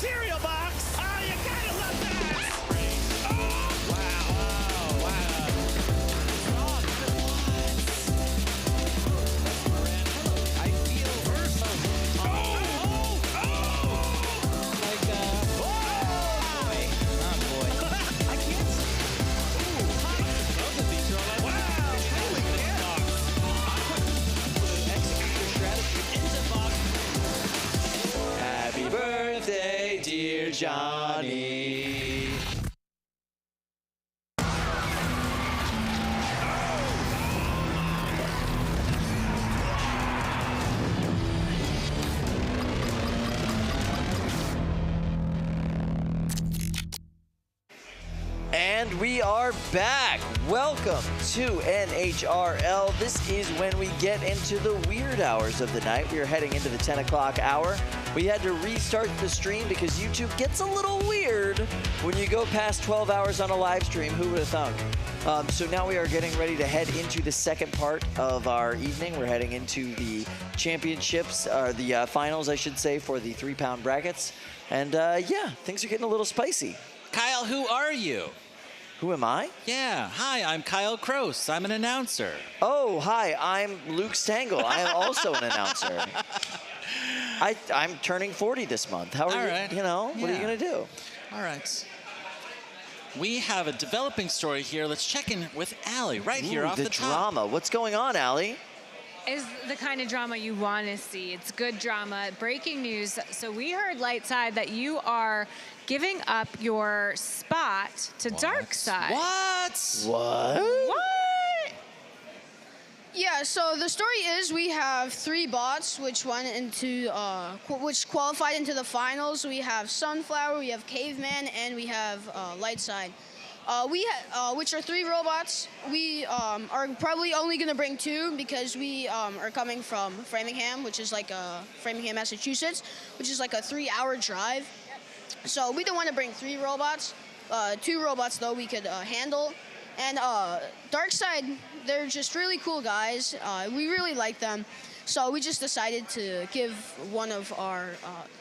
cereal box. Oh, you gotta love that. Oh, wow, I feel I can't. Both of these are like, wow. execute your strategy into box. Happy birthday, dear Johnny. And we are back. Welcome to NHRL. This is when we get into the weird hours of the night. We are heading into the 10 o'clock hour. We had to restart the stream because YouTube gets a little weird when you go past 12 hours on a live stream. Who would have thunk? So now we are getting ready to head into the second part of our evening. We're heading into the championships, or the finals, I should say, for the 3-pound brackets. And yeah, things are getting a little spicy. Kyle, who are you? Who am I? Yeah, hi, I'm Kyle Kroos. I'm an announcer. Oh, hi, I'm Luke Stangle. I am also an announcer. I'm turning 40 this month. How are All you? right. You know, what are you Yeah. going to do? All right. We have a developing story here. Let's check in with Allie right here Ooh, off the top. drama. What's going on, Allie? Is the kind of drama you want to see. It's good drama. Breaking news. So we heard, Lightside, that you are giving up your spot to Darkside. What? What? What? Yeah, so the story is we have 3 bots which went into which qualified into the finals. We have Sunflower, we have Caveman, and we have Lightside. Which are 3 robots. We are probably only gonna bring 2 because we are coming from Framingham, which is like Framingham, Massachusetts, which is like a 3-hour drive. So we don't want to bring 3 robots. 2 robots though we could handle. And Darkside, they're just really cool guys. We really like them. So we just decided to give one of our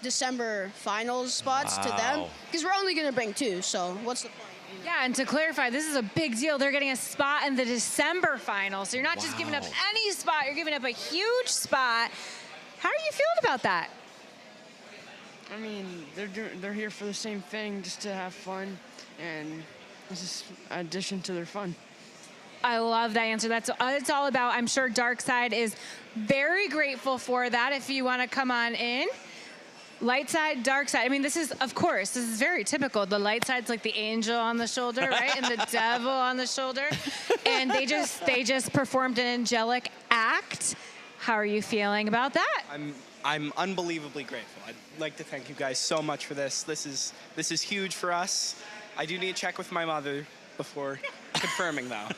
December finals spots to them because we're only gonna bring 2. So what's the point? Yeah, and to clarify, this is a big deal. They're getting a spot in the December final. So you're not just giving up any spot, you're giving up a huge spot. How are you feeling about that? I mean, they're here for the same thing, just to have fun, and this is an addition to their fun. I love that answer. That's what it's all about. I'm sure Darkside is very grateful for that. If you want to come on in. Lightside, Darkside. I mean, this is, of course, this is very typical. The Lightside's like the angel on the shoulder, right? And the devil on the shoulder. And they just performed an angelic act. How are you feeling about that? I'm unbelievably grateful. I'd like to thank you guys so much for this. This is huge for us. I do need to check with my mother before confirming, though.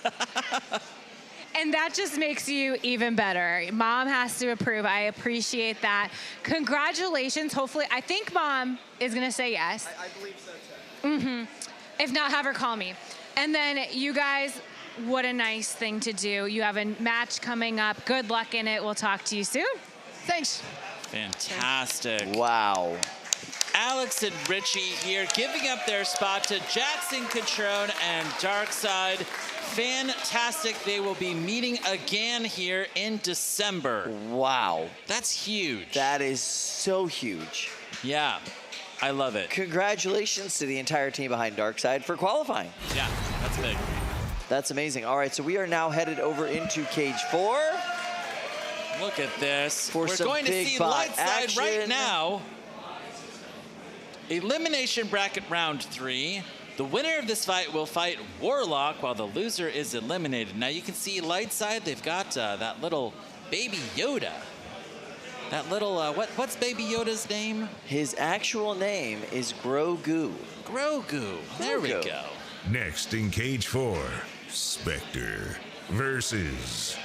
And that just makes you even better. Mom has to approve. I appreciate that. Congratulations. Hopefully, I think Mom is going to say yes. I believe so, too. Mm-hmm. If not, have her call me. And then you guys, what a nice thing to do. You have a match coming up. Good luck in it. We'll talk to you soon. Thanks. Fantastic. Wow. Alex and Richie here giving up their spot to Jackson Catrone and Darkside. Fantastic. They will be meeting again here in December. Wow. That's huge. That is so huge. Yeah, I love it. Congratulations to the entire team behind Darkside for qualifying. Yeah, that's big. That's amazing. All right, so we are now headed over into Cage 4. Look at this. For We're some going to big see bot Lightside right action. now. Elimination bracket round 3. The winner of this fight will fight Warlock while the loser is eliminated. Now you can see Lightside, they've got that little baby Yoda. That little, what's baby Yoda's name? His actual name is Grogu. Grogu. There we Grogu. go. Next in Cage 4, Specter versus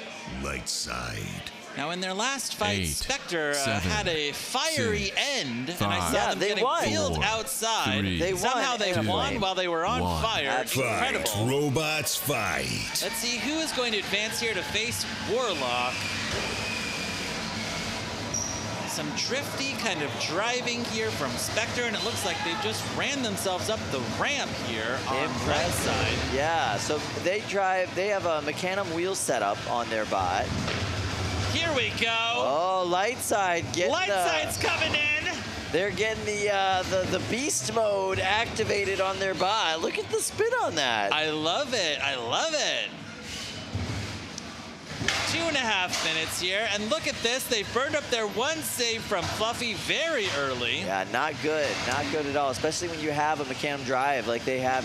Lightside. Now in their last fight, 8, Specter 7, had a fiery 6, end, and 5, I saw Yeah, them they getting won. peeled 4, outside. 3, They Somehow won they and won played. while they were on 1. fire. Fight, Incredible. robots, fight. Let's see who is going to advance here to face Warlock. some drifty kind of driving here from Specter, and it looks like they just ran themselves up the ramp here on Lightside. Yeah, so they have a Mechanum wheel setup on their bot. Here we go. Oh, Lightside getting Lightside's coming in. They're getting the beast mode activated on their bot. Look at the spin on that. I love it. I love it. 2.5 minutes here, and look at this. They burned up their one save from Fluffy very early. Yeah, not good at all. Especially when you have a Mechanum drive like they have.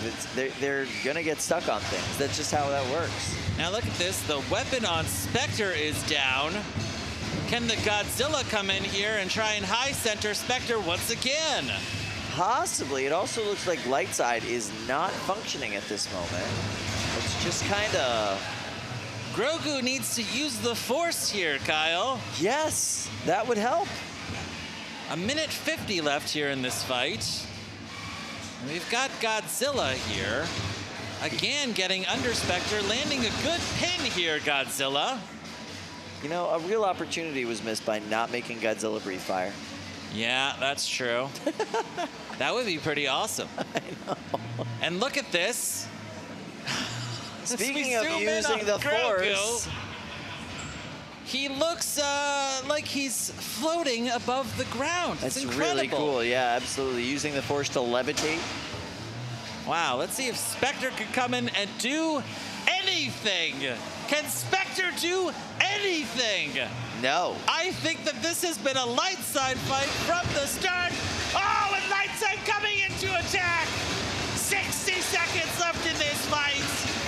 They're gonna get stuck on things. That's just how that works. Now look at this. The weapon on Specter is down. Can the Godzilla come in here and try and high center Specter once again? Possibly. It also looks like Lightside is not functioning at this moment. It's just kind of... Grogu needs to use the Force here, Kyle. Yes, that would help. 1:50 left here in this fight. And we've got Godzilla here. Again, getting under Specter, landing a good pin here, Godzilla. You know, a real opportunity was missed by not making Godzilla breathe fire. Yeah, that's true. That would be pretty awesome. I know. And look at this. Speaking of using the Force, he looks like he's floating above the ground. That's it's really cool. Yeah, absolutely. Using the Force to levitate. Wow, let's see if Specter can come in and do anything. Can Specter do anything? No. I think that this has been a Lightside fight from the start. Oh, and Lightside coming into attack. 60 seconds left in this fight.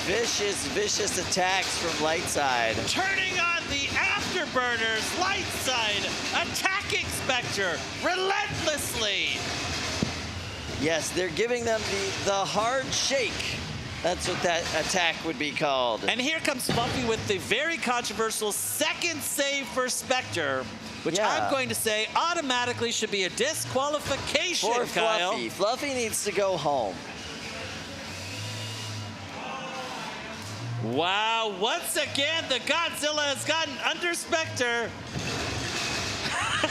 Vicious attacks from Lightside. Turning on the afterburners, Lightside attacking Specter relentlessly. Yes, they're giving them the hard shake. That's what that attack would be called. And here comes Fluffy with the very controversial second save for Specter, which I'm going to say automatically should be a disqualification, for Kyle. Fluffy. Fluffy needs to go home. Wow, once again, the Godzilla has gotten under Specter.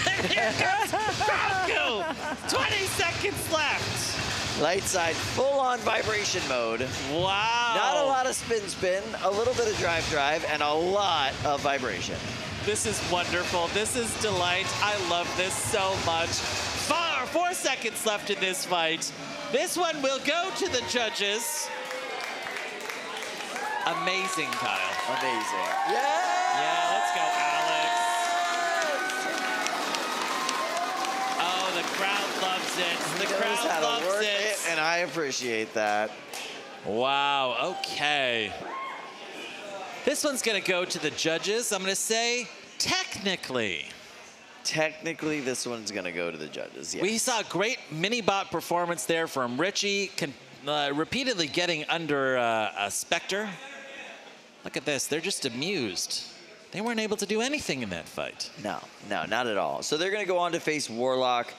And here comes Grogu. 20 seconds left. Lightside, full-on vibration mode. Wow. Not a lot of spin, a little bit of drive, and a lot of vibration. This is wonderful. This is delight. I love this so much. 4 seconds left in this fight. This one will go to the judges. Amazing, Kyle. Amazing. Yeah! Yeah, let's go, Alex. Oh, the crowd loves it. The crowd loves it. And I appreciate that. Wow, okay. This one's gonna go to the judges. I'm gonna say, technically. Technically, this one's gonna go to the judges, yes. We saw a great mini-bot performance there from Richie, repeatedly getting under a Specter. Look at this, they're just amused. They weren't able to do anything in that fight. No, not at all. So they're gonna go on to face Warlock.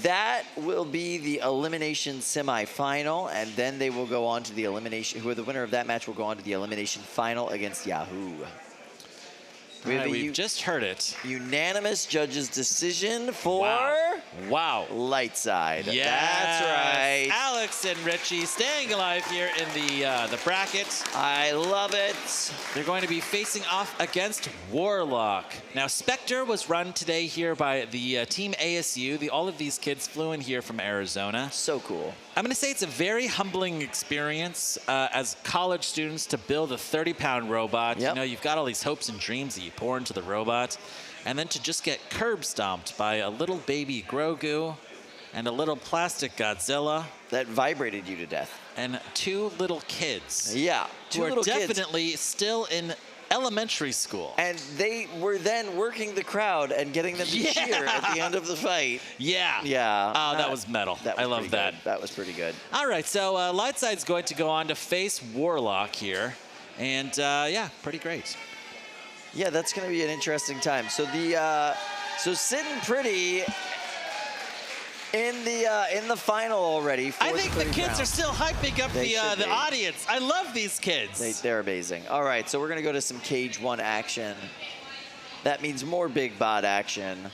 That will be the elimination semifinal, and then they will go on to the elimination, the winner of that match will go on to the elimination final against Yahoo. We've just heard it. Unanimous judges' decision for Wow. Lightside. Yes. That's right. Alex and Richie staying alive here in the bracket. I love it. They're going to be facing off against Warlock. Now, Specter was run today here by the team ASU. All of these kids flew in here from Arizona. So cool. I'm going to say it's a very humbling experience as college students to build a 30-pound robot. Yep. You know, you've got all these hopes and dreams that you pour into the robot, and then to just get curb stomped by a little baby Grogu and a little plastic Godzilla. That vibrated you to death. And 2 little kids. Yeah, who are definitely still in elementary school. And they were then working the crowd and getting them to cheer at the end of the fight. Yeah. Yeah. Oh, that was metal. I love that. That was pretty good. All right, so Lightside's going to go on to face Warlock here. And yeah, pretty great. Yeah, that's going to be an interesting time. So so sitting pretty in the final already. I think the kids are still hyping up the audience. I love these kids. They're amazing. All right, so we're going to go to some Cage 1 action. That means more big bot action.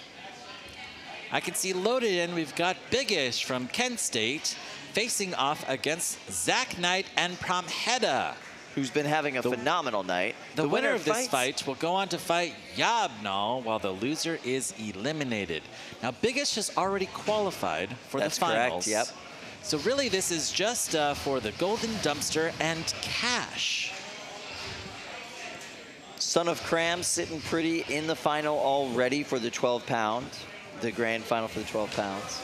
I can see loaded in, we've got Biggish from Kent State facing off against Zach Knight and Pramheda. Who's been having a phenomenal night. The winner of this fights- fight will go on to fight YOB GNOL while the loser is eliminated. Now, Biggish has already qualified for That's the finals. correct, yep. So really, this is just for the golden dumpster and cash. Son of Kram sitting pretty in the final already for the 12 pound, the grand final for the 12 pounds.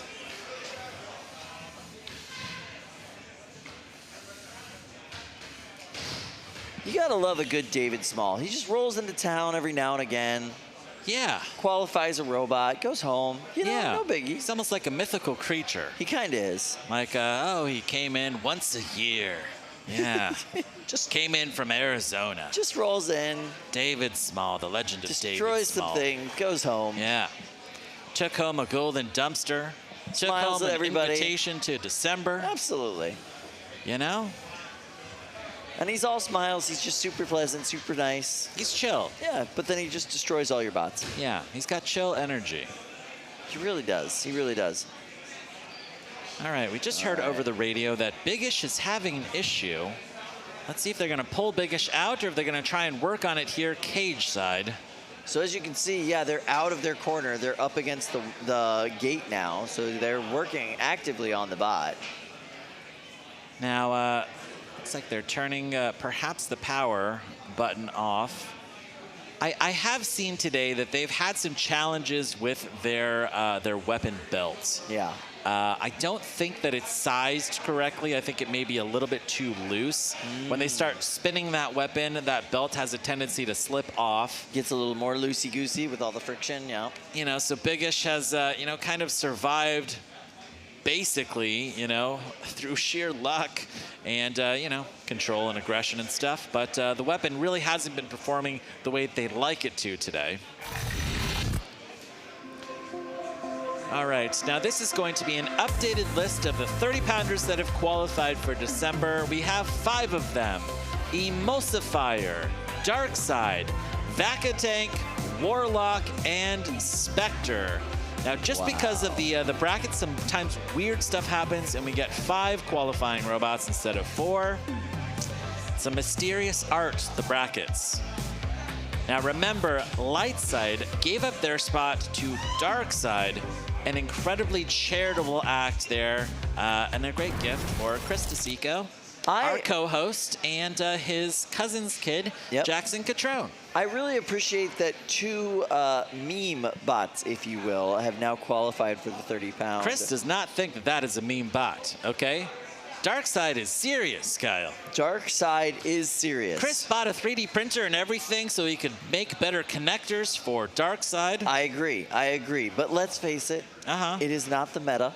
You gotta love a good David Small. He just rolls into town every now and again, Yeah. qualifies a robot, goes home. You know, Yeah. no biggie. He's almost like a mythical creature. He kind of is. Like, oh, he came in once a year. Yeah. Just came in from Arizona. Just rolls in, David Small, the legend of David destroys Small. some things, goes home. Yeah. Took home a golden dumpster. Took Smiles home at an everybody. invitation to December. Absolutely. You know? And he's all smiles. He's just super pleasant, super nice. He's chill. Yeah, but then he just destroys all your bots. Yeah, he's got chill energy. He really does. He really does. All right, we just heard over the radio that Biggish is having an issue. Let's see if they're going to pull Biggish out or if they're going to try and work on it here cage side. So as you can see, yeah, they're out of their corner. They're up against the gate now. So they're working actively on the bot. Now, looks like they're turning perhaps the power button off. I have seen today that they've had some challenges with their weapon belts. Yeah. I don't think that it's sized correctly. I think it may be a little bit too loose. When they start spinning that weapon, that belt has a tendency to slip off. Gets a little more loosey-goosey with all the friction, yeah. You know, so Biggish has, you know, kind of survived basically, you know, through sheer luck and, you know, control and aggression and stuff. But the weapon really hasn't been performing the way they'd like it to today. All right, now this is going to be an updated list of the 30-pounders that have qualified for December. We have 5 of them: Emulsifier, Darkside, Vacatank, Warlock, and Specter. Now, just because of the brackets, sometimes weird stuff happens, and we get 5 qualifying robots instead of 4. It's a mysterious art, the brackets. Now, remember, Lightside gave up their spot to Darkside, an incredibly charitable act there, and a great gift for Chris DeSico, our co-host, and his cousin's kid, Jackson Catrone. I really appreciate that 2 meme bots, if you will, have now qualified for the 30 pounds. Chris does not think that that is a meme bot, okay? Darkside is serious, Kyle. Darkside is serious. Chris bought a 3D printer and everything so he could make better connectors for Darkside. I agree. But let's face it, it is not the meta.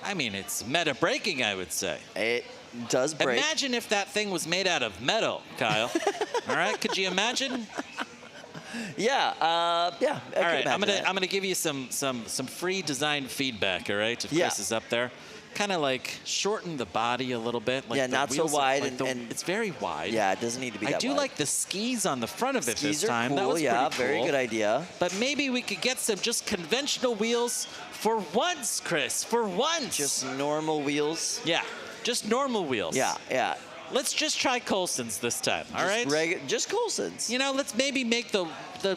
I mean, it's meta breaking, I would say. It does break. Imagine if that thing was made out of metal, Kyle. All right, could you imagine? Yeah, yeah. All right, I'm gonna give you some free design feedback. All right, if Chris is up there, kind of like shorten the body a little bit. Like yeah, not so wide, and it's very wide. Yeah, it doesn't need to be that I do wide. like the skis on the front of it Skis this time. are cool, That was yeah, pretty cool. very good idea. But maybe we could get some just conventional wheels for once, Chris. For once. Just normal wheels. Yeah, just normal wheels. Yeah, yeah. Let's just try Coulson's this time, all right? Just Coulson's. You know, let's maybe make the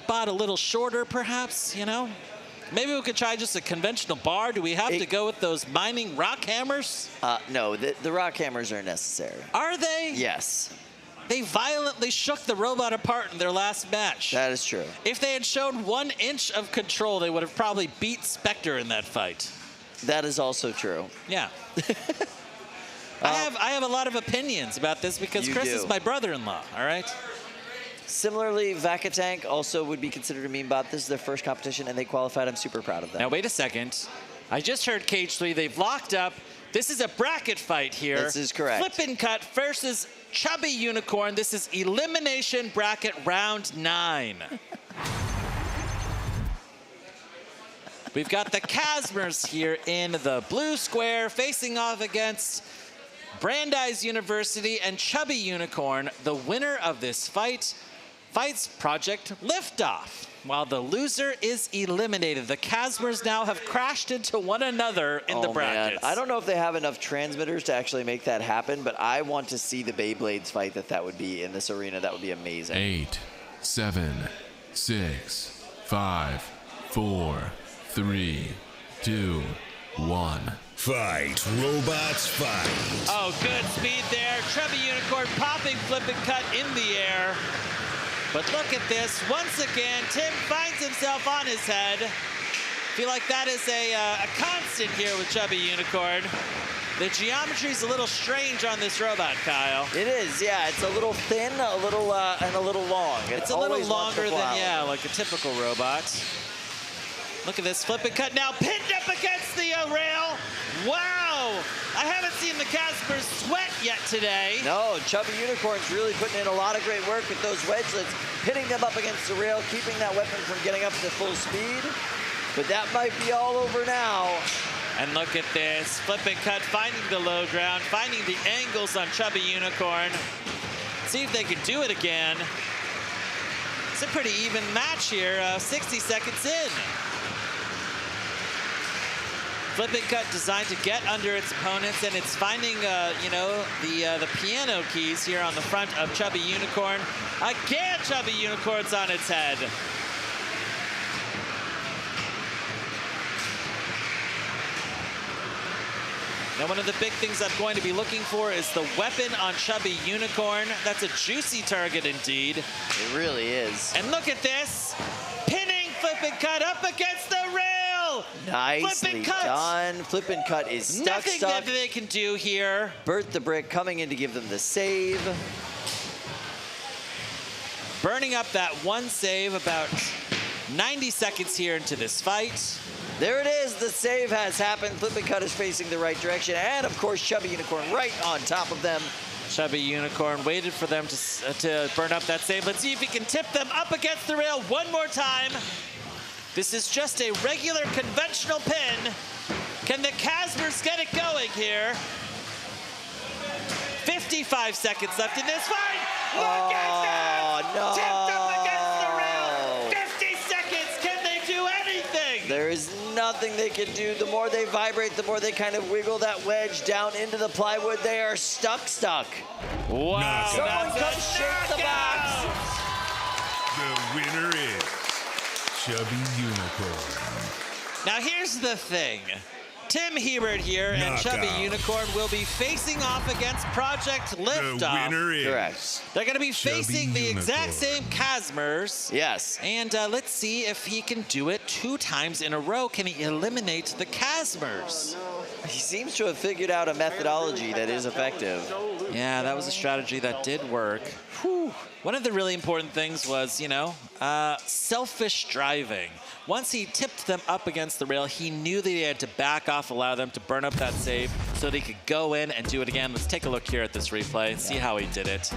bot a little shorter, perhaps, you know? Maybe we could try just a conventional bar. Do we have to go with those mining rock hammers? No, the rock hammers are necessary. Are they? Yes. They violently shook the robot apart in their last match. That is true. If they had shown 1 inch of control, they would have probably beat Specter in that fight. That is also true. Yeah. I have a lot of opinions about this because Chris is my brother-in-law, all right? Similarly, Vacatank also would be considered a meme bot. This is their first competition, and they qualified. I'm super proud of them. Now, wait a second. I just heard Cage 3. They've locked up. This is a bracket fight here. This is correct. Flip and Cut versus Chubby Unicorn. This is elimination bracket round 9. We've got the Casmers here in the blue square facing off against Brandeis University and Chubby Unicorn. The winner of this fight fights Project LiftOff, while the loser is eliminated. The Casmers now have crashed into one another in the brackets. Man. I don't know if they have enough transmitters to actually make that happen, but I want to see the Beyblades fight that would be in this arena. That would be amazing. 8, 7, 6, 5, 4, 3, 2, 1. Fight, robots, fight. Oh, good speed there. Chubby Unicorn popping, flip and cut in the air. But look at this. Once again, Tim finds himself on his head. Feel like that is a constant here with Chubby Unicorn. The geometry's a little strange on this robot, Kyle. It is, yeah. It's a little thin, and a little long. It's a little longer than, yeah, like a typical robot. Look at this flip and cut now, pinned up against the rail. Wow! I haven't seen the Caspers sweat yet today. No, Chubby Unicorn's really putting in a lot of great work with those wedgelets, hitting them up against the rail, keeping that weapon from getting up to full speed. But that might be all over now. And look at this, flip and cut, finding the low ground, finding the angles on Chubby Unicorn. See if they can do it again. It's a pretty even match here, 60 seconds in. Flip and cut designed to get under its opponents, and it's finding, you know, the piano keys here on the front of Chubby Unicorn. Again, Chubby Unicorn's on its head. Now, one of the big things I'm going to be looking for is the weapon on Chubby Unicorn. That's a juicy target indeed. It really is. And look at this, pinning flip and cut up against the rail. Nicely done. Flip and cut is stuck. Nothing that they can do here. Bert the Brick coming in to give them the save. Burning up that one save, about 90 seconds here into this fight. There it is. The save has happened. Flip and cut is facing the right direction. And, of course, Chubby Unicorn right on top of them. Chubby Unicorn waited for them to burn up that save. Let's see if he can tip them up against the rail one more time. This is just a regular conventional pin. Can the Casmers get it going here? 55 seconds left in this fight. Look at that! No. Tipped up against the rail. 50 seconds. Can they do anything? There is nothing they can do. The more they vibrate, the more they kind of wiggle that wedge down into the plywood. They are stuck. Wow. Someone come shake the box. The winner is Chubby Unicorn. Now here's the thing. Tim Hebert here and Chubby Unicorn will be facing off against Project LiftOff. The winner is Correct. They're going to be Chubby facing the exact Unicorn. same Casmers. Yes. And let's see if he can do it 2 times in a row. Can he eliminate the Casmers? He seems to have figured out a methodology that is effective. Yeah, that was a strategy that did work. Whew. One of the really important things was, you know, selfish driving. Once he tipped them up against the rail, he knew that he had to back off, allow them to burn up that save so that he could go in and do it again. Let's take a look here at this replay and see how he did it.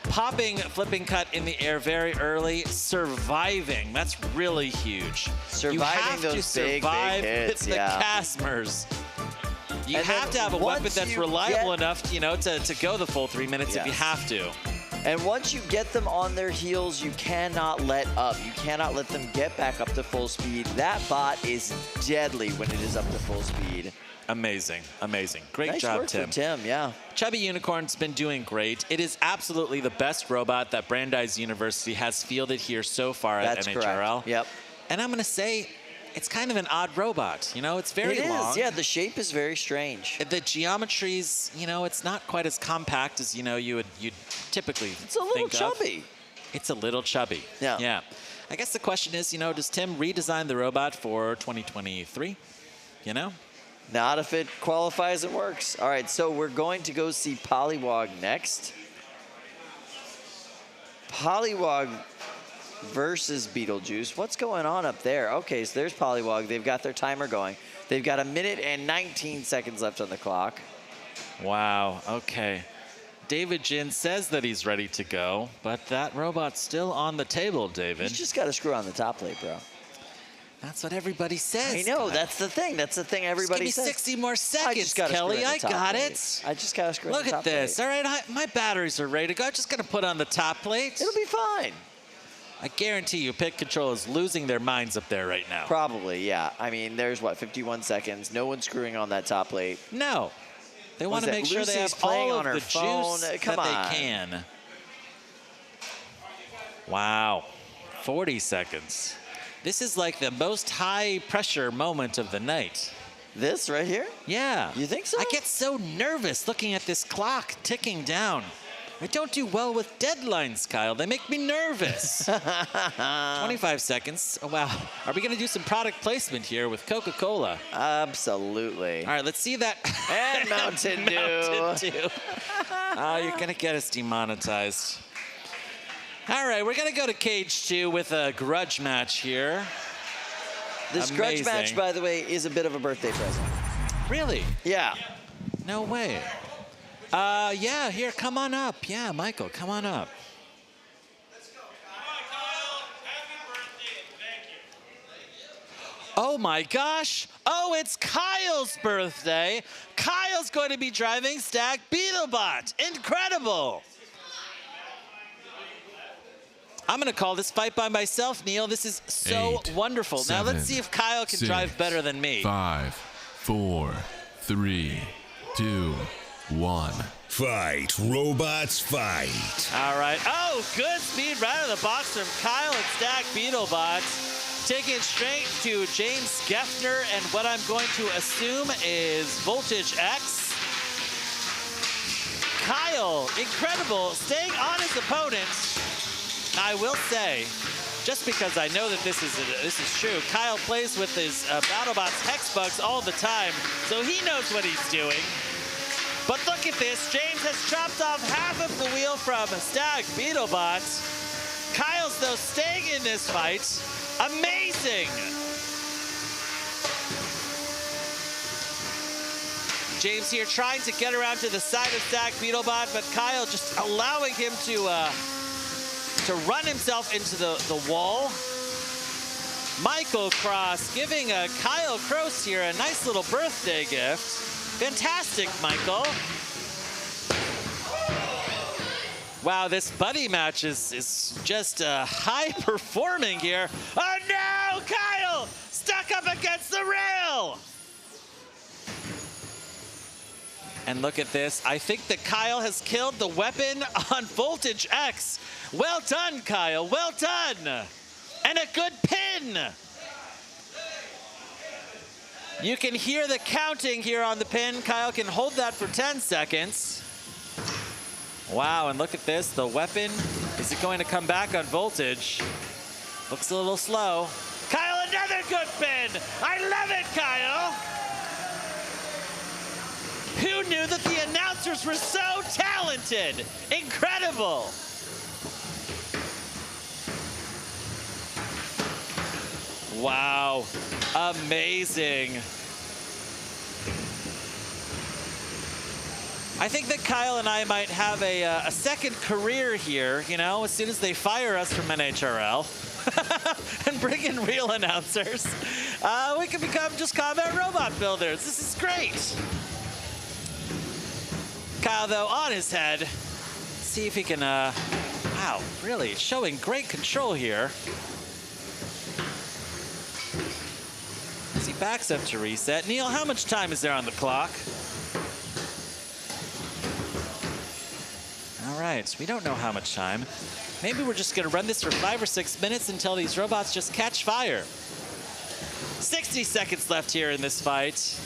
Popping, flipping cut in the air very early, surviving. That's really huge. Surviving you have those to big survive hits, the yeah. Casmers. You And have then to have a weapon once that's you reliable get- enough, you know, to go the full 3 minutes if you Yes. have to. And once you get them on their heels, you cannot let up. You cannot let them get back up to full speed. That bot is deadly when it is up to full speed. Amazing, amazing. Great Nice job, work Tim. for Tim, yeah. Chubby Unicorn's been doing great. It is absolutely the best robot that Brandeis University has fielded here so far at That's NHRL. correct. Yep. And I'm going to say it's kind of an odd robot. You know, it's very It is, long. yeah. The shape is very strange. The geometry's, you know, it's not quite as compact as, you know, you'd typically It's a little think of. chubby. It's a little chubby. Yeah. Yeah. I guess the question is, you know, does Tim redesign the robot for 2023? You know? Not if it qualifies and works. All right, so we're going to go see Polywog next. Polywog versus Beetlejuice. What's going on up there? Okay, so there's Polywog. They've got their timer going. They've got 1 minute and 19 seconds left on the clock. Wow, okay. David Jin says that he's ready to go, but that robot's still on the table, David. He's just got to screw on the top plate, bro. That's what everybody says. I know, Kyle. that's the thing. That's the thing everybody Just give me says. 60 more I seconds, just gotta Kelly. screw in I the top got plate. it. I just gotta screw in Look the top at this. plate. All right, my batteries are ready to go. I'm just going to put on the top plate. It'll be fine. I guarantee you, Pit Control is losing their minds up there right now. Probably, yeah. I mean, there's, what, 51 seconds. No one's screwing on that top plate. No. They want to that? make sure they Lucy's have playing all on of her the phone. juice Come that on. they can. Wow. 40 seconds. This is like the most high-pressure moment of the night. This right here? Yeah. You think so? I get so nervous looking at this clock ticking down. I don't do well with deadlines, Kyle. They make me nervous. 25 seconds. Oh, wow. Are we going to do some product placement here with Coca-Cola? Absolutely. All right, let's see that. And Mountain Dew. Mountain Dew. Oh, you're going to get us demonetized. All right, we're going to go to Cage 2 with a grudge match here. This grudge match, by the way, is a bit of a birthday present. Really? Yeah. No way. Yeah, here, come on up. Yeah, Michael, come on up. Oh my gosh. Oh, it's Kyle's birthday. Kyle's going to be driving Stag BeetleBot. Incredible. I'm going to call this fight by myself, Neil. This is so 8, wonderful. Now 7, let's see if Kyle can 6, drive better than me. 5, 4, 3, 2, 1. Fight, robots, fight. All right. Oh, good speed right out of the box from Kyle and Stag BeetleBot. Taking it straight to James Geffner, and what I'm going to assume is Voltage X. Kyle, incredible, staying on his opponent. I will say, just because I know that this is true, Kyle plays with his Battlebots Hex Bugs all the time, so he knows what he's doing. But look at this, James has chopped off half of the wheel from Stag BeetleBot. Kyle's, though, staying in this fight. Amazing! James here trying to get around to the side of Stag BeetleBot, but Kyle just allowing him to run himself into the wall. Michael Cross giving Kyle Cross here a nice little birthday gift. Fantastic, Michael. Wow, this buddy match is just high performing here. Oh no, Kyle! Stuck up against the rail! And look at this. I think that Kyle has killed the weapon on Voltage X. Well done, Kyle, well done! And a good pin! You can hear the counting here on the pin. Kyle can hold that for 10 seconds. Wow, and look at this, the weapon. Is it going to come back on Voltage? Looks a little slow. Kyle, another good pin! I love it, Kyle! Who knew that the announcers were so talented? Incredible! Wow, amazing. I think that Kyle and I might have a second career here, you know, as soon as they fire us from NHRL and bring in real announcers. We can become just combat robot builders. This is great. Kyle, though, on his head. Let's see if he can, wow, really showing great control here. As he backs up to reset. Neil, how much time is there on the clock? All right, we don't know how much time. Maybe we're just gonna run this for 5 or 6 minutes until these robots just catch fire. 60 seconds left here in this fight.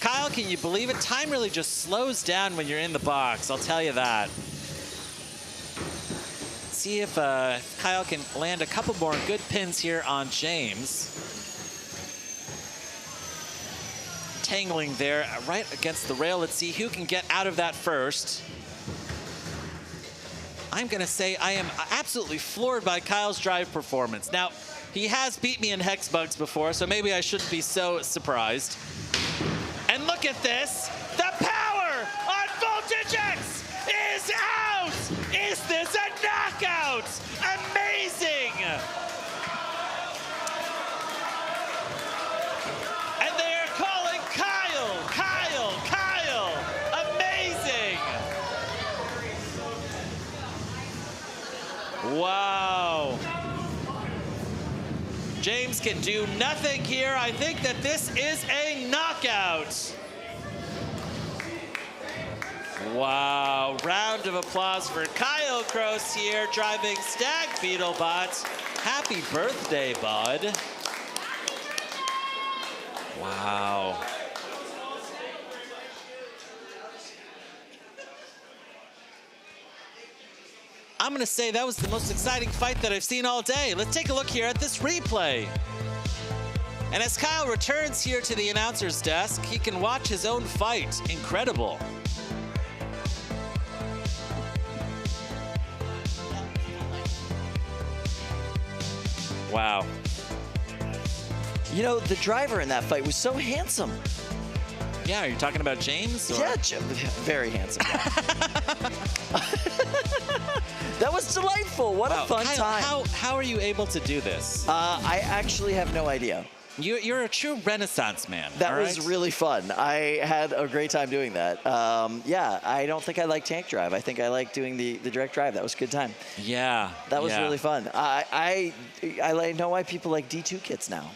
Kyle, can you believe it? Time really just slows down when you're in the box, I'll tell you that. See if Kyle can land a couple more good pins here on James. Tangling there right against the rail. Let's see who can get out of that first. I'm gonna say I am absolutely floored by Kyle's drive performance. Now, he has beat me in Hex Bugs before, so maybe I shouldn't be so surprised. And look at this, the power on Voltage X is out! Is this a knockout? Amazing! James can do nothing here. I think that this is a knockout. Wow, round of applause for Kyle Kroos here, driving Stag Beetlebot. Happy birthday, bud. Wow. I'm gonna say that was the most exciting fight that I've seen all day. Let's take a look here at this replay. And as Kyle returns here to the announcer's desk, he can watch his own fight. Incredible. Wow. You know, the driver in that fight was so handsome. Yeah, are you talking about James? Or? Yeah, very handsome guy. That was delightful. What a fun Kyle, time. How are you able to do this? I actually have no idea. You're a true Renaissance man. That was really fun. I had a great time doing that. Yeah, I don't think I like tank drive. I think I like doing the direct drive. That was a good time. Yeah. That was really fun. I know why people like D2 kits now.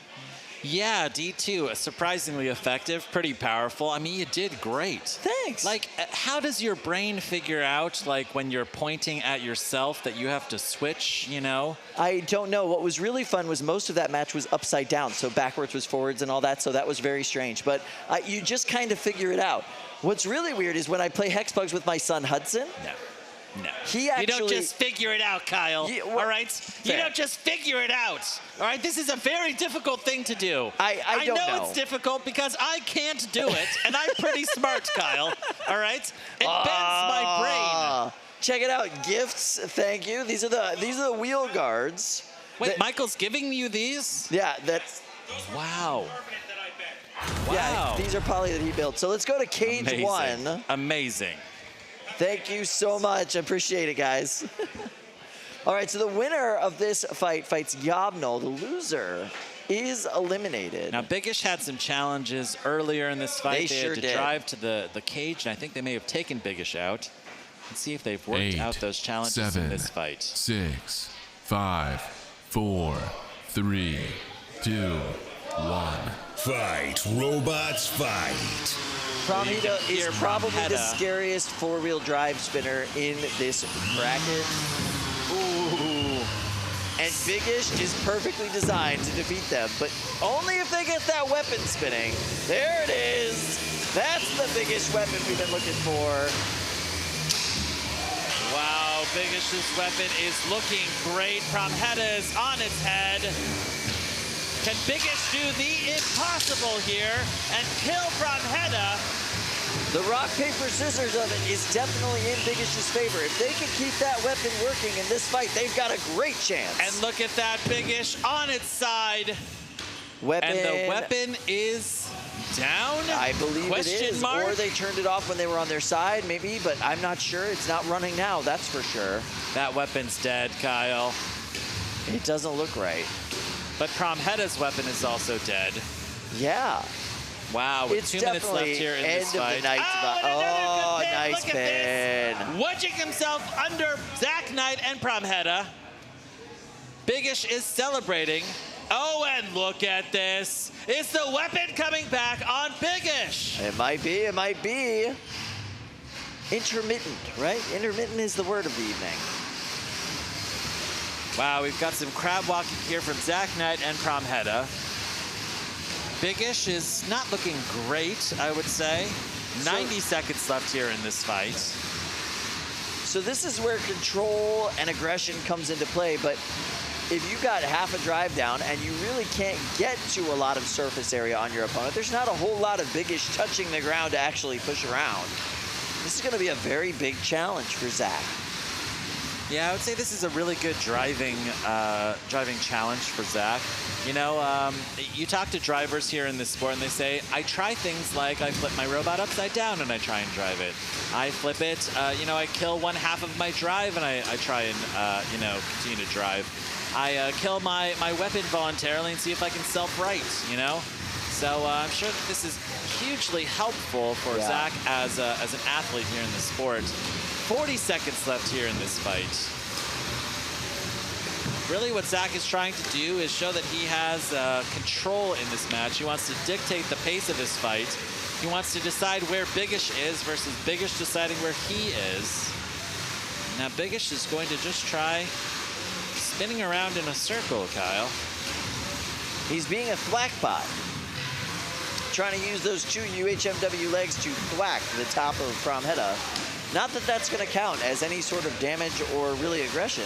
Yeah, D2, surprisingly effective, pretty powerful. I mean, you did great. Thanks. Like, how does your brain figure out, like, when you're pointing at yourself that you have to switch, you know? I don't know. What was really fun was most of that match was upside down, so backwards was forwards and all that, so that was very strange. But you just kind of figure it out. What's really weird is when I play Hexbugs with my son, Hudson. No. No. He actually, you don't just figure it out, Kyle. Yeah, all right? You don't just figure it out. All right? This is a very difficult thing to do. I don't know. It's difficult because I can't do it, and I'm pretty smart, Kyle. All right? It bends my brain. Check it out. Gifts. Thank you. These are the wheel guards. Wait, Michael's giving you these? Yeah, that's. Wow. Yeah, these are poly that he built. So let's go to cage 1. Amazing. Thank you so much. I appreciate it, guys. All right, so the winner of this fight fights YOB GNOL. The loser is eliminated. Now, Biggish had some challenges earlier in this fight. They sure had to did. drive to the cage, and I think they may have taken Biggish out. Let's see if they've worked 8, out those challenges in this fight. 6, 5, 4, 3, 2, 1. Fight, robots, fight. Pramheda is probably the Pramheda. scariest four-wheel drive spinner in this bracket. Ooh. And Biggish is perfectly designed to defeat them, but only if they get that weapon spinning. There it is. That's the biggest weapon we've been looking for. Wow, Biggish's weapon is looking great. Pramheda is on its head. Can Biggish do the impossible here and kill Pramheda? The rock, paper, scissors of it is definitely in Biggish's favor. If they can keep that weapon working in this fight, they've got a great chance. And look at that, Biggish on its side. Weapon. And the weapon is down? I believe Question it is. mark? Or they turned it off when they were on their side, maybe, but I'm not sure. It's not running now, that's for sure. That weapon's dead, Kyle. It doesn't look right. But Pramheda's weapon is also dead. Yeah. Wow, with It's 2 minutes left definitely here in end this of fight. the night. Oh, Nice Look at pin. this. Wedging himself under Zach Knight and Pramheda. Biggish is celebrating. Oh, and look at this. Is the weapon coming back on Biggish? It might be, it might be. Intermittent, right? Intermittent is the word of the evening. Wow, we've got some crab walking here from Zach Knight and Pramheda. Biggish is not looking great, I would say. 90 seconds left here in this fight. So this is where control and aggression comes into play, but if you got half a drive down and you really can't get to a lot of surface area on your opponent, there's not a whole lot of Biggish touching the ground to actually push around. This is going to be a very big challenge for Zach. Yeah, I would say this is a really good driving challenge for Zach. You know, you talk to drivers here in this sport and they say, I try things like I flip my robot upside down and I try and drive it. I flip it, you know, I kill one half of my drive and I try and, you know, continue to drive. I kill my weapon voluntarily and see if I can self-right, you know? So I'm sure that this is hugely helpful for Zach as an athlete here in the sport. 40 seconds left here in this fight. Really what Zach is trying to do is show that he has control in this match. He wants to dictate the pace of this fight. He wants to decide where Biggish is versus Biggish deciding where he is. Now Biggish is going to just try spinning around in a circle, Kyle. He's being a thwackbot. Trying to use those 2 UHMW legs to thwack the top of Pramheda. Not that that's going to count as any sort of damage or really aggression.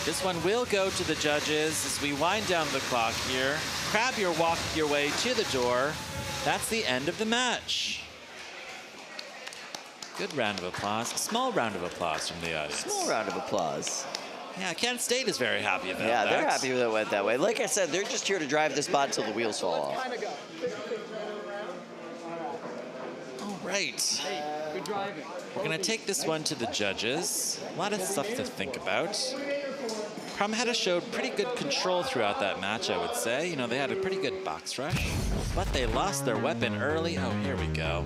This one will go to the judges as we wind down the clock here. Crab walk your way to the door. That's the end of the match. Good round of applause. A small round of applause from the audience. Small round of applause. Yeah, Kent State is very happy about Yeah, that. they're happy that it went that way. Like I said, they're just here to drive this bot until the wheels fall off. All right. We're going to take this one to the judges. A lot of stuff to think about. Pramheda showed pretty good control throughout that match, I would say. You know, they had a pretty good box rush, but they lost their weapon early. Oh, here we go.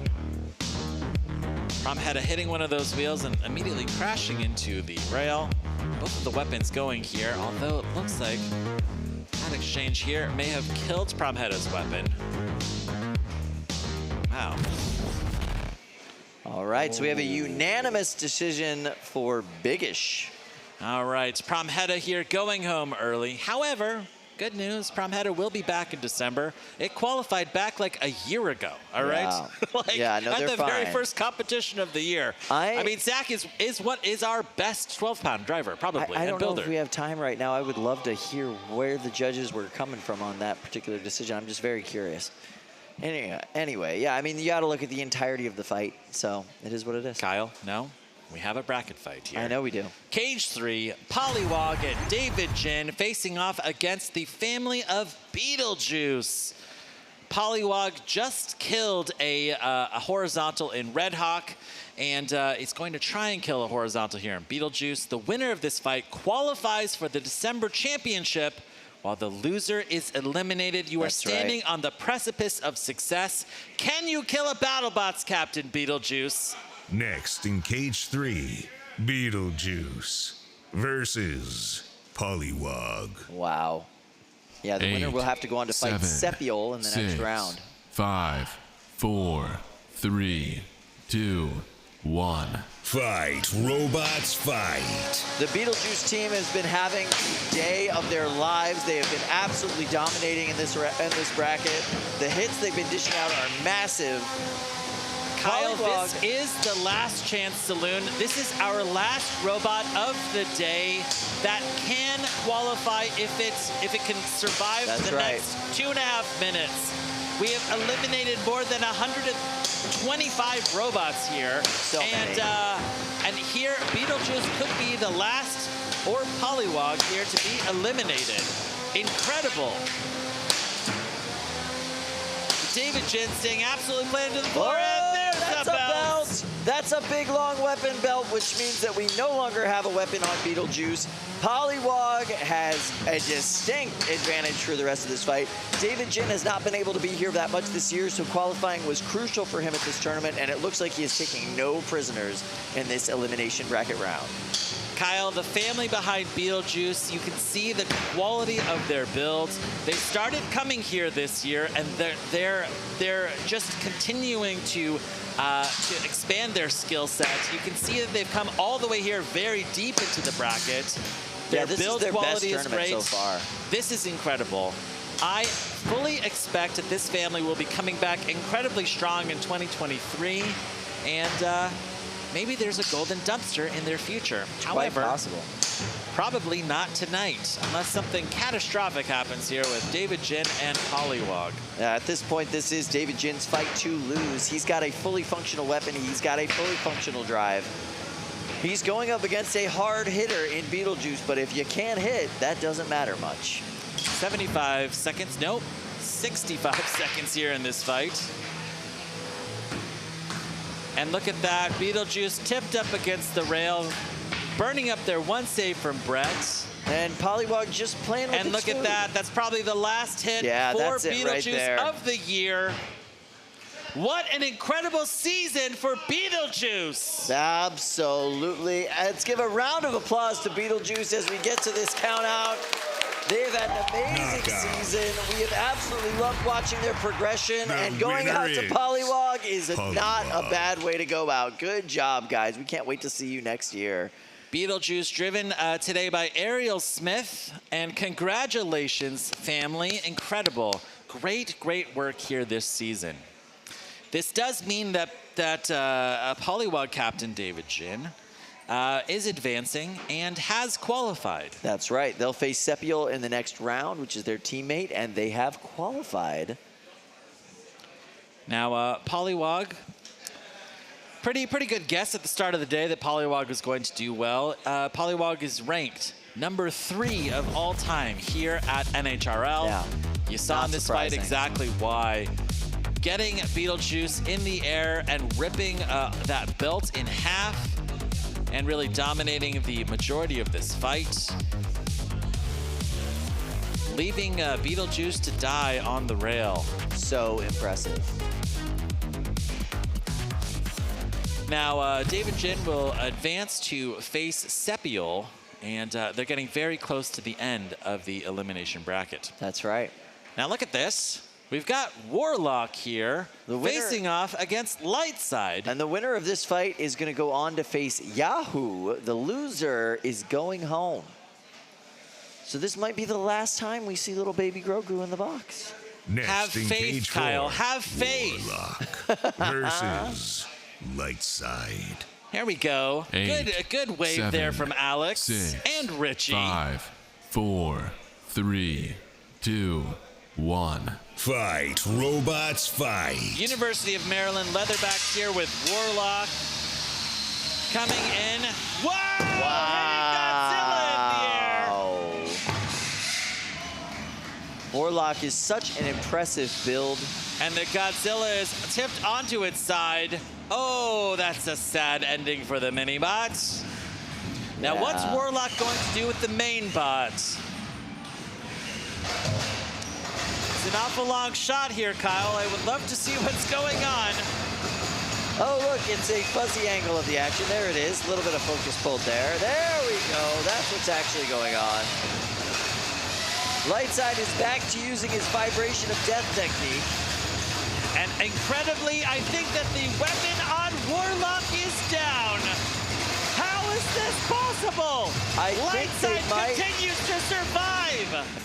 Pramheda hitting one of those wheels and immediately crashing into the rail. Both of the weapons going here, although it looks like that exchange here may have killed Pramheda's weapon. Wow. All right, so we have a unanimous decision for Biggish. All right, Pramheda here going home early. However, good news, Pramheda will be back in December. It qualified back like a year ago, all right? Like, yeah, no, at they're the fine. very first competition of the year. I mean, Zach is what is our best 12-pound driver, probably, I and don't builder. know if we have time right now. I would love to hear where the judges were coming from on that particular decision. I'm just very curious. Anyway, yeah, I mean, you got to look at the entirety of the fight, so it is what it is. Kyle, no, we have a bracket fight here. I know we do. Cage 3, Polywog and David Jin facing off against the family of Beetlejuice. Polywog just killed a horizontal in Red Hawk, and is going to try and kill a horizontal here in Beetlejuice. The winner of this fight qualifies for the December championship, while the loser is eliminated. You are standing on the precipice of success. Can you kill a Battlebots, Captain Beetlejuice? Next in Cage 3, Beetlejuice versus Polywog. Wow. Yeah, the winner will have to go on to fight Sepiol in the next round. 5, 4, 3, 2, 1. Fight, robots, fight. The Beetlejuice team has been having the day of their lives. They have been absolutely dominating in this bracket. The hits they've been dishing out are massive. Kyle, this is the last chance saloon. This is our last robot of the day that can qualify if it can survive the next 2.5 minutes. We have eliminated more than 125 robots here. And here, Beetlejuice could be the last, or Polywog here, to be eliminated. Incredible. David Jin staying absolutely planted to the floor, and there's that's the belt. That's a big, long weapon belt, which means that we no longer have a weapon on Beetlejuice. Polywog has a distinct advantage for the rest of this fight. David Jin has not been able to be here that much this year, so qualifying was crucial for him at this tournament, and it looks like he is taking no prisoners in this elimination bracket round. Kyle, the family behind Beetlejuice, you can see the quality of their builds. They started coming here this year, and they're just continuing to expand their skill sets. You can see that they've come all the way here very deep into the bracket. Their build quality is great so far. This is incredible. I fully expect that this family will be coming back incredibly strong in 2023, and maybe there's a golden dumpster in their future. However, quite possible. Probably not tonight, unless something catastrophic happens here with David Jin and Polywog. At this point, this is David Jin's fight to lose. He's got a fully functional weapon. He's got a fully functional drive. He's going up against a hard hitter in Beetlejuice, but if you can't hit, that doesn't matter much. 75 seconds, nope, 65 seconds here in this fight. And look at that, Beetlejuice tipped up against the rail, burning up their one save from Brett. And Polywog just playing with And look at that, that's probably the last hit for that's it right Beetlejuice there. of the year. What an incredible season for Beetlejuice. Absolutely. Let's give a round of applause to Beetlejuice as we get to this count out. They've had an amazing season. We have absolutely loved watching their progression, and going out to Polywog is not a bad way to go out. Good job, guys. We can't wait to see you next year. Beetlejuice driven today by Ariel Smith, and congratulations, family. Incredible. Great, great work here this season. This does mean that Polywog captain David Jin is advancing and has qualified. That's right. They'll face Sepiol in the next round, which is their teammate, and they have qualified. Now, Polywog, pretty good guess at the start of the day that Polywog was going to do well. Polywog is ranked number 3 of all time here at NHRL. Yeah, you saw in this fight exactly why. Getting Beetlejuice in the air and ripping that belt in half and really dominating the majority of this fight. Leaving Beetlejuice to die on the rail. So impressive. Now, David Jin will advance to face Sepiol, and they're getting very close to the end of the elimination bracket. That's right. Now look at this. We've got Warlock here facing off against Lightside. And the winner of this fight is going to go on to face Yahoo. The loser is going home. So this might be the last time we see little baby Grogu in the box. Next Have faith, Kyle. Have faith. Warlock versus Lightside. Here we go. 8, good wave 7, there from Alex 6, and Richie. 5, 4, 3, 2, 1. Fight, robots, fight. University of Maryland Leatherbacks here with Warlock coming in. Wow! Hitting Godzilla in the air. Warlock is such an impressive build. And the Godzilla is tipped onto its side. Oh, that's a sad ending for the mini-bots. Now, what's Warlock going to do with the main bot? It's an awful long shot here, Kyle. I would love to see what's going on. Oh, look, it's a fuzzy angle of the action. There it is. A little bit of focus pulled there. There we go. That's what's actually going on. Lightside is back to using his vibration of death technique. And incredibly, I think that the weapon on Warlock is down. How is this possible? I think they Lightside might continues to survive.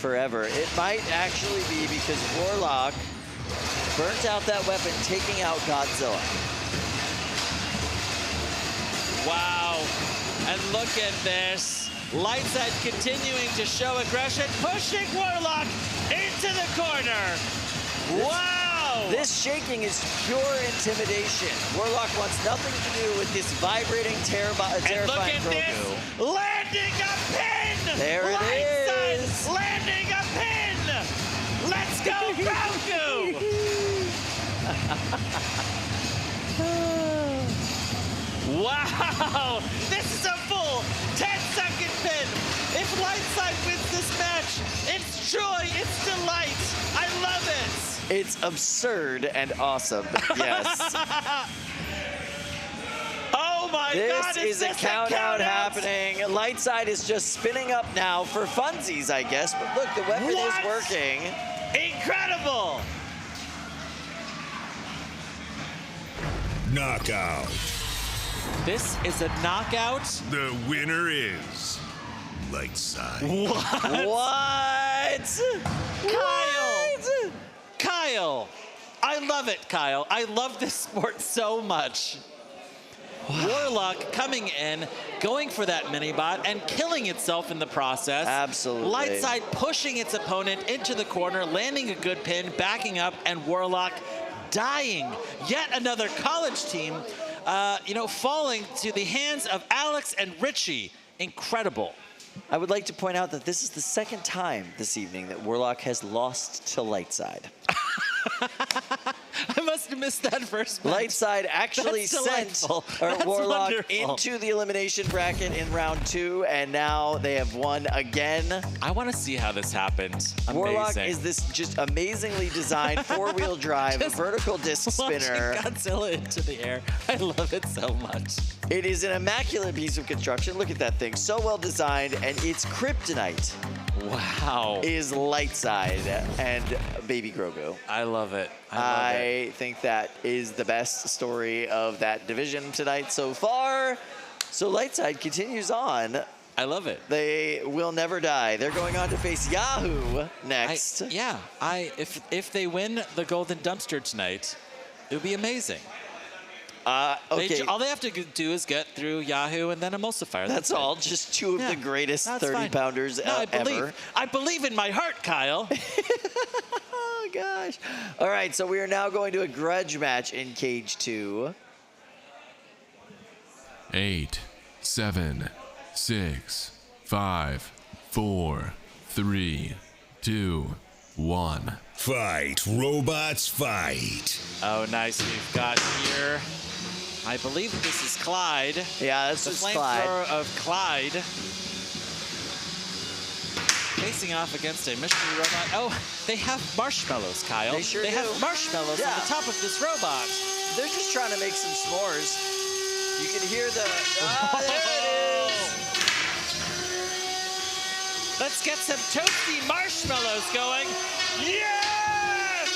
forever. It might actually be because Warlock burnt out that weapon, taking out Godzilla. Wow. And look at this. Lightside continuing to show aggression, pushing Warlock into the corner. Wow! This shaking is pure intimidation. Warlock wants nothing to do with this vibrating, terrifying Grogu. This. Landing a pin! There it Lightside is. landing a pin! Let's go, Grogu! Wow! This is a full 10-second pin! If Lightside wins this match, it's joy, it's delight! I love it! It's absurd and awesome. Yes. Oh my God! This is a count out happening. Lightside is just spinning up now for funsies, I guess. But look, the weapon is working. Incredible! Knockout. This is a knockout. The winner is Lightside. What? Kyle! Kyle! I love it, Kyle. I love this sport so much. Warlock coming in, going for that mini-bot, and killing itself in the process. Absolutely. Lightside pushing its opponent into the corner, landing a good pin, backing up, and Warlock dying. Yet another college team, falling to the hands of Alex and Richie. Incredible. I would like to point out that this is the second time this evening that Warlock has lost to Lightside. almost missed that first match. Lightside actually That's sent delightful. That's Warlock wonderful. into the elimination bracket in round 2, and now they have won again. I want to see how this happened. Warlock Amazing. is this just amazingly designed four-wheel drive Just vertical disc Launching spinner. Godzilla into the air. I love it so much. It is an immaculate piece of construction. Look at that thing. So well designed, and its kryptonite Wow. is Lightside and Baby Grogu. I love it. I love it. I think that is the best story of that division tonight so far. So Lightside continues on. I love it. They will never die. They're going on to face Yahoo next. If they win the Golden Dumpster tonight, it would be amazing. Okay. All they have to do is get through Yahoo and then Emulsifier. That's it. all. Just two of the greatest That's 30-pounders fine. No, ever. I believe in my heart, Kyle. Oh, gosh. All right, so we are now going to a grudge match in Cage 2. 8, 7, 6, 5, 4, 3, 2, 1. Fight, robots, fight. Oh, nice. We've got here, I believe this is Clyde. Yeah, this The is Clyde. flamethrower of Clyde. Facing off against a mystery robot. Oh, they have marshmallows, Kyle. They sure do. have marshmallows on Yeah. the top of this robot. They're just trying to make some s'mores. You can hear the... Ah, there it is. Let's get some toasty marshmallows going. Yes!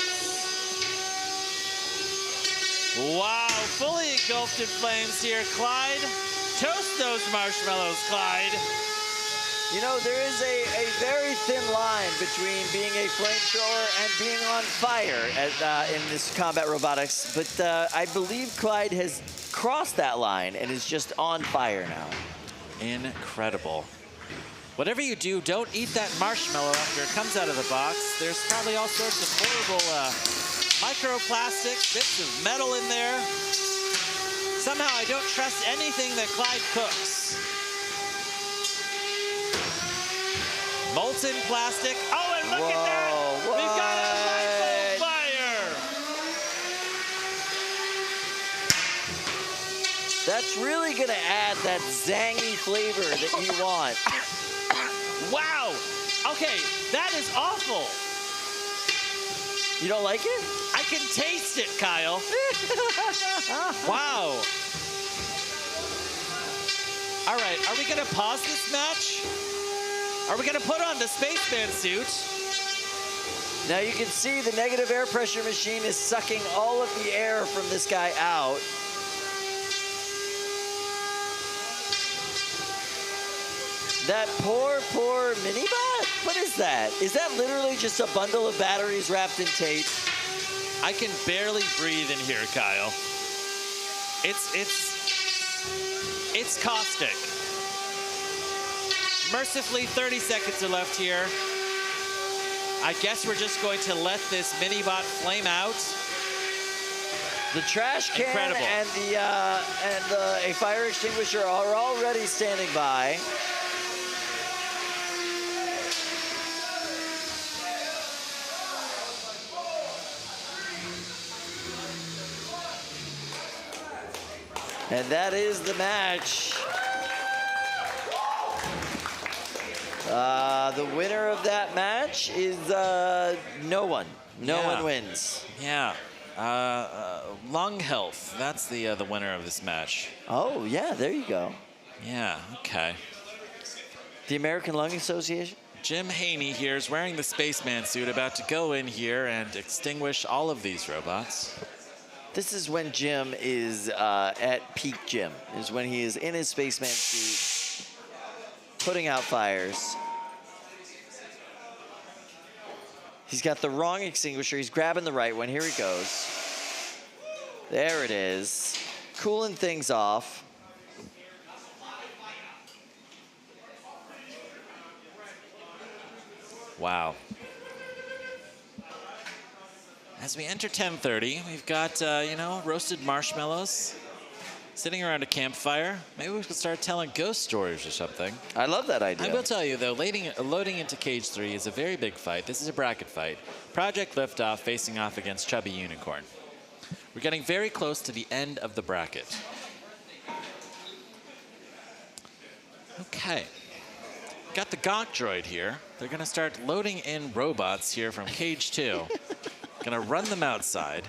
Wow, fully engulfed in flames here, Clyde. Toast those marshmallows, Clyde. You know, there is a very thin line between being a flamethrower and being on fire in this combat robotics, but I believe Clyde has crossed that line and is just on fire now. Incredible. Whatever you do, don't eat that marshmallow after it comes out of the box. There's probably all sorts of horrible microplastics, bits of metal in there. Somehow I don't trust anything that Clyde cooks. Molten plastic. Oh, and look at that! Whoa, We've got a light what? fire! That's really going to add that zangy flavor that you want. Wow! Okay, that is awful. You don't like it? I can taste it, Kyle. Wow. All right, are we going to pause this match? Are we going to put on the spaceman suit? Now you can see the negative air pressure machine is sucking all of the air from this guy out. That poor Minibot? What is that? Is that literally just a bundle of batteries wrapped in tape? I can barely breathe in here, Kyle. It's caustic. Mercifully, 30 seconds are left here. I guess we're just going to let this Minibot flame out. The trash can Incredible. and a fire extinguisher are already standing by. And that is the match. The winner of that match is no one. No Yeah. one wins. Yeah. Lung health. That's the winner of this match. Oh, yeah, there you go. Yeah, okay. The American Lung Association? Jim Haney here is wearing the spaceman suit, about to go in here and extinguish all of these robots. This is when Jim is at peak Jim, is when he is in his spaceman suit, putting out fires. He's got the wrong extinguisher. He's grabbing the right one. Here he goes. There it is. Cooling things off. Wow. As we enter 10:30, we've got, roasted marshmallows sitting around a campfire. Maybe we could start telling ghost stories or something. I love that idea. I will tell you, though, loading into Cage 3 is a very big fight. This is a bracket fight. Project LiftOff facing off against Chubby Unicorn. We're getting very close to the end of the bracket. Okay. Got the Gonk droid here. They're going to start loading in robots here from cage 2. Going to run them outside.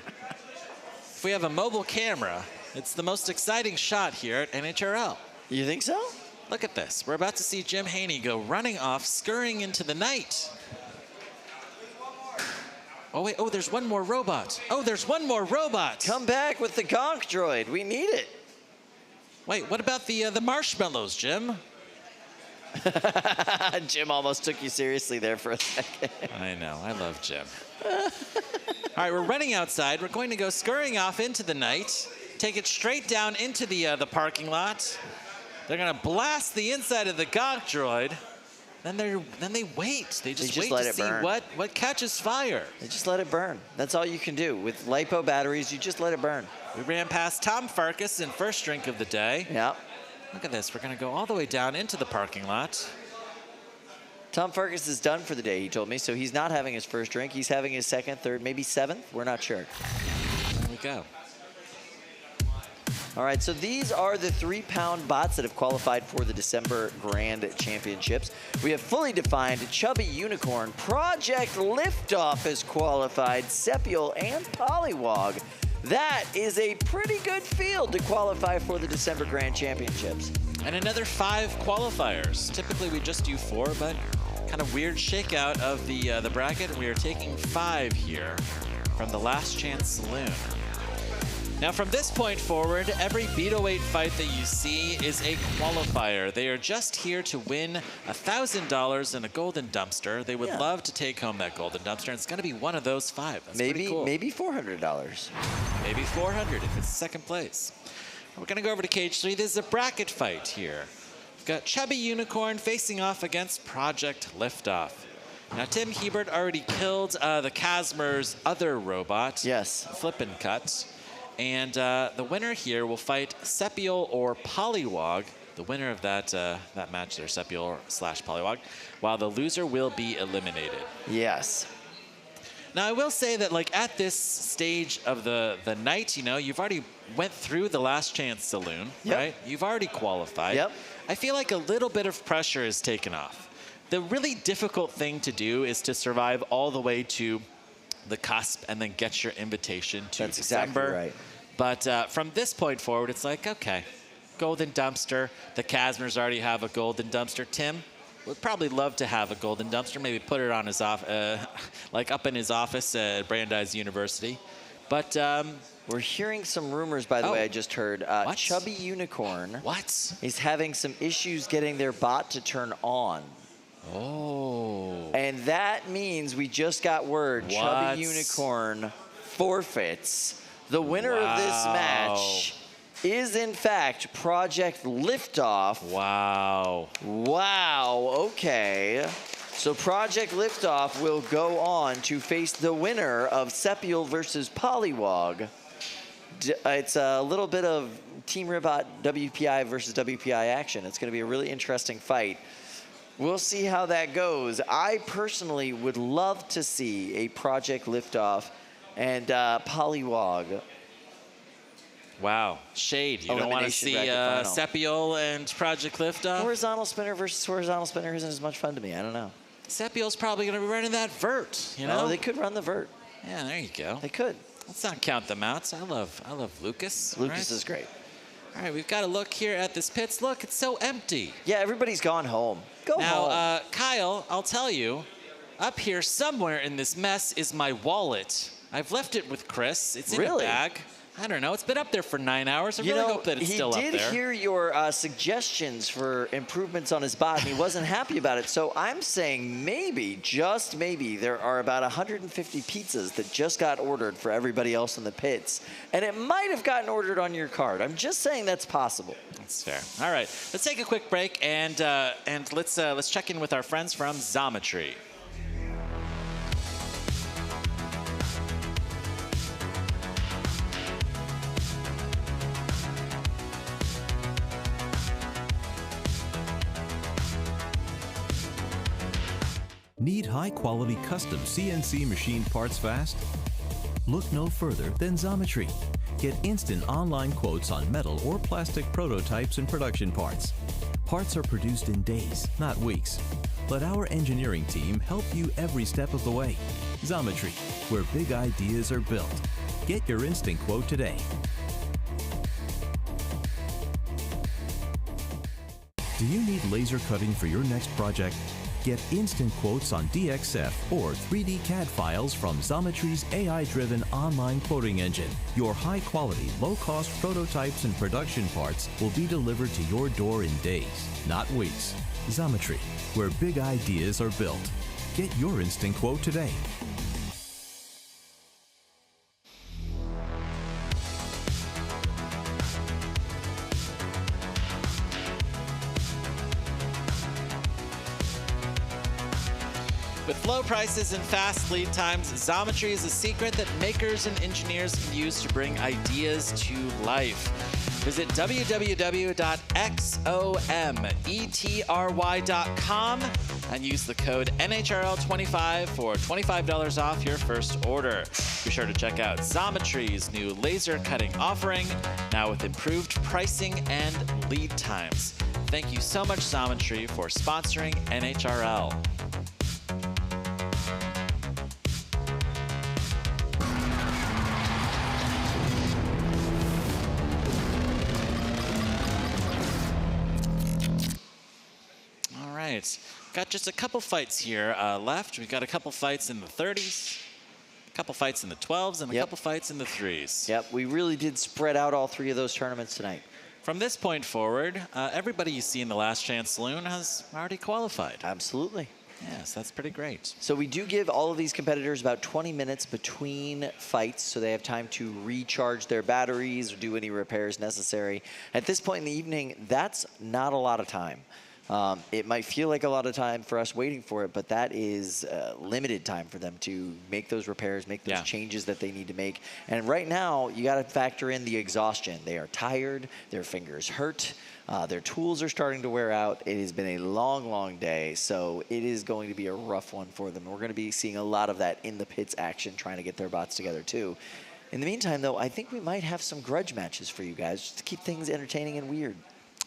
If we have a mobile camera, it's the most exciting shot here at NHRL. You think so? Look at this. We're about to see Jim Haney go running off, scurrying into the night. Oh, wait. Oh, there's one more robot. Oh, there's one more robot. Come back with the Gonk droid. We need it. Wait, what about the marshmallows, Jim? Jim almost took you seriously there for a second. I know. I love Jim. All right, we're running outside. We're going to go scurrying off into the night, take it straight down into the parking lot. They're going to blast the inside of the Gonk droid. Then they wait. They just wait to see what catches fire. They just let it burn. That's all you can do. With LiPo batteries, you just let it burn. We ran past Tom Farkas in first drink of the day. Yeah. Look at this. We're going to go all the way down into the parking lot. Tom Farkas is done for the day, he told me, so he's not having his first drink. He's having his second, third, maybe seventh. We're not sure. There we go. All right, so these are the 3-pound bots that have qualified for the December Grand Championships. We have fully defined Chubby Unicorn, Project LiftOff has qualified, Sepial, and Polywog. That is a pretty good field to qualify for the December Grand Championships. And another 5 qualifiers. Typically we just do 4, but kind of weird shakeout of the bracket. We are taking 5 here from the Last Chance Saloon. Now from this point forward, every Beetle fight that you see is a qualifier. They are just here to win $1,000 in a golden dumpster. They would love to take home that golden dumpster, and it's going to be one of those 5. That's pretty cool. Maybe $400. Maybe 400 if it's second place. We're going to go over to cage 3. This is a bracket fight here. We've got Chubby Unicorn facing off against Project LiftOff. Now, Tim Hebert already killed the Casmer's other robot. Yes. Flippin' Cut. And the winner here will fight Sepial or Polywog. The winner of that match there, Sepial / Polywog, while the loser will be eliminated. Yes. Now, I will say that, like, at this stage of the night, you know, you've already went through the Last Chance Saloon, right? You've already qualified. Yep. I feel like a little bit of pressure is taken off. The really difficult thing to do is to survive all the way to the cusp and then get your invitation to December. Exactly right. But from this point forward, it's like, okay, golden dumpster. The Casmers already have a golden dumpster. Tim would probably love to have a golden dumpster, maybe put it on his like up in his office at Brandeis University. But we're hearing some rumors, by the way, I just heard. Chubby Unicorn is having some issues getting their bot to turn on. Oh. And that means we just got word Chubby Unicorn forfeits. The winner of this match is, in fact, Project LiftOff. Wow. Wow, okay. So Project LiftOff will go on to face the winner of Sepial versus Polywog. It's a little bit of Team Ribot WPI versus WPI action. It's going to be a really interesting fight. We'll see how that goes. I personally would love to see a Project LiftOff and Polywog. Wow. Shade. You don't want to see Sepial and Project LiftOff? Horizontal spinner versus horizontal spinner isn't as much fun to me. I don't know. Sepial's probably going to be running that vert, you know? Oh, they could run the vert. Yeah, there you go. They could. Let's not count them out. I love Lucas. Lucas is great. All right, we've got to look here at this pits. Look, it's so empty. Yeah, everybody's gone home. Go home. Now, Kyle, I'll tell you, up here somewhere in this mess is my wallet. I've left it with Chris. It's in a bag. I don't know. It's been up there for 9 hours. I really hope that it's still up there. He did hear your suggestions for improvements on his bot, and he wasn't happy about it. So I'm saying maybe, just maybe, there are about 150 pizzas that just got ordered for everybody else in the pits. And it might have gotten ordered on your card. I'm just saying that's possible. That's fair. All right. Let's take a quick break, and let's check in with our friends from Xometry. Need high-quality custom CNC machine parts fast? Look no further than Xometry. Get instant online quotes on metal or plastic prototypes and production parts. Parts are produced in days, not weeks. Let our engineering team help you every step of the way. Xometry, where big ideas are built. Get your instant quote today. Do you need laser cutting for your next project? Get instant quotes on DXF or 3D CAD files from Xometry's AI-driven online quoting engine. Your high-quality, low-cost prototypes and production parts will be delivered to your door in days, not weeks. Xometry, where big ideas are built. Get your instant quote today. With low prices and fast lead times, Xometry is a secret that makers and engineers can use to bring ideas to life. Visit www.xometry.com and use the code NHRL25 for $25 off your first order. Be sure to check out Xometry's new laser cutting offering, now with improved pricing and lead times. Thank you so much, Xometry, for sponsoring NHRL. Got just a couple fights here left. We've got a couple fights in the 30s, a couple fights in the 12s, and a couple fights in the 3s. Yep, we really did spread out all three of those tournaments tonight. From this point forward, everybody you see in the Last Chance Saloon has already qualified. Absolutely. Yes, that's pretty great. So we do give all of these competitors about 20 minutes between fights, so they have time to recharge their batteries or do any repairs necessary. At this point in the evening, that's not a lot of time. It might feel like a lot of time for us waiting for it, but that is limited time for them to make those repairs, make those changes that they need to make. And right now, you got to factor in the exhaustion. They are tired, their fingers hurt, their tools are starting to wear out. It has been a long, long day, so it is going to be a rough one for them. We're going to be seeing a lot of that in the pits action, trying to get their bots together too. In the meantime, though, I think we might have some grudge matches for you guys, just to keep things entertaining and weird.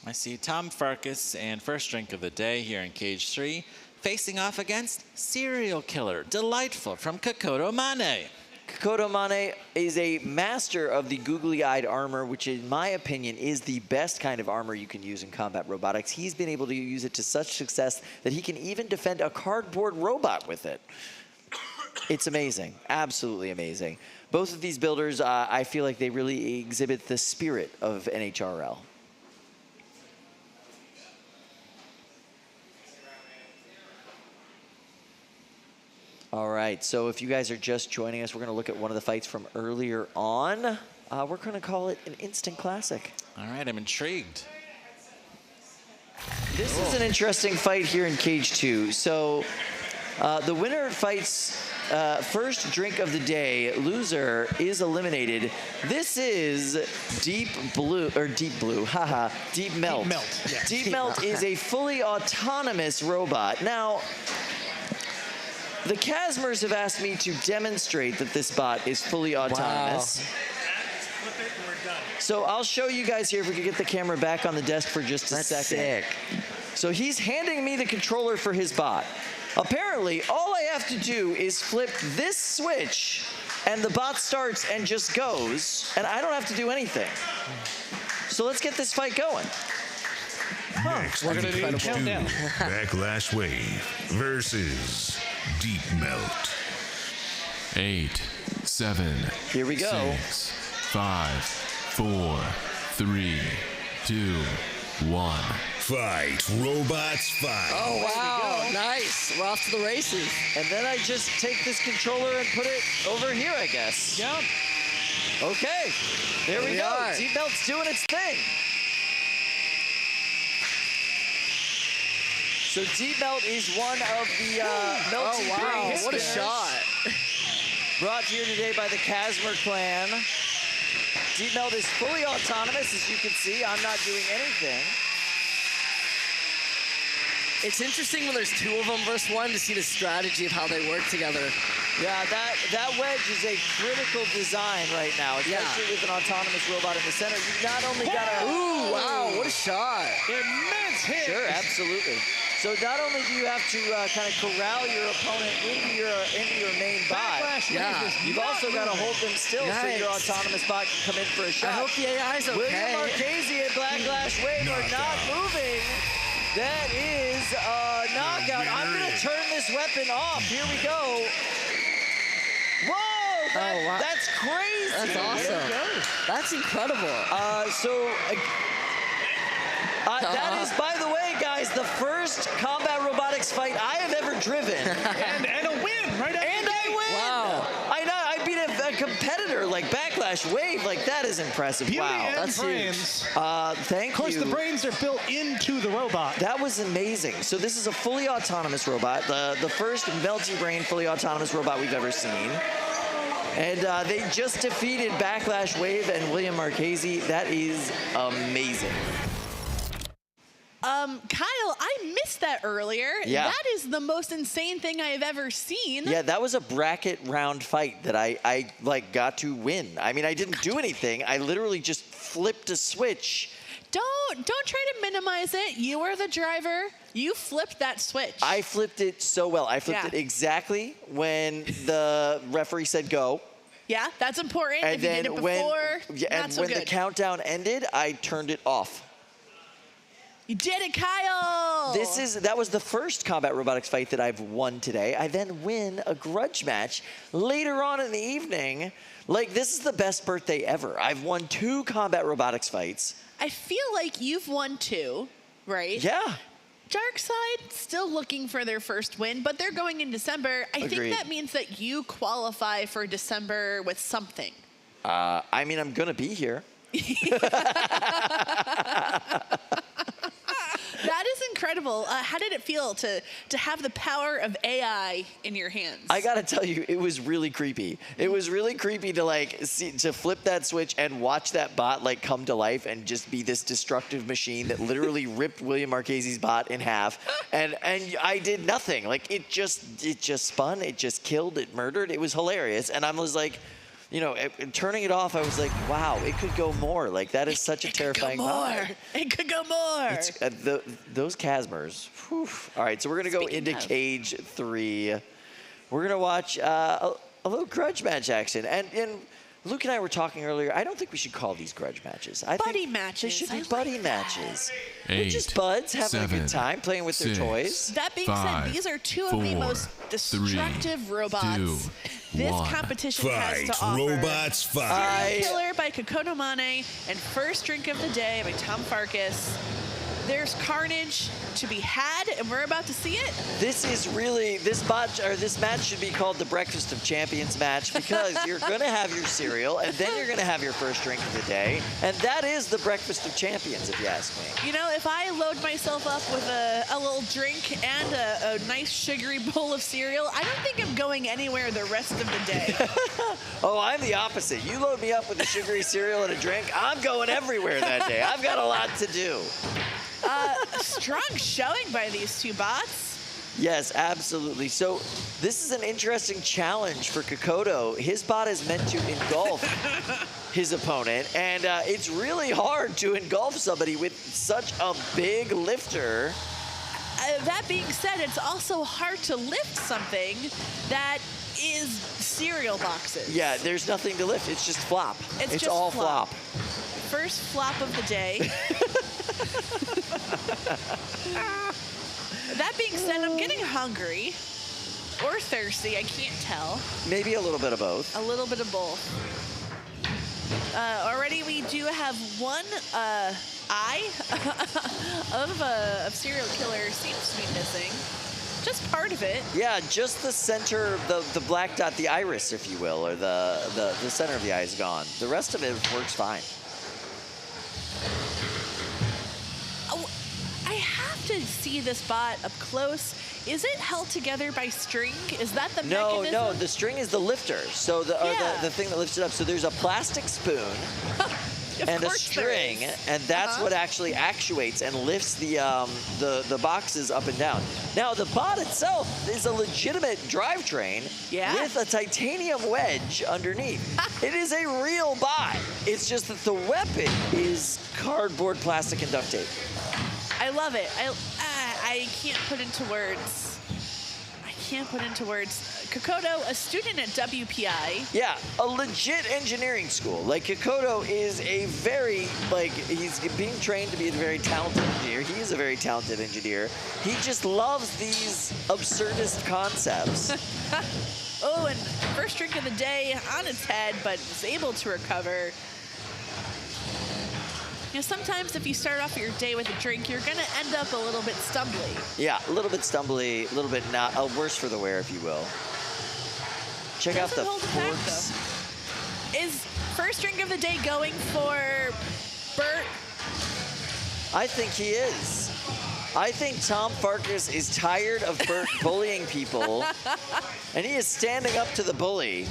I see Tom Farkas and first drink of the day here in Cage 3, facing off against Serial Killer Delightful from Kokoto Mane. Kokoto Mane is a master of the googly-eyed armor, which in my opinion is the best kind of armor you can use in combat robotics. He's been able to use it to such success that he can even defend a cardboard robot with it. It's amazing, absolutely amazing. Both of these builders, I feel like they really exhibit the spirit of NHRL. All right, so if you guys are just joining us, we're going to look at one of the fights from earlier on. We're going to call it an instant classic. All right, I'm intrigued. This is an interesting fight here in Cage 2. So the winner fights first drink of the day. Loser is eliminated. This is Deep Blue, haha, Deep Melt. Deep Melt, yes. Deep Melt is a fully autonomous robot. Now, the Casmers have asked me to demonstrate that this bot is fully autonomous. Wow. So I'll show you guys here if we could get the camera back on the desk for just a second. Sick. So he's handing me the controller for his bot. Apparently, all I have to do is flip this switch and the bot starts and just goes, and I don't have to do anything. So let's get this fight going. Next, We're gonna do a Cage 2, countdown. Backlash Wave versus Deep Melt. 8, 7. Here we go. 6, 5, 4, 3, 2, 1. Fight, robots, fight. Oh, wow. Nice. We're off to the races. And then I just take this controller and put it over here, I guess. Yep. Okay, there we go. are. Deep Melt's doing its thing. So Deep Melt is one of the melting Oh, wow. green What a spinners shot. brought here today by the Casmer clan. Deep Melt is fully autonomous, as you can see. I'm not doing anything. It's interesting when there's two of them versus one to see the strategy of how they work together. Yeah, that wedge is a critical design right now, especially with an autonomous robot in the center. You not only got to... Ooh, wow, what a shot. Immense hit. Sure, absolutely. So not only do you have to kind of corral your opponent into your main bot, you've also got to hold them still so your autonomous bot can come in for a shot. I hope the AI's okay. William Marchese and Backlash Wave are not moving. That is a knockout. I'm going to turn this weapon off. Here we go. Whoa! That's crazy. That's awesome. That's incredible. That is, by the way, guys, the first combat robotics fight I have ever driven. and a win, right? And I win! Wow. I know, I beat a competitor like Backlash Wave. Like, that is impressive. Beauty wow. and That's brains. huge. Thank you. Of course, the brains are built into the robot. That was amazing. So this is a fully autonomous robot, the first melty brain fully autonomous robot we've ever seen. And they just defeated Backlash Wave and William Marchese. That is amazing. Kyle, I missed that earlier. Yeah. That is the most insane thing I have ever seen. Yeah, that was a bracket round fight that I like got to win. I mean, I didn't do anything. I literally just flipped a switch. Don't try to minimize it. You were the driver. You flipped that switch. I flipped it so well. I flipped it exactly when the referee said go. Yeah, that's important. And if you did it before, not so when good. the countdown ended, I turned it off. You did it, Kyle! That was the first combat robotics fight that I've won today. I then win a grudge match later on in the evening. Like, this is the best birthday ever. I've won 2 combat robotics fights. I feel like you've won 2, right? Yeah. Darkside still looking for their first win, but they're going in December. I think that means that you qualify for December with something. I mean, I'm gonna be here. That is incredible. How did it feel to have the power of AI in your hands? I gotta tell you, it was really creepy. It was really creepy to to flip that switch and watch that bot like come to life and just be this destructive machine that literally ripped William Marchese's bot in half. And I did nothing. Like it just spun, it just killed, it murdered. It was hilarious. And I was like, you know, turning it off, I was like, wow, it could go more. Like, that is such a terrifying bot. It could go more. Those Casmers. Whew. All right, so we're going to go into Cage 3. We're going to watch a little grudge match action. And Luke and I were talking earlier, I don't think we should call these grudge matches. I think matches. They should be buddy matches. 8, We're just buds having 7, a good time playing with their 6, toys. That being 5, said, these are 2 of 4, the most destructive 3, robots 2, this 1. competition has Fight, to offer. robots, fight. Serial Killer by Kokono Mane and First Drink of the Day by Tom Farkas. There's carnage to be had, and we're about to see it. This is really, this match should be called the Breakfast of Champions match because you're going to have your cereal, and then you're going to have your first drink of the day, and that is the Breakfast of Champions, if you ask me. You know, if I load myself up with a little drink and a nice sugary bowl of cereal, I don't think I'm going anywhere the rest of the day. Oh, I'm the opposite. You load me up with a sugary cereal and a drink, I'm going everywhere that day. I've got a lot to do. Strong showing by these 2 bots. Yes, absolutely. So this is an interesting challenge for Kokoto. His bot is meant to engulf his opponent, and it's really hard to engulf somebody with such a big lifter. That being said, it's also hard to lift something that is cereal boxes. Yeah, there's nothing to lift. It's just flop. It's just all flop. flop. First flop of the day. That being said, I'm getting hungry or thirsty. I can't tell. Maybe a little bit of both. A little bit of both. Already we do have one eye of serial killer seems to be missing. Just part of it. Yeah, just the center, the black dot, the iris, if you will, or the center of the eye is gone. The rest of it works fine. Oh, I have to see this bot up close. Is it held together by string? Is that the mechanism? No, the string is the lifter. So the thing that lifts it up. So there's a plastic spoon. and a course there string, is. and that's what actually actuates and lifts the boxes up and down. Now, the bot itself is a legitimate drivetrain with a titanium wedge underneath. It is a real bot. It's just that the weapon is cardboard, plastic, and duct tape. I love it. I can't put into words. I can't put into words. Kokoto, a student at WPI. Yeah, a legit engineering school. Like, Kokoto is a very, like, he's being trained to be a very talented engineer. He is a very talented engineer. He just loves these absurdist concepts. Oh, and first drink of the day on its head, but was able to recover. You know, sometimes if you start off your day with a drink, you're going to end up a little bit stumbly. Yeah, a little bit stumbly, a little bit not, worse for the wear, if you will. Check out the forks. Is first drink of the day going for Bert? I think he is. I think Tom Farkas is tired of Bert bullying people, and he is standing up to the bully.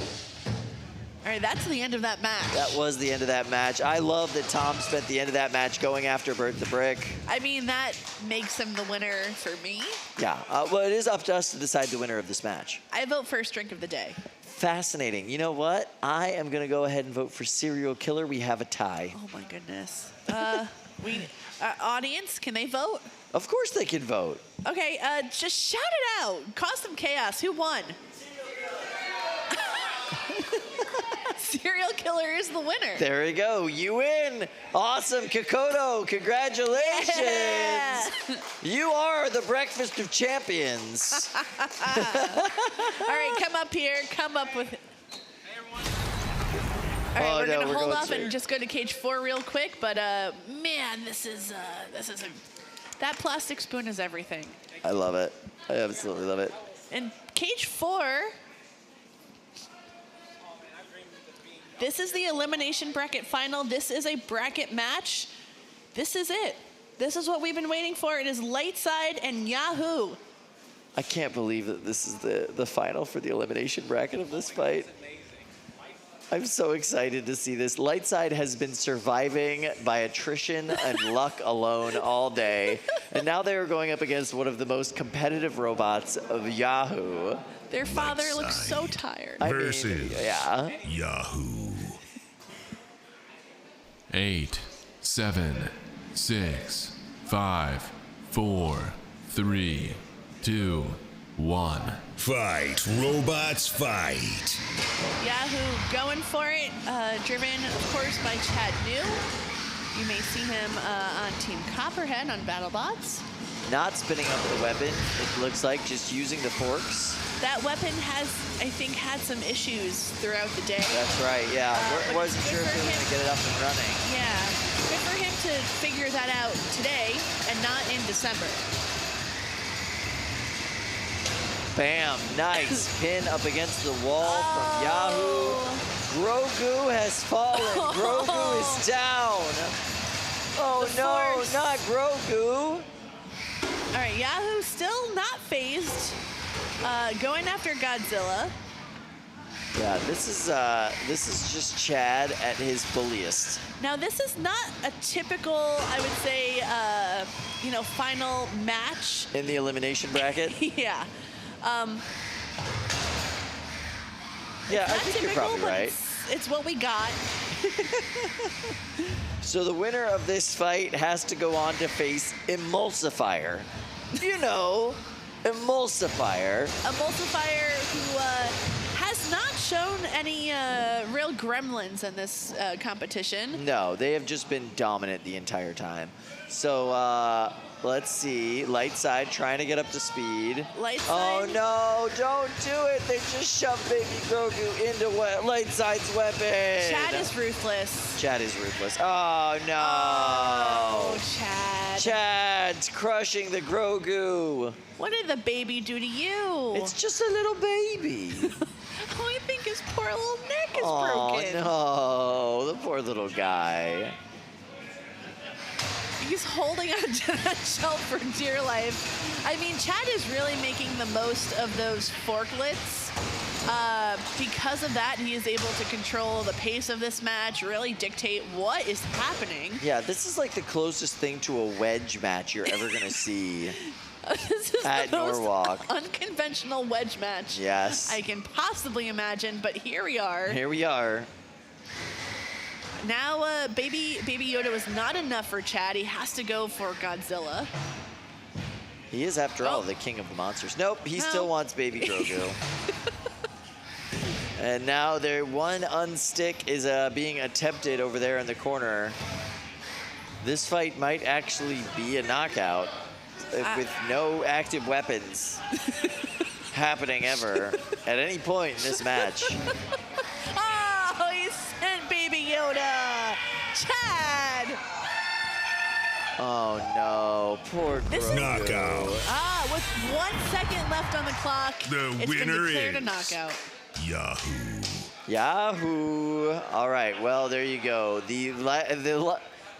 All right, that's the end of that match. That was the end of that match. I love that Tom spent the end of that match going after Bert the Brick. I mean, that makes him the winner for me. Yeah, well, it is up to us to decide the winner of this match. I vote first drink of the day. Fascinating. You know what? I am going to go ahead and vote for Serial Killer. We have a tie. Oh, my goodness. Audience, can they vote? Of course they can vote. Okay, just shout it out. Cause some chaos. Who won? Serial Killer is the winner. There we go. You win. Awesome. Kokoto, congratulations. Yeah. You are the breakfast of champions. All right, come up here. Come up with... All right, we're going to hold off and just go to cage 4 real quick. But, man, this is that plastic spoon is everything. I love it. I absolutely love it. And cage 4... This is the elimination bracket final. This is a bracket match. This is it. This is what we've been waiting for. It is Lightside and Yahoo. I can't believe that this is the final for the elimination bracket of this fight. I'm so excited to see this. Lightside has been surviving by attrition and luck alone all day. And now they are going up against one of the most competitive robots of Yahoo. Their father looks so tired. Versus Yahoo. 8, 7, 6, 5, 4, 3, 2, 1. Fight, robots, fight. Yahoo going for it, driven, of course, by Chad New. You may see him on Team Copperhead on Battlebots. Not spinning up the weapon, it looks like, just using the forks. That weapon has, I think, had some issues throughout the day. That's right, yeah. Wasn't sure if they were going to get it up and running. Yeah, good for him to figure that out today and not in December. Bam, nice pin up against the wall from Yahoo. Grogu has fallen. Grogu is down. Oh no, not Grogu. All right, Yahoo still not phased. Going after Godzilla. Yeah, this is just Chad at his bulliest. Now, this is not a typical, I would say, final match. In the elimination bracket? Yeah. Yeah, I think you're probably right. It's what we got. So the winner of this fight has to go on to face Emulsifier. You know, Emulsifier. Emulsifier, who has not shown any real gremlins in this competition. No, they have just been dominant the entire time. So let's see. Lightside trying to get up to speed. Lightside. Oh no, don't do it. They just shoved baby Grogu into Lightside's weapon. Chad is ruthless. Chad is ruthless. Oh no. Oh, Chad. Chad's crushing the Grogu. What did the baby do to you? It's just a little baby. Oh, I think his poor little neck is broken. Oh no, the poor little guy. He's holding on to that shelf for dear life. I mean, Chad is really making the most of those forklets. Because of that, he is able to control the pace of this match, really dictate what is happening. Yeah, this is like the closest thing to a wedge match you're ever going to see This is at the most Norwalk. unconventional wedge match Yes. I can possibly imagine, but here we are. Here we are. Now, Baby Yoda was not enough for Chad. He has to go for Godzilla. He is, after all, the king of the monsters. Nope, he still wants Baby Grogu. And now their one unstick is being attempted over there in the corner. This fight might actually be a knockout with no active weapons happening ever at any point in this match. Oh, he sent Baby Yoda. Chad. Oh no, poor Grogu. Knockout. With 1 second left on the clock, The it's been winner declared a is knockout. Yahoo. Yahoo! All right, well there you go. The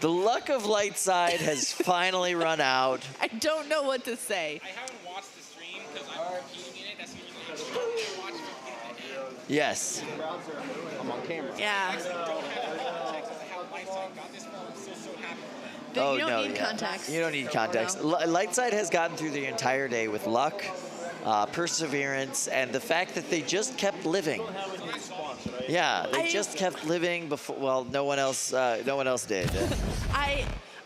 luck of Lightside has finally run out. I don't know what to say. I haven't watched the stream because I'm competing in it. That's usually how I watch it. Yes. I'm on camera. Yeah. I don't have context as to how Lightside got this far. I'm so happy for You them. don't need context. You don't need context. No. Lightside has gotten through the entire day with luck, perseverance, and the fact that they just kept living. Yeah, they just kept living before. Well, no one else did.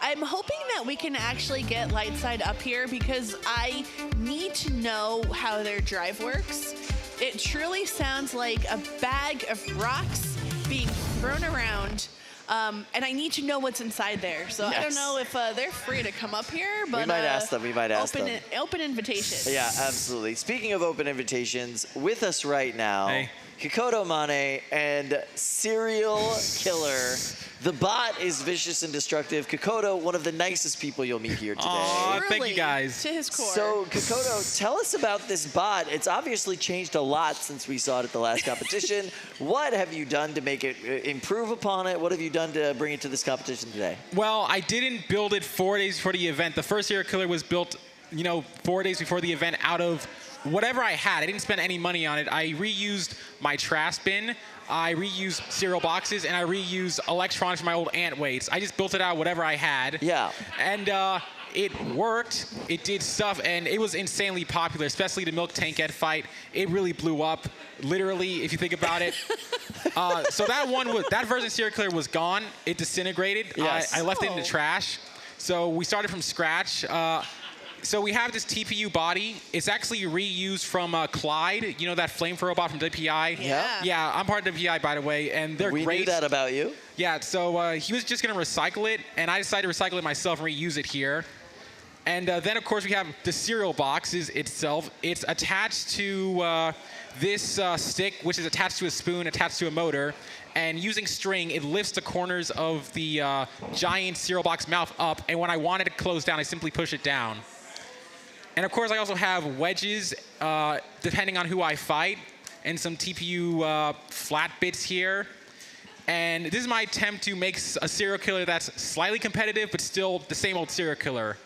I'm hoping that we can actually get Lightside up here because I need to know how their drive works. It truly sounds like a bag of rocks being thrown around. And I need to know what's inside there. So I don't know if they're free to come up here, but we might ask them. We might ask them. Open invitation. Yeah, absolutely. Speaking of open invitations, with us right now, Kikoto Mane and Serial Killer. The bot is vicious and destructive. Kikoto, one of the nicest people you'll meet here today. Aw, thank you guys. To his core. So, Kikoto, tell us about this bot. It's obviously changed a lot since we saw it at the last competition. What have you done to make it improve upon it? What have you done to bring it to this competition today? Well, I didn't build it 4 days before the event. The first Serial Killer was built, 4 days before the event out of whatever I had. I didn't spend any money on it. I reused my trash bin. I reused cereal boxes, and I reused electronics from my old ant weights. I just built it out whatever I had. Yeah. And it worked. It did stuff, and it was insanely popular, especially the Milk Tankette fight. It really blew up, literally, if you think about it. So that version of Serial Killer was gone. It disintegrated. Yes. I left it in the trash. So we started from scratch. So we have this TPU body. It's actually reused from Clyde, that flamethrower robot from WPI. Yeah. Yeah, I'm part of WPI, by the way, and they're great. We knew that about you. Yeah, so he was just going to recycle it, and I decided to recycle it myself and reuse it here. And then, of course, we have the cereal boxes itself. It's attached to this stick, which is attached to a spoon, attached to a motor. And using string, it lifts the corners of the giant cereal box mouth up. And when I want it to close down, I simply push it down. And of course, I also have wedges, depending on who I fight, and some TPU flat bits here. And this is my attempt to make a Serial Killer that's slightly competitive, but still the same old Serial Killer.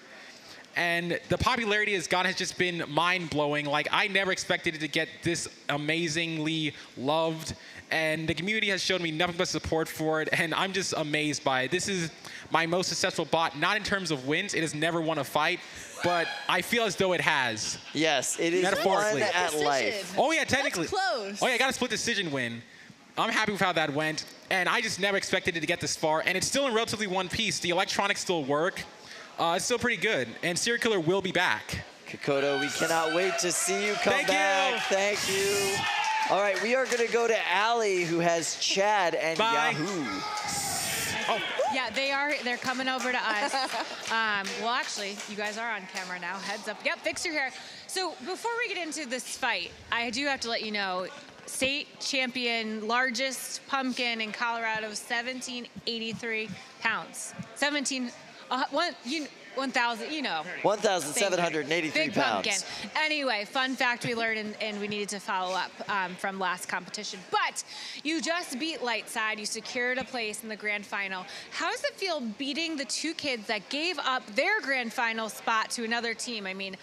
And the popularity it's gotten has just been mind-blowing. Like, I never expected it to get this amazingly loved. And the community has shown me nothing but support for it, and I'm just amazed by it. This is my most successful bot, not in terms of wins. It has never won a fight, but I feel as though it has. Yes, it is metaphorically. one at life. Oh, yeah, technically. That's close. Oh, yeah, I got a split decision win. I'm happy with how that went, and I just never expected it to get this far, and it's still in relatively one piece. The electronics still work. It's still pretty good, and Serial Killer will be back. Kikoto, we cannot wait to see you come Thank back. you. Thank you. All right, we are going to go to Allie, who has Chad and Bye. Yahoo. Oh. Yeah, they're coming over to us. Well, actually, you guys are on camera now. Heads up. Yep, fix your hair. So before we get into this fight, I do have to let you know, state champion, largest pumpkin in Colorado, 1,783 pounds. 1,000, 1,783 Big pounds. pumpkin. Anyway, fun fact we learned and we needed to follow up from last competition. But you just beat Lightside. You secured a place in the grand final. How does it feel beating the two kids that gave up their grand final spot to another team? I mean,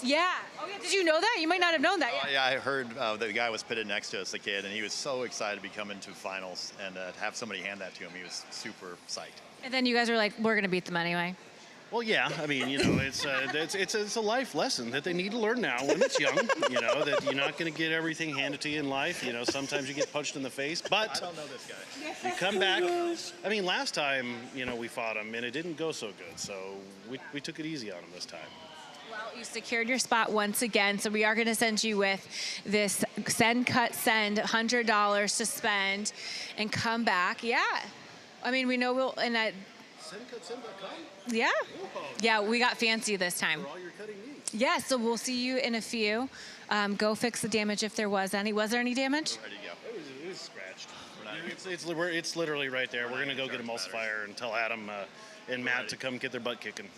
Yeah. Oh, yeah. Did you know that? You might not have known that. Yeah, I heard the guy was pitted next to us, the kid, and he was so excited to be coming to finals and to have somebody hand that to him. He was super psyched. And then you guys were like, we're going to beat them anyway. Well, yeah. I mean, you know, it's a life lesson that they need to learn now when it's young. You know, that you're not going to get everything handed to you in life. You know, sometimes you get punched in the face. But I don't know this guy. you come back. I mean, last time, you know, we fought him, and it didn't go so good. So we took it easy on him this time. Well, you secured your spot once again, so we are going to send you with this send, cut, send, $100 to spend, and come back. Yeah. I mean, we know we'll, and I, yeah. Yeah, we got fancy this time. For all your cutting needs. Yeah, so we'll see you in a few. Go fix the damage if there was any. Was there any damage? Ready to go. It was scratched. It's literally right there. We're going to go get Emulsifier and tell Adam and Matt to come get their butt kicking.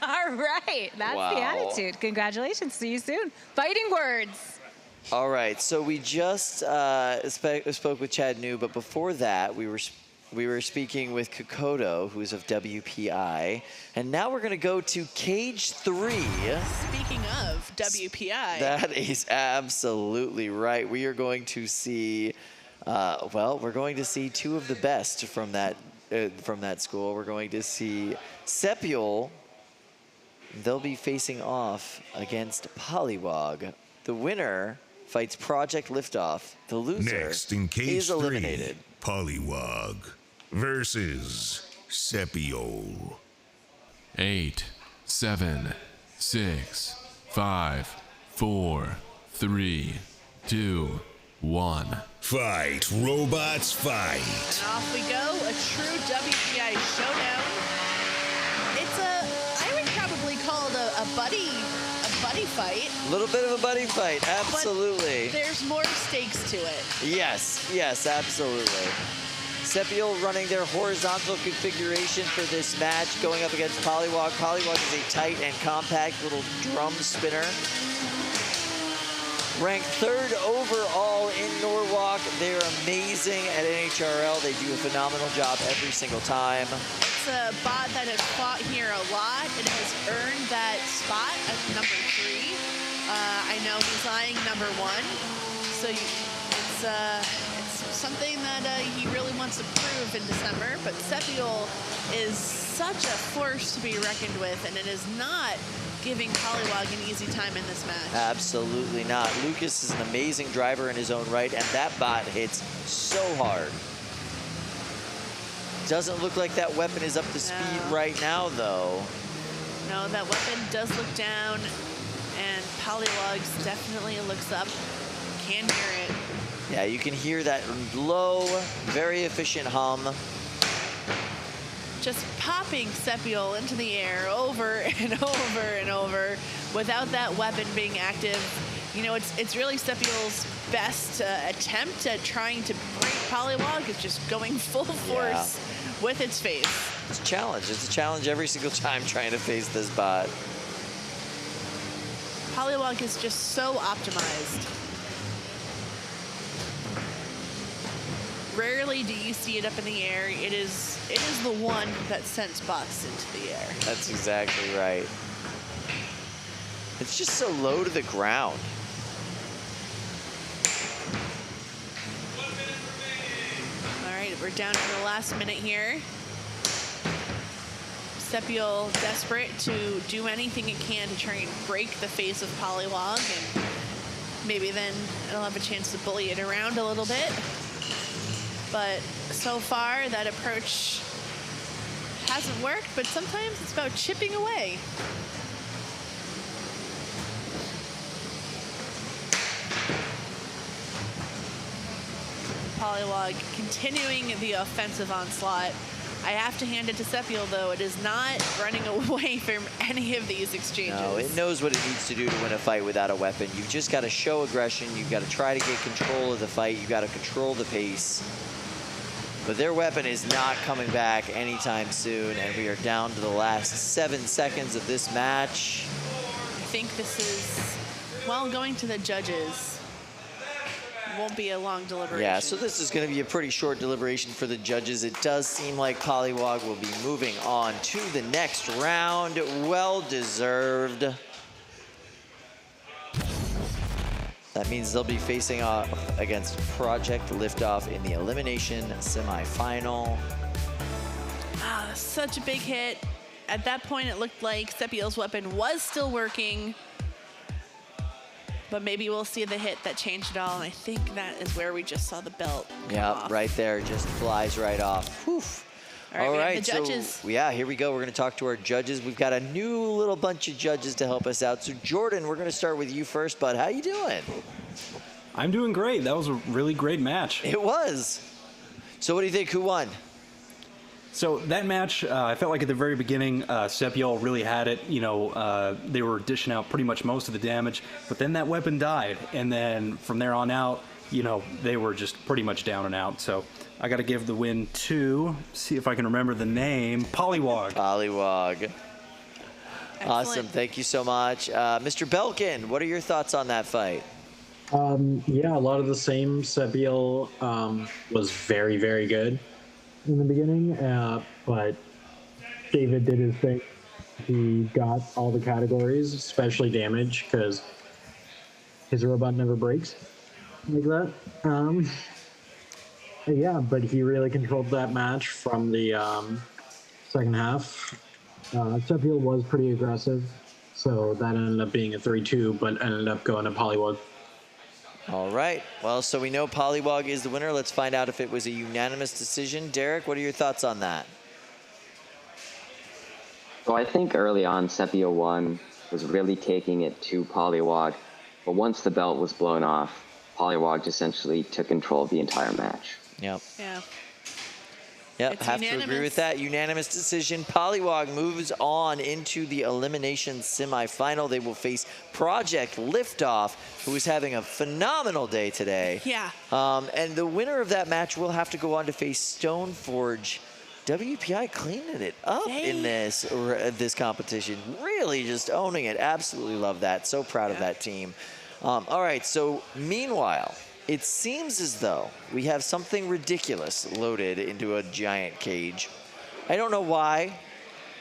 All right. That's the attitude. Congratulations. See you soon. Fighting words. All right. So we just spoke with Chad New, but before that, we were speaking with Kokoto, who's of WPI, and now we're going to go to Cage 3. Speaking of WPI. That is absolutely right. We are going to see, we're going to see two of the best from that school. We're going to see Sepiol. They'll be facing off against Polywog. The winner fights Project LiftOff. The loser Next in Cage is eliminated. 3, Polywog versus Sepiol. 8, 7, 6, 5, 4, 3, 2, 1. Fight, robots, fight. And off we go, a true WPI showdown. I would probably call it a buddy fight. A little bit of a buddy fight, absolutely. But there's more stakes to it. Yes, absolutely. Sepiol running their horizontal configuration for this match, going up against Polywog. Polywog is a tight and compact little drum spinner. Ranked 3rd overall in Norwalk. They're amazing at NHRL. They do a phenomenal job every single time. It's a bot that has fought here a lot and has earned that spot at number 3. I know he's eyeing number 1, so it's something that he really wants to prove in December. But Sepiol is such a force to be reckoned with, and it is not giving Polywog an easy time in this match. Absolutely not. Lucas is an amazing driver in his own right, and that bot hits so hard. Doesn't look like that weapon is up to speed right now, though. No, that weapon does look down, and Polywog definitely looks up. Can hear it. Yeah, you can hear that low, very efficient hum. Just popping Sepiol into the air over and over and over without that weapon being active. You know, it's really Sepiol's best attempt at trying to break Polywog. It's just going full force with its face. It's a challenge. It's a challenge every single time trying to face this bot. Polywog is just so optimized. Rarely do you see it up in the air. It is the one that sends bots into the air. That's exactly right. It's just so low to the ground. All right, we're down to the last minute here. Sepiol desperate to do anything it can to try and break the face of Polywog, and maybe then it'll have a chance to bully it around a little bit. But so far, that approach hasn't worked, but sometimes it's about chipping away. Polywog continuing the offensive onslaught. I have to hand it to Sepiol, though. It is not running away from any of these exchanges. No, it knows what it needs to do to win a fight without a weapon. You've just got to show aggression. You've got to try to get control of the fight. You've got to control the pace. But their weapon is not coming back anytime soon, and we are down to the last 7 seconds of this match. I think this is, well, going to the judges. Won't be a long deliberation. Yeah, so this is going to be a pretty short deliberation for the judges. It does seem like Polywog will be moving on to the next round. Well deserved. That means they'll be facing off against Project LiftOff in the elimination semifinal. Such a big hit. At that point, it looked like Sepiel's weapon was still working. But maybe we'll see the hit that changed it all. And I think that is where we just saw the belt come Yeah, off. right there. Just flies right off. Woof. All right, we have the judges. So, yeah, here we go. We're going to talk to our judges. We've got a new little bunch of judges to help us out. So, Jordan, we're going to start with you first, bud. How you doing? I'm doing great. That was a really great match. It was. So, what do you think? Who won? So that match, I felt like at the very beginning, Sepiol really had it. You know, they were dishing out pretty much most of the damage, but then that weapon died, and then from there on out, you know, they were just pretty much down and out. So I got to give the win to, see if I can remember the name, Polywog. Polywog. Awesome. Thank you so much. Mr. Belkin, what are your thoughts on that fight? Yeah, a lot of the same. Sepiol was very, very good in the beginning, but David did his thing. He got all the categories, especially damage, because his robot never breaks like that. Yeah, but he really controlled that match from the second half. Sepiol was pretty aggressive, so that ended up being a 3-2, but ended up going to Polywog. All right. Well, so we know Polywog is the winner. Let's find out if it was a unanimous decision. Derek, what are your thoughts on that? So I think early on, Sepio 1 was really taking it to Polywog, but once the belt was blown off, Polywog essentially took control of the entire match. Yep. Yeah. Yep, It's have to agree unanimous. with that. Unanimous decision. Polywog moves on into the elimination semifinal. They will face Project LiftOff, who is having a phenomenal day today. Yeah. And the winner of that match will have to go on to face Stoneforge. WPI cleaning it up in this competition. Really just owning it. Absolutely love that. So proud of that team. All right, so meanwhile, it seems as though we have something ridiculous loaded into a giant cage. I don't know why.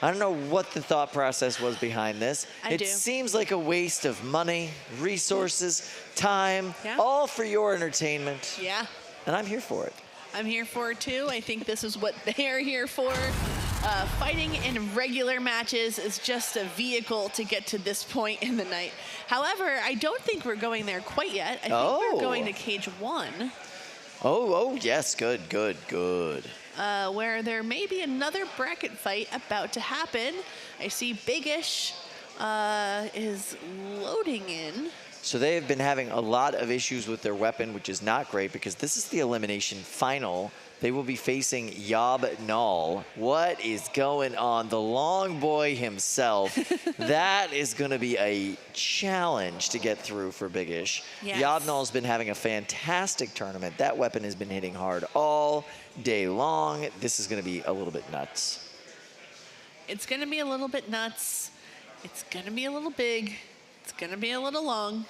I don't know what the thought process was behind this. It seems like a waste of money, resources, time, all for your entertainment. Yeah. And I'm here for it. I'm here for it too. I think this is what they are here for. Fighting in regular matches is just a vehicle to get to this point in the night. However, I don't think we're going there quite yet. I think we're going to cage 1. Oh, yes, good. Where there may be another bracket fight about to happen. I see Bigish is loading in. So they have been having a lot of issues with their weapon, which is not great because this is the elimination final. They will be facing YOB GNOL. What is going on? The long boy himself. That is going to be a challenge to get through for Bigish. Yes. YOB GNOL's been having a fantastic tournament. That weapon has been hitting hard all day long. This is going to be a little bit nuts. It's going to be a little bit nuts. It's going to be a little big. It's going to be a little long.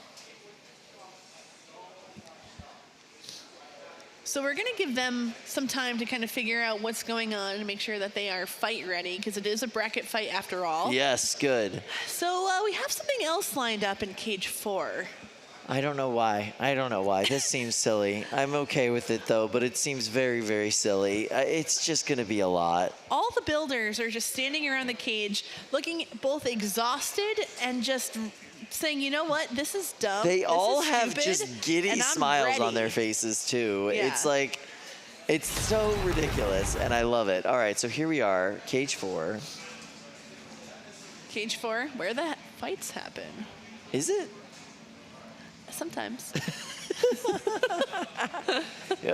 So we're going to give them some time to kind of figure out what's going on and make sure that they are fight ready, because it is a bracket fight after all. Yes, good. So we have something else lined up in cage 4. I don't know why. This seems silly. I'm okay with it, though, but it seems very, very silly. It's just going to be a lot. All the builders are just standing around the cage looking both exhausted and just saying, you know what, this is dumb. They this all is have stupid, just giddy and I'm smiles on ready. their faces, too. Yeah. It's like, it's so ridiculous, and I love it. All right, so here we are, cage 4. Cage 4, where the fights happen. Is it? Sometimes.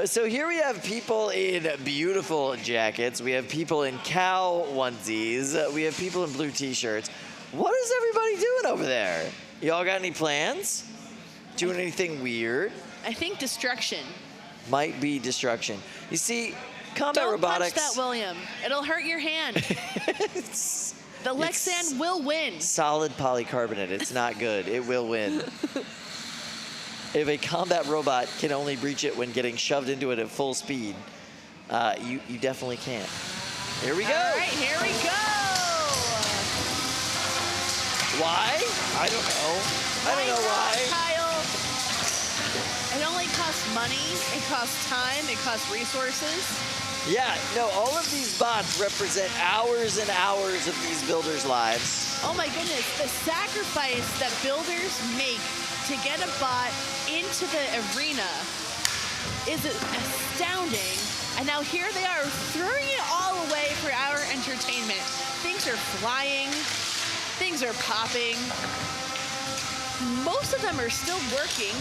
So here we have people in beautiful jackets. We have people in cow onesies. We have people in blue t-shirts. What is everybody doing over there? Y'all got any plans? Doing anything weird? I think destruction. Might be destruction. You see, Combat Don't Robotics... punch that, William. It'll hurt your hand. The Lexan will win. Solid polycarbonate. It's not good. It will win. If a combat robot can only breach it when getting shoved into it at full speed, you definitely can't. Here we go. All right, here we go. Why? I don't know. I don't know why. Kyle? costs money, it costs time, it costs resources. Yeah, no, all of these bots represent hours and hours of these builders' lives. Oh my goodness, the sacrifice that builders make to get a bot into the arena is astounding. And now here they are throwing it all away for our entertainment. Things are flying, things are popping. Most of them are still working.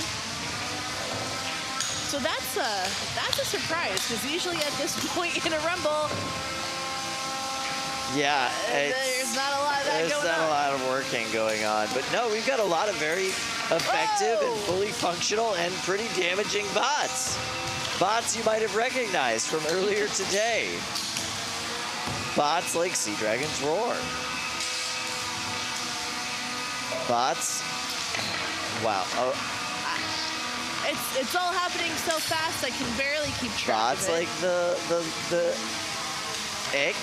So that's a surprise, because usually at this point in a Rumble, Yeah, there's not a lot of that there's going not on. a lot of working going on. But no, we've got a lot of very effective and fully functional and pretty damaging bots. Bots you might have recognized from earlier today. Bots like Sea Dragon's Roar. Bots. Wow. Oh, It's all happening so fast I can barely keep track bots of it. like the egg.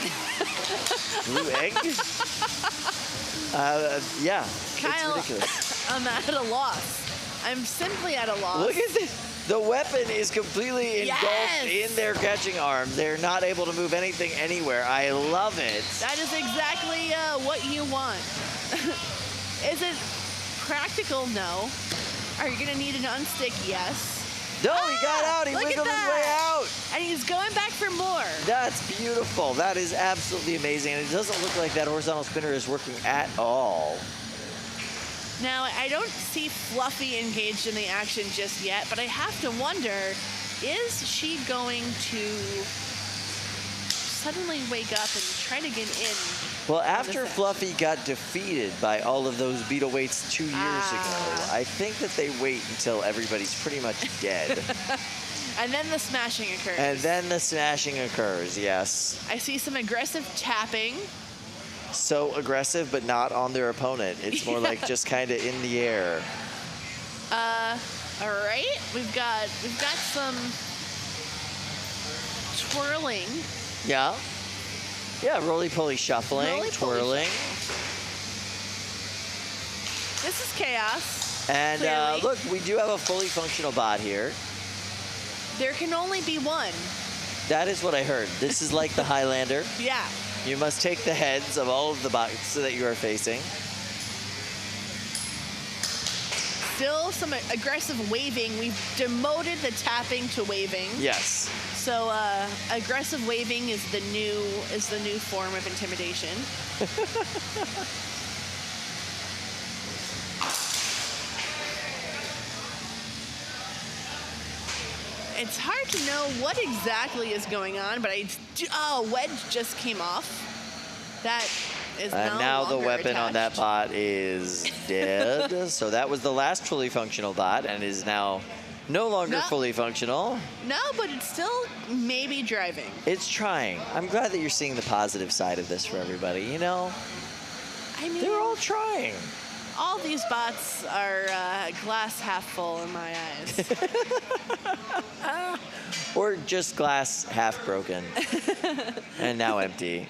Blue egg. Yeah. Kyle, it's ridiculous. I'm at a loss. I'm simply at a loss. Look at this. The weapon is completely engulfed Yes! in their catching arm. They're not able to move anything anywhere. I love it. That is exactly what you want. Is it practical? No. Are you gonna need an unstick? Yes. No, he got out. He look at wiggled his that. way out. And he's going back for more. That's beautiful. That is absolutely amazing. And it doesn't look like that horizontal spinner is working at all. Now, I don't see Fluffy engaged in the action just yet, but I have to wonder, is she going to suddenly wake up and try to get in? Well, after Fluffy got defeated by all of those Beetle weights 2 years ago, I think that they wait until everybody's pretty much dead. And then the smashing occurs. And then the smashing occurs, yes. I see some aggressive tapping. So aggressive, but not on their opponent. It's more like just kind of in the air. All right, we've got some twirling. Yeah. Yeah, roly-poly shuffling, Roly-poly twirling. This is chaos. And clearly. look, we do have a fully functional bot here. There can only be one. That is what I heard. This is like the Highlander. Yeah. You must take the heads of all of the bots that you are facing. Still some aggressive waving. We've demoted the tapping to waving. Yes. So aggressive waving is the new form of intimidation. It's hard to know what exactly is going on, but Wedge just came off. That is And now the weapon on that bot is dead. So that was the last fully functional bot and is now no longer fully functional. No, but it's still maybe driving. It's trying. I'm glad that you're seeing the positive side of this for everybody, you know? I mean, they're all trying. All these bots are glass half full in my eyes. Or just glass half broken and now empty.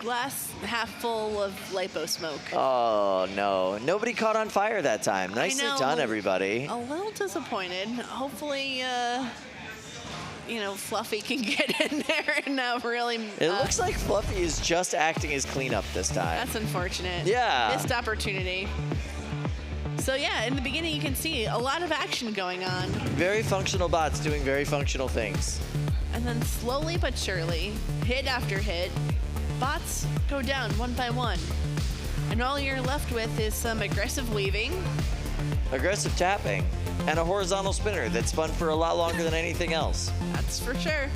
Glass half full of lipo smoke. Oh, no. Nobody caught on fire that time. Nicely know. done, everybody. A little disappointed. Hopefully, Fluffy can get in there and really... It looks like Fluffy is just acting as cleanup this time. That's unfortunate. Yeah. Missed opportunity. So yeah, in the beginning you can see a lot of action going on. Very functional bots doing very functional things. And then slowly but surely, hit after hit, bots go down one by one. And all you're left with is some aggressive waving. Aggressive tapping. And a horizontal spinner that spun for a lot longer than anything else. That's for sure.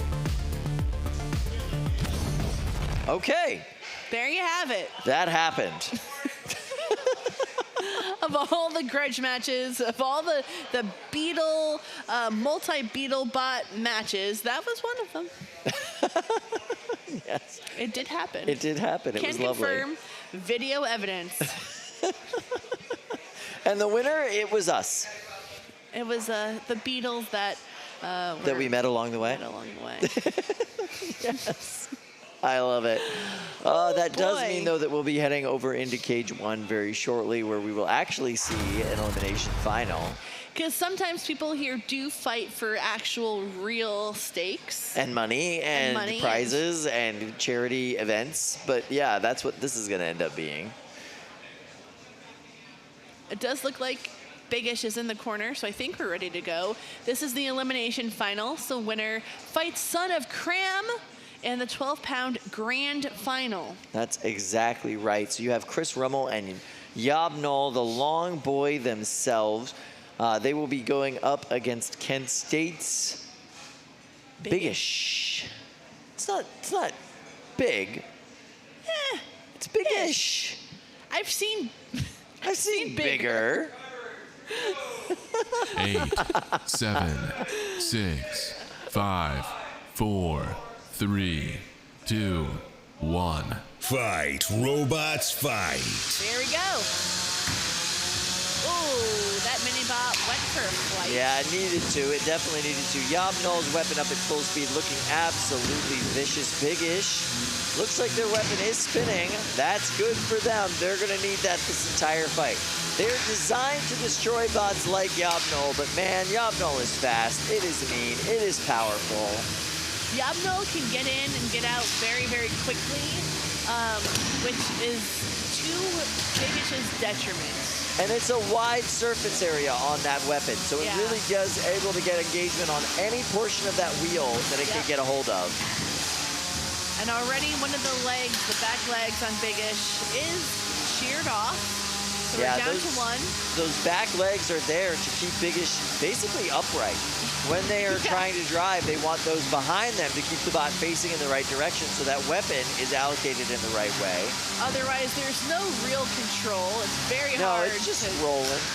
Okay. There you have it. That happened. Of all the Grudge matches, of all the Beetle, multi-Beetle bot matches, that was one of them. Yes. It did happen. It did happen. It was lovely. Can confirm video evidence. And the winner, it was us. It was the Beetles that we met along the way. Met along the way. Yes. I love it. That does boy. mean, though, that we'll be heading over into Cage 1 very shortly, where we will actually see an elimination final. Because sometimes people here do fight for actual real stakes. And money and money prizes and charity events. But yeah, that's what this is going to end up being. It does look like Big-ish is in the corner, so I think we're ready to go. This is the elimination final. So winner fights son of Kram in the 12-pound grand final. That's exactly right. So you have Chris Rummel and YOB GNOL, the long boy themselves. They will be going up against Kent State's Big-ish. It's not big. It's Big-ish. I've seen bigger. 8, 7, 6, 5, 4, 3, 2, 1. Fight, robots, fight. There we go. Ooh, that mini-bot went for a flight. Yeah, it needed to. It definitely needed to. YOB GNOL's weapon up at full speed, looking absolutely vicious. Big-ish. Looks like their weapon is spinning. That's good for them. They're going to need that this entire fight. They're designed to destroy bots like YOB GNOL, but man, YOB GNOL is fast. It is mean. It is powerful. YOB GNOL can get in and get out very, very quickly, which is to Big-ish's detriment. And it's a wide surface area on that weapon, so it really does able to get engagement on any portion of that wheel that it can get a hold of. And already one of the legs, the back legs on Big-ish, is sheared off. So we're down to one. Those back legs are there to keep Big-ish basically upright. When they are trying to drive, they want those behind them to keep the bot facing in the right direction so that weapon is allocated in the right way. Otherwise, there's no real control. It's very hard. No, it's just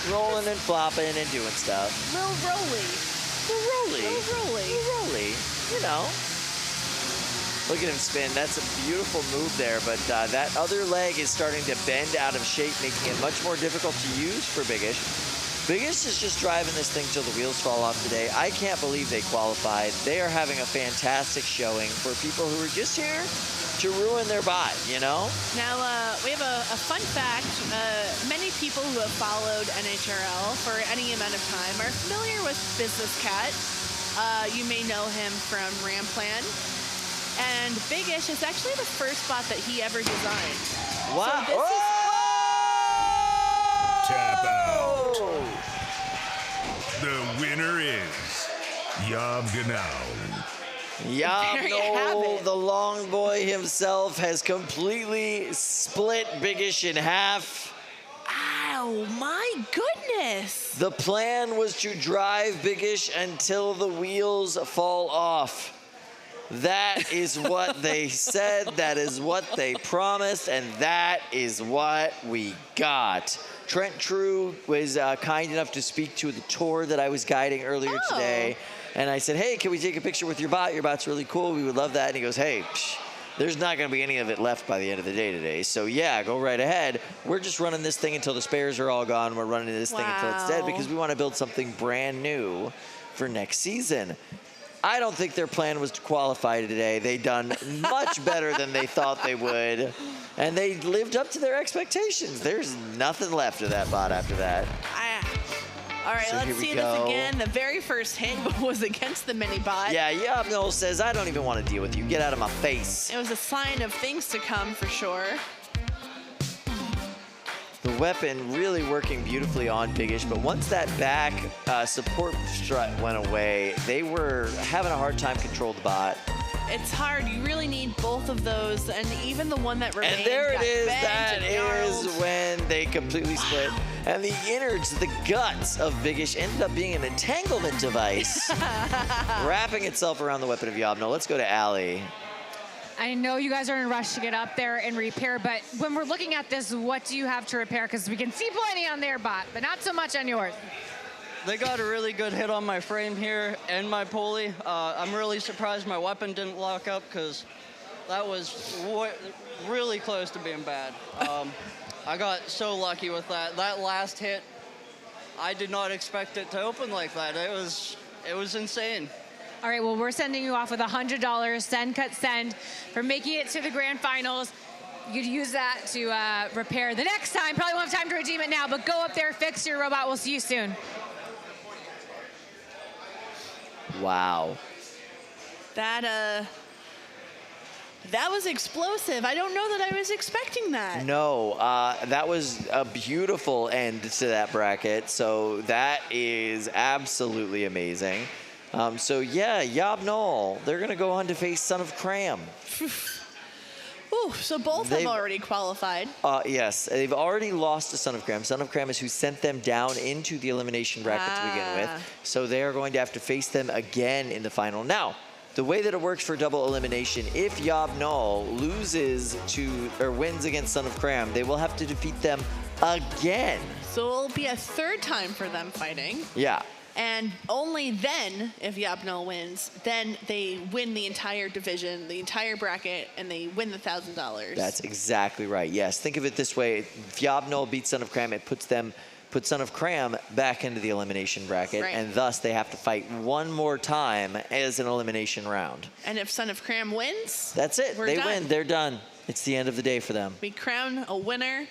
rolling and flopping and doing stuff. Little rolly. Little rolly. You know. Look at him spin. That's a beautiful move there, but that other leg is starting to bend out of shape, making it much more difficult to use for Big-ish. Big-ish is just driving this thing till the wheels fall off today. I can't believe they qualified. They are having a fantastic showing for people who are just here to ruin their bot, you know? Now, we have a fun fact. Many people who have followed NHRL for any amount of time are familiar with Business Cat. You may know him from Ramplan. And Big-ish is actually the first bot that he ever designed. Wow. So this Tap out. The winner is YOB GNOL. YOB GNOL, the long boy himself, has completely split Big-ish in half. Ow, my goodness. The plan was to drive Big-ish until the wheels fall off. That is what they said, that is what they promised, and that is what we got. Trent True was kind enough to speak to the tour that I was guiding earlier today. And I said, hey, can we take a picture with your bot? Your bot's really cool. We would love that. And he goes, hey, there's not going to be any of it left by the end of the day today. So yeah, go right ahead. We're just running this thing until the spares are all gone. We're running this thing until it's dead because we want to build something brand new for next season. I don't think their plan was to qualify today. They done much better than they thought they would. And they lived up to their expectations. There's nothing left of that bot after that. All right, So let's here we see go. this again. The very first hit was against the mini-bot. Yeah, YOB GNOL says, I don't even want to deal with you. Get out of my face. It was a sign of things to come for sure. The weapon really working beautifully on Big-ish, but once that back support strut went away, they were having a hard time controlling the bot. It's hard. You really need both of those, and even the one that remained. And there it got is. bent That and is gnarled. when they completely split. And the innards, the guts of Big-ish ended up being an entanglement device, wrapping itself around the weapon of YOB GNOL. Let's go to Allie. I know you guys are in a rush to get up there and repair, but when we're looking at this, what do you have to repair? Because we can see plenty on their bot, but not so much on yours. They got a really good hit on my frame here and my pulley. I'm really surprised my weapon didn't lock up because that was really close to being bad. I got so lucky with that. That last hit, I did not expect it to open like that. It was insane. All right, well, we're sending you off with $100, send, cut, send, for making it to the grand finals. You could use that to repair the next time. Probably won't have time to redeem it now, but go up there, fix your robot. We'll see you soon. Wow. That was explosive. I don't know that I was expecting that. No, that was a beautiful end to that bracket. So that is absolutely amazing. So yeah, YOB GNOL, they're going to go on to face Son of Kram. Ooh, so both have already qualified. Yes, they've already lost to Son of Kram. Son of Kram is who sent them down into the elimination bracket to begin with. So they are going to have to face them again in the final. Now, the way that it works for double elimination, if YOB GNOL loses to or wins against Son of Kram, they will have to defeat them again. So it'll be a third time for them fighting. Yeah. And only then, if YOB GNOL wins, then they win the entire division, the entire bracket, and they win the $1,000. That's exactly right. Yes, think of it this way. If YOB GNOL beats Son of Kram, it puts Son of Kram back into the elimination bracket, Right. and thus they have to fight one more time as an elimination round. And if Son of Kram wins, That's it. we're They done. win. They're done. It's the end of the day for them. We crown a winner, and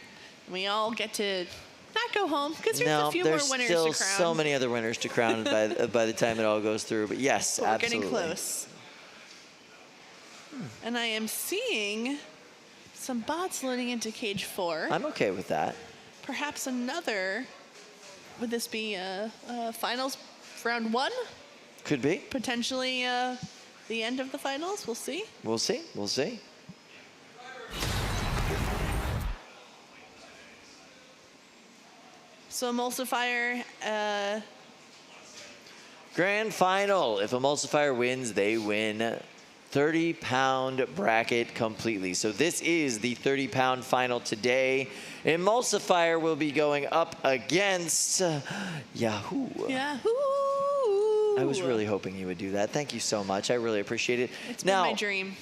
we all get to not go home, because there's No, a few more there's winners still to crown. so many other winners to crown by the time it all goes through. But yes, But we're absolutely. getting close. And I am seeing some bots loading into cage 4. I'm okay with that. Perhaps another. Would this be finals round 1? Could be. Potentially the end of the finals. We'll see. We'll see. We'll see. So Emulsifier. Grand final. If Emulsifier wins, they win 30-pound bracket completely. So this is the 30-pound final today. Emulsifier will be going up against Yahoo. Yahoo! I was really hoping you would do that. Thank you so much. I really appreciate it. It's now, been my dream.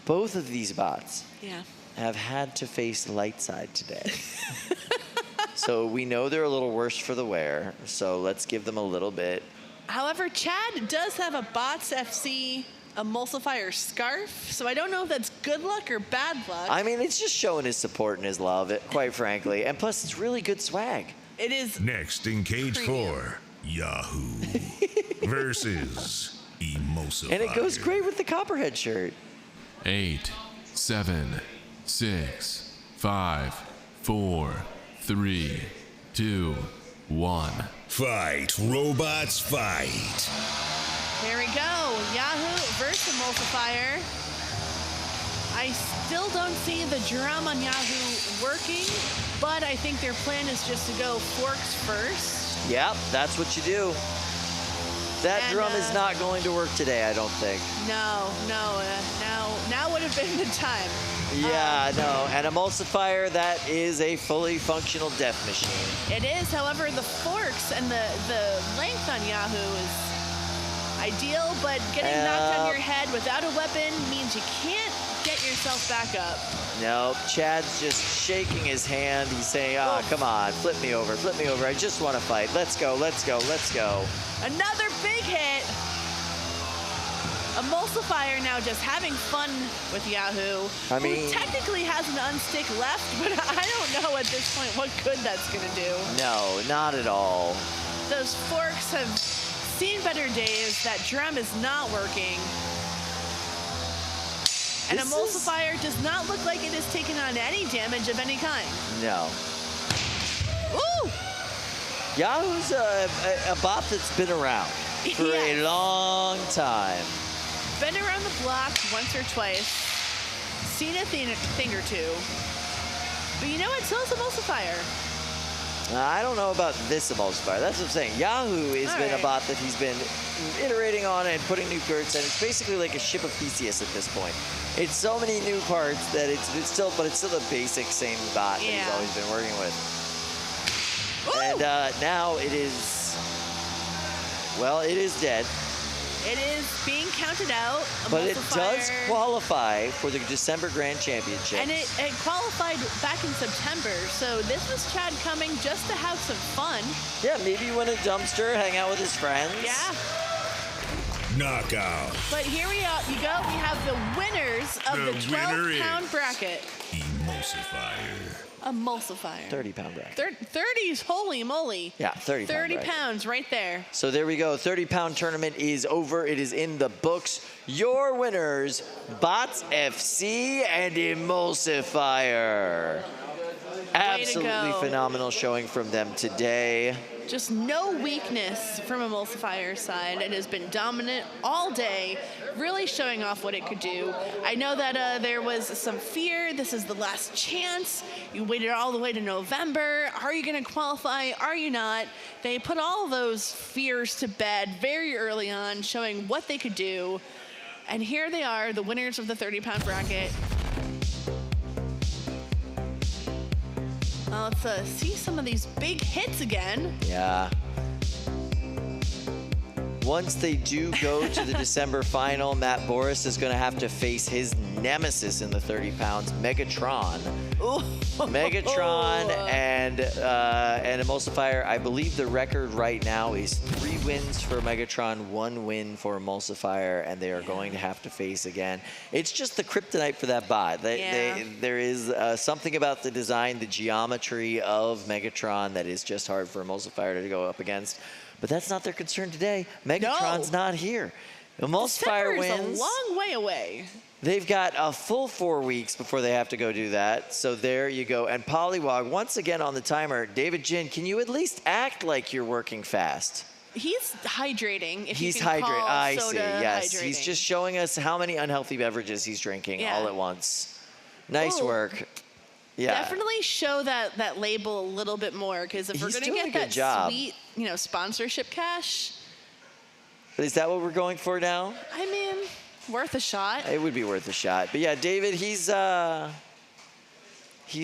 both of these bots Yeah. have had to face Lightside today. So we know they're a little worse for the wear. So let's give them a little bit. However, Chad does have a Bots FC Emulsifier scarf, so I don't know if that's good luck or bad luck. I mean, it's just showing his support and his love, quite frankly. And plus, it's really good swag. It is. Next in cage 4, Yahoo versus Emulsifier. And it goes great with the Copperhead shirt. 8, 7, 6, 5, 4, 3, 2, 1. Fight, robots, fight. There we go. Yahoo versus Emulsifier. I still don't see the drum on Yahoo working, but I think their plan is just to go forks first. Yep, that's what you do. That And, drum is not going to work today, I don't think. No, now would have been the time. Yeah, no. And Emulsifier, that is a fully functional death machine. It is, however, the forks and the length on Yahoo is ideal, but getting knocked on your head without a weapon means you can't get yourself back up. No, Chad's just shaking his hand. He's saying, come on, flip me over. I just want to fight. Let's go. Another big hit. Emulsifier now just having fun with Yahoo. I mean, who technically has an unstick left, but I don't know at this point what good that's going to do. No, not at all. Those forks have seen better days. That drum is not working. And Emulsifier does not look like it has taken on any damage of any kind. No. Ooh! Yahoo's a bot that's been around for a long time. Been around the block once or twice. Seen a thing or two. But you know what? So is Emulsifier. I don't know about this Emulsifier. That's what I'm saying. Yahoo has been a bot that he's been iterating on and putting new parts, and it's basically like a ship of Theseus at this point. It's so many new parts that it's still the basic same bot that he's always been working with. Ooh. And now it is, well, it is dead. It is being counted out. But it does Emulsifier- qualify for the December Grand Championship. And it qualified back in September, so this was Chad coming just to have some fun. Yeah, maybe win a dumpster, hang out with his friends. Yeah. knockout. But here we go. We have the winners of the winner 12-pound bracket. Emulsifier. Emulsifier. 30-pound bracket. 30s, holy moly. Yeah, 30 30 pounds right there. So there we go. 30-pound tournament is over. It is in the books. Your winners, Bots FC and Emulsifier. Absolutely phenomenal showing from them today. Just no weakness from Emulsifier's side. It has been dominant all day, really showing off what it could do. I know that there was some fear. This is the last chance. You waited all the way to November. Are you going to qualify? Are you not? They put all those fears to bed very early on, showing what they could do. And here they are, the winners of the 30-pound bracket. Let's see some of these big hits again. Yeah. Once they do go to the December final, Matt Boris is going to have to face his nemesis in the 30 pounds, Megatron. Megatron and Emulsifier. I believe the record right now is 3 wins for Megatron, 1 win for Emulsifier, and they are going to have to face again. It's just the kryptonite for that bot. There is something about the design, the geometry of Megatron that is just hard for Emulsifier to go up against. But that's not their concern today. Megatron's not here. Emulsifier wins. A long way away. They've got a full 4 weeks before they have to go do that. So there you go. And Polywog, once again on the timer. David Jin, can you at least act like you're working fast? He's hydrating. If He's you can hydrating. call I soda see. Yes, hydrating. he's just showing us how many unhealthy beverages he's drinking all at once. Nice work. Yeah. Definitely show that label a little bit more, because if we're going to get that sweet, sponsorship cash. But is that what we're going for now? I mean, worth a shot. It would be worth a shot. But yeah, David, he's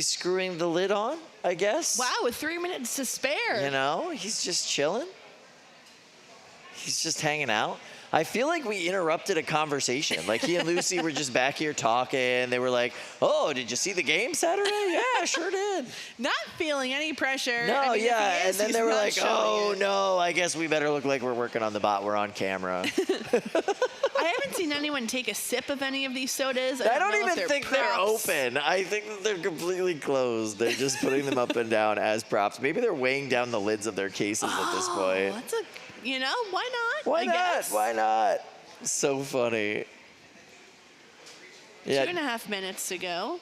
screwing the lid on, I guess. Wow, with 3 minutes to spare. He's just chilling. He's just hanging out. I feel like we interrupted a conversation. Like he and Lucy were just back here talking. They were like, "Oh, did you see the game Saturday?" "Yeah, sure did." Not feeling any pressure. No, I mean, yeah. And then they were like, "Oh it. no, I guess we better look like we're working on the bot. We're on camera." I haven't seen anyone take a sip of any of these sodas. I don't know if even think they're open. I think that they're completely closed. They're just putting them up and down as props. Maybe they're weighing down the lids of their cases at this point. That's why not? Why I not? guess. Why not? So funny. Yeah. 2.5 minutes to go.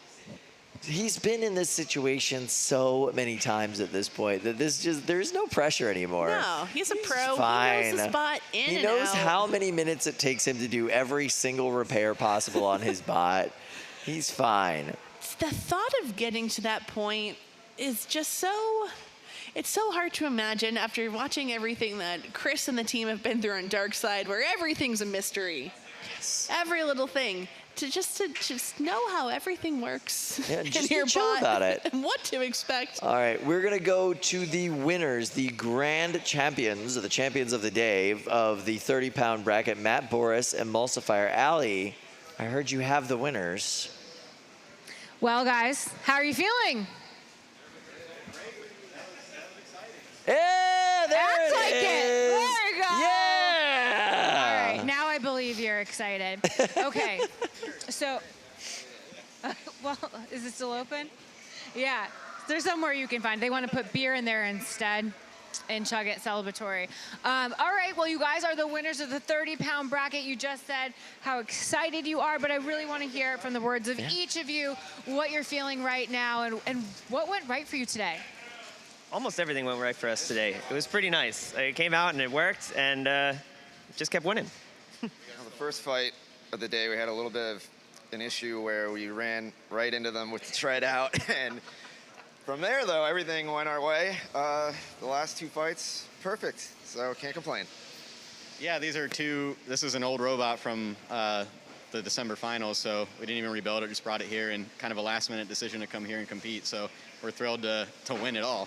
He's been in this situation so many times at this point that there's no pressure anymore. No, he's a pro. Fine. He knows the spot in He and knows out. how many minutes it takes him to do every single repair possible on his bot. He's fine. The thought of getting to that point is just so... It's so hard to imagine after watching everything that Chris and the team have been through on Darkside, where everything's a mystery. Yes. Every little thing. To just know how everything works just in your chill bot about it. and what to expect. All right, we're going to go to the winners, the grand champions, or the champions of the day of the 30-pound bracket, Matt Boris, Emulsifier. Allie, I heard you have the winners. Well, guys, how are you feeling? Yeah, there Act it like is. it. There you go. Yeah. All right, now I believe you're excited. Okay, so, well, is it still open? Yeah, there's somewhere you can find. They want to put beer in there instead and chug it celebratory. All right, well, you guys are the winners of the 30-pound bracket. You just said how excited you are, but I really want to hear from the words of each of you what you're feeling right now and what went right for you today. Almost everything went right for us today. It was pretty nice. It came out and it worked, and just kept winning. The first fight of the day, we had a little bit of an issue where we ran right into them with the tread out, and from there, though, everything went our way. The last 2 fights, perfect, so can't complain. Yeah, this is an old robot from the December finals, so we didn't even rebuild it, just brought it here, and kind of a last-minute decision to come here and compete, so we're thrilled to win it all.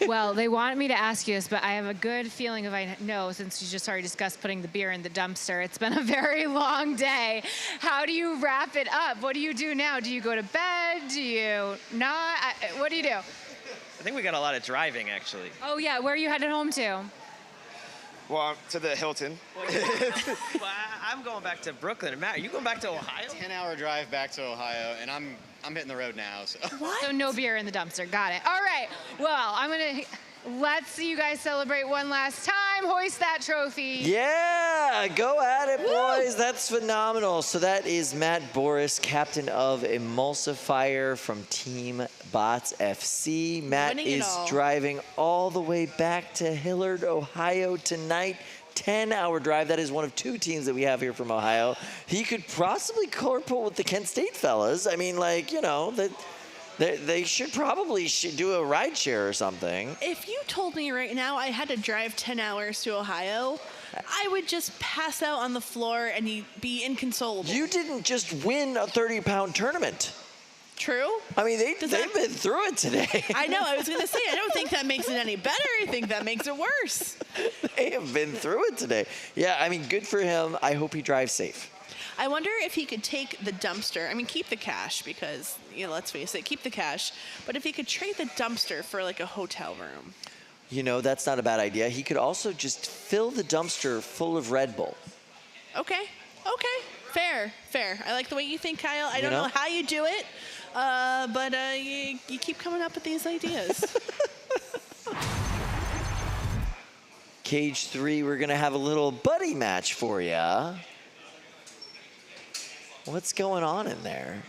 Well, they wanted me to ask you this, but I have a good feeling if I know, since you just already discussed putting the beer in the dumpster. It's been a very long day. How do you wrap it up? What do you do now? Do you go to bed? Do you not? What do you do? I think we got a lot of driving, actually. Oh, yeah. Where are you headed home to? Well, to the Hilton. Well, I'm going back to Brooklyn. Matt, are you going back to Ohio? 10-hour drive back to Ohio, and I'm hitting the road now. So. So no beer in the dumpster. Got it. All right. Well, let's see you guys celebrate one last time. Hoist that trophy. Yeah, go at it, boys. That's phenomenal. So that is Matt Boris, captain of Emulsifier from Team Bots FC. Matt Winning it is all. driving all the way back to Hillard, Ohio tonight. 10-hour drive. That is one of 2 teams that we have here from Ohio. He could possibly carpool with the Kent State fellas. I mean, like, you know, they should probably do a ride share or something. If you told me right now I had to drive 10 hours to Ohio, I would just pass out on the floor and be inconsolable. You didn't just win a 30-pound tournament. True. I mean, they've been through it today. I know. I was going to say, I don't think that makes it any better. I think that makes it worse. They have been through it today. Yeah, I mean, good for him. I hope he drives safe. I wonder if he could take the dumpster. I mean, keep the cash because, you know, let's face it, keep the cash. But if he could trade the dumpster for like a hotel room. You know, that's not a bad idea. He could also just fill the dumpster full of Red Bull. Okay. Fair. I like the way you think, Kyle. I don't know? know how you do it, but you keep coming up with these ideas. Cage 3, we're going to have a little buddy match for you. What's going on in there?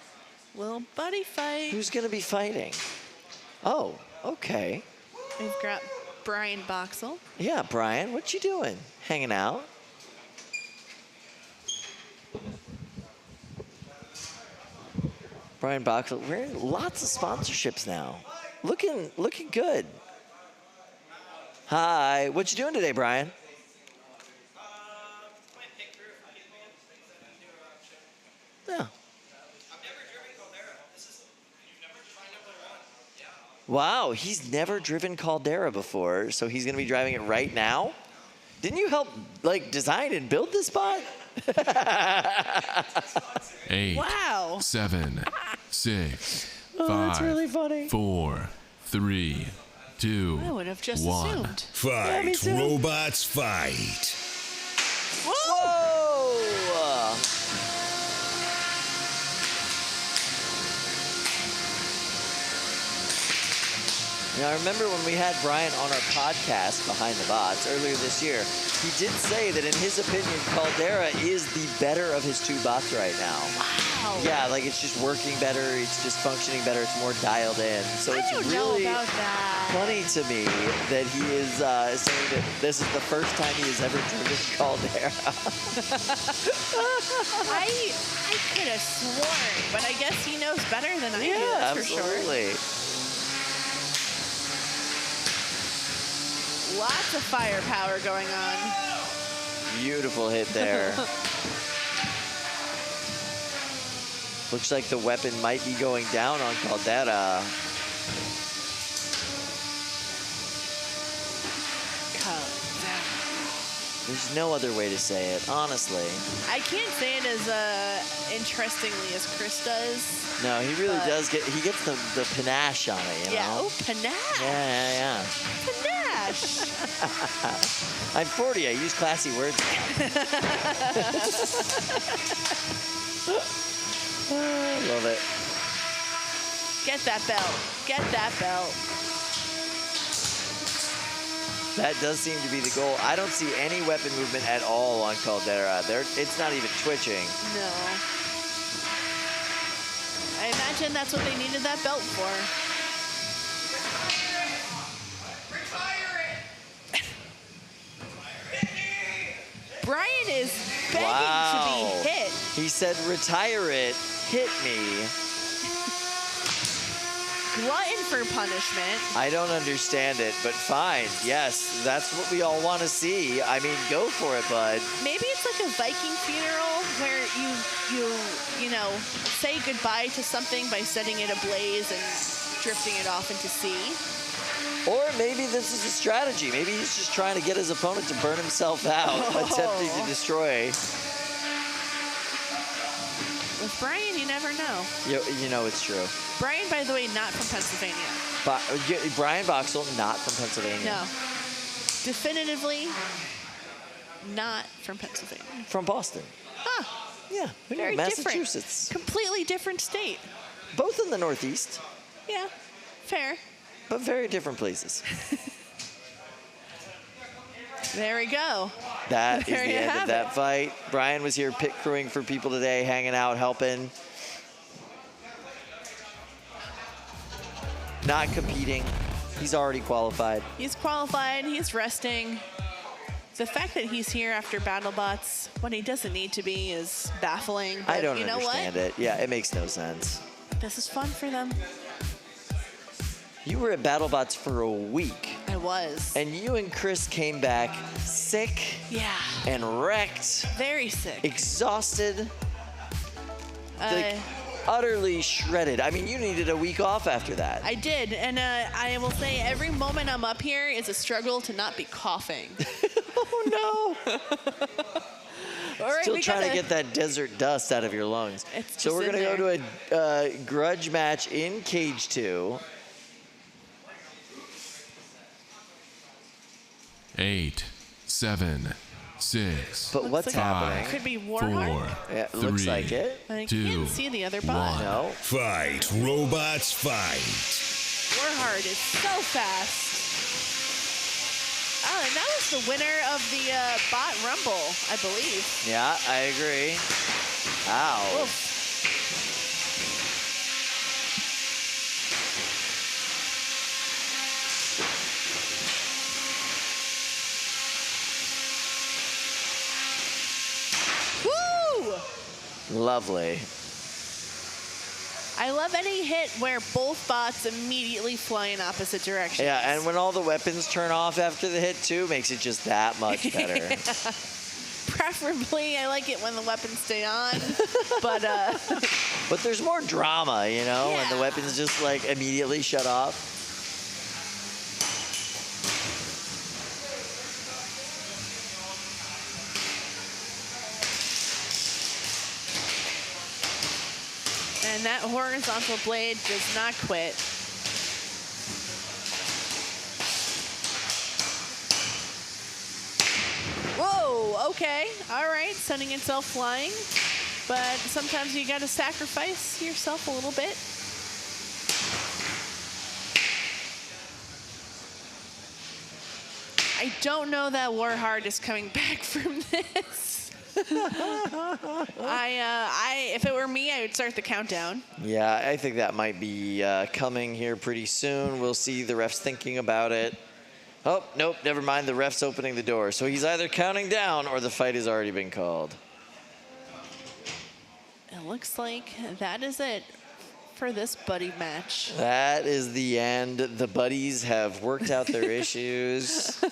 Little buddy fight. Who's going to be fighting? Oh, okay. We've got Brian Boxel. Yeah, Brian, what you doing? Hanging out? Brian Boxel, we're in lots of sponsorships now. Looking good. Hi, what you doing today, Brian? Yeah. Wow, he's never driven Caldera before, so he's gonna be driving it right now? Didn't you help, like, design and build this bot? 8, Wow. 7, 6, Oh, that's 5, really funny. 4, 3, 2, I would have just 1. assumed. Fight, me too. robots, fight. Whoa! Now, I remember when we had Brian on our podcast, Behind the Bots, earlier this year, he did say that in his opinion, Caldera is the better of his 2 bots right now. Wow. Yeah, like it's just working better, it's just functioning better, it's more dialed in. So I it's don't know really about that. funny to me that he is saying that this is the first time he has ever driven Caldera. I could have sworn, but I guess he knows better than I do, Yeah, that's for sure. absolutely. Lots of firepower going on. Beautiful hit there. Looks like the weapon might be going down on Caldera. There's no other way to say it, honestly. I can't say it as interestingly as Chris does. No, he really But- does get, he gets the panache on it, you Yeah, know? oh, panache. Yeah. Panache. I'm 40, I use classy words. Love it. Get that belt. Get that belt. That does seem to be the goal. I don't see any weapon movement at all on Caldera. It's not even twitching. No. I imagine that's what they needed that belt for. Brian is begging to be hit. He said, retire it, hit me. Glutton for punishment. I don't understand it, but fine. Yes, that's what we all want to see. I mean, go for it, bud. Maybe it's like a Viking funeral where you know, say goodbye to something by setting it ablaze and drifting it off into sea. Or maybe this is a strategy. Maybe he's just trying to get his opponent to burn himself out, attempting to destroy. With Brian, you never know. You know it's true. Brian, by the way, not from Pennsylvania. Brian Boxel, not from Pennsylvania. No. Definitively not from Pennsylvania. From Boston. Huh. Yeah, Very Massachusetts. different. Completely different state. Both in the Northeast, Yeah, fair. but very different places. There we go. That is the There you end have of that it. fight. Brian was here pit crewing for people today, hanging out, helping. Not competing. He's already qualified. He's qualified. He's resting. The fact that he's here after Battlebots when he doesn't need to be is baffling. But I don't you know understand what? it. Yeah, it makes no sense. This is fun for them. You were at Battlebots for a week. I was. And you and Chris came back sick. Yeah. And wrecked. Very sick. Exhausted. Like, utterly shredded. I mean, you needed a week off after that. I did, and I will say every moment I'm up here is a struggle to not be coughing. Oh no! All right, Still we trying to gotta- get that desert dust out of your lungs. It's So just we're in gonna go to a grudge match in Cage 2. 8, 7, 6. But what's happening? Could be Warheart. Yeah, it looks like it. I can't see the other bot. No. Fight, robots, fight. Warheart is so fast. Oh, and that was the winner of the bot rumble, I believe. Yeah, I agree. Ow. Oof. Woo! Lovely. I love any hit where both bots immediately fly in opposite directions. Yeah, and when all the weapons turn off after the hit too, makes it just that much better. Preferably, I like it when the weapons stay on, but But there's more drama, you know, when the weapons just like immediately shut off. and that horizontal blade does not quit. Whoa, okay, all right, sending itself flying. But sometimes you gotta sacrifice yourself a little bit. I don't know that Warheart is coming back from this. If it were me, I would start the countdown. Yeah, I think that might be coming here pretty soon. We'll see the refs thinking about it. Oh, nope, never mind. The ref's opening the door. So he's either counting down or the fight has already been called. It looks like that is it for this buddy match. That is the end. The buddies have worked out their issues.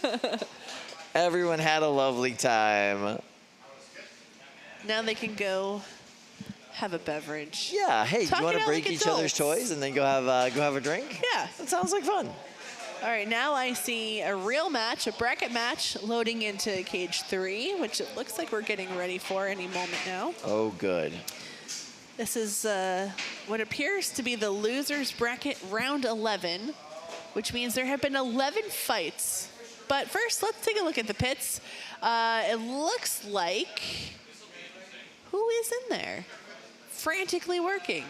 Everyone had a lovely time. Now they can go have a beverage. Yeah, hey, Talk you want it to out break like each other's adults. toys and then go have a drink? Yeah. That sounds like fun. All right, now I see a real match, a bracket match, loading into Cage 3, which it looks like we're getting ready for any moment now. Oh, good. This is what appears to be the losers bracket round 11, which means there have been 11 fights. But first, let's take a look at the pits. It looks like, who is in there? Frantically working.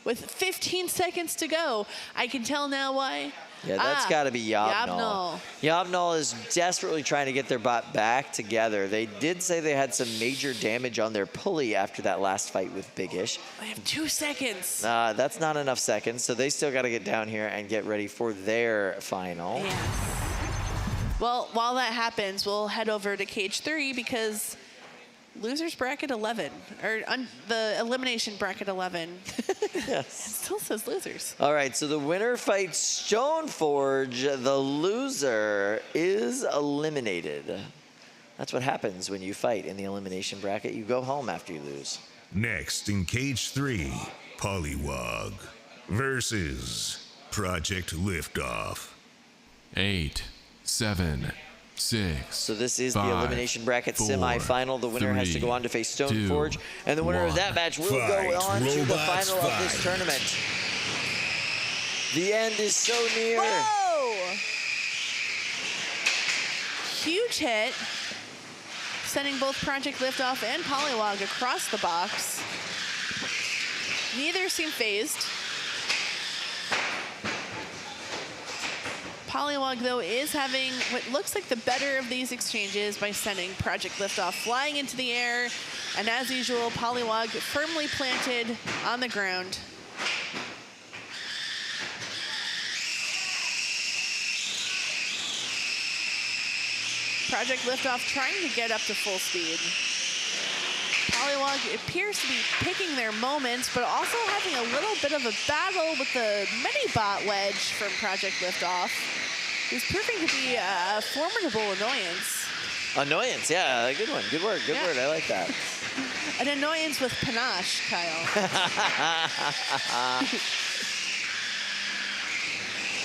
With 15 seconds to go. I can tell now why. Yeah, that's got to be YOB GNOL. GNOL. YOB GNOL is desperately trying to get their bot back together. They did say they had some major damage on their pulley after that last fight with Big-ish. I have 2 seconds. That's not enough seconds, so they still got to get down here and get ready for their final. Well, while that happens, we'll head over to Cage 3 because losers bracket 11, or the elimination bracket 11. Yes. It still says losers. All right, so the winner fights Stoneforge. The loser is eliminated. That's what happens when you fight in the elimination bracket. You go home after you lose. Next in Cage 3, Polywog versus Project LiftOff. 8, 7, 6. So this is the 5, elimination bracket 4, semifinal. The winner has to go on to face Stoneforge, and the winner of that match will go on to the final of this tournament. The end is so near. Whoa! Huge hit. sending both Project Liftoff and Polywog across the box. Neither seem phased. Polywog, though, is having what looks like the better of these exchanges by sending Project Liftoff flying into the air. And as usual, Polywog firmly planted on the ground. Project Liftoff trying to get up to full speed. Polywog appears to be picking their moments, but also having a little bit of a battle with the mini-bot wedge from Project Liftoff, who's proving to be a formidable annoyance. Annoyance, yeah, good one. Good word, good word. I like that. An annoyance with panache, Kyle.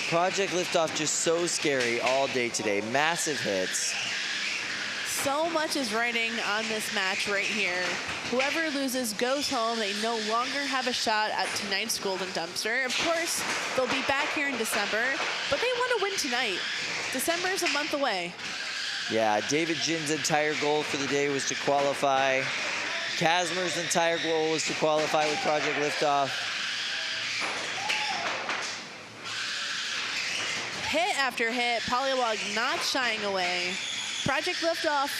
Project Liftoff just so scary all day today. Massive hits. So much is riding on this match right here. Whoever loses goes home. They no longer have a shot at tonight's Golden Dumpster. Of course, they'll be back here in December, but they want to win tonight. December is a month away. Yeah, David Jin's entire goal for the day was to qualify. Kazmer's entire goal was to qualify with Project Liftoff. Hit after hit, Polywog not shying away. Project Liftoff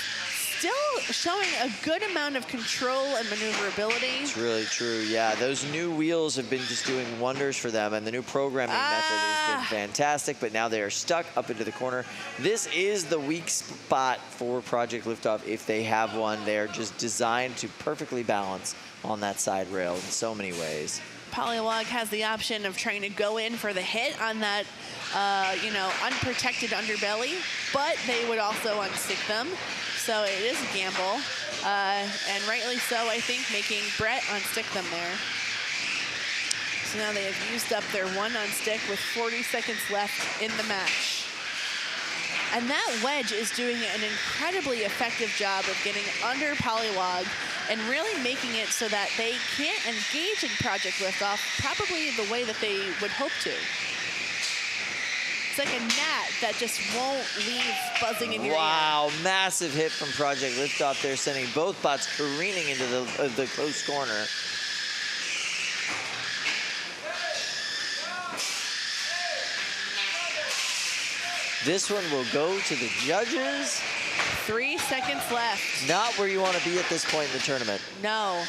still showing a good amount of control and maneuverability. It's really true, yeah. Those new wheels have been just doing wonders for them, and the new programming method has been fantastic, but now they are stuck up into the corner. This is the weak spot for Project Liftoff if they have one. They're just designed to perfectly balance on that side rail in so many ways. Polywog has the option of trying to go in for the hit on that, unprotected underbelly, but they would also unstick them. So it is a gamble, and rightly so, I think, making Brett unstick them there. So now they have used up their one unstick with 40 seconds left in the match. And that wedge is doing an incredibly effective job of getting under Polywog and really making it so that they can't engage in Project Liftoff probably the way that they would hope to. It's like a gnat that just won't leave buzzing in your ear. Wow, massive hit from Project Liftoff there, sending both bots careening into the close corner. This one will go to the judges. 3 seconds left. Not where you want to be at this point in the tournament. No,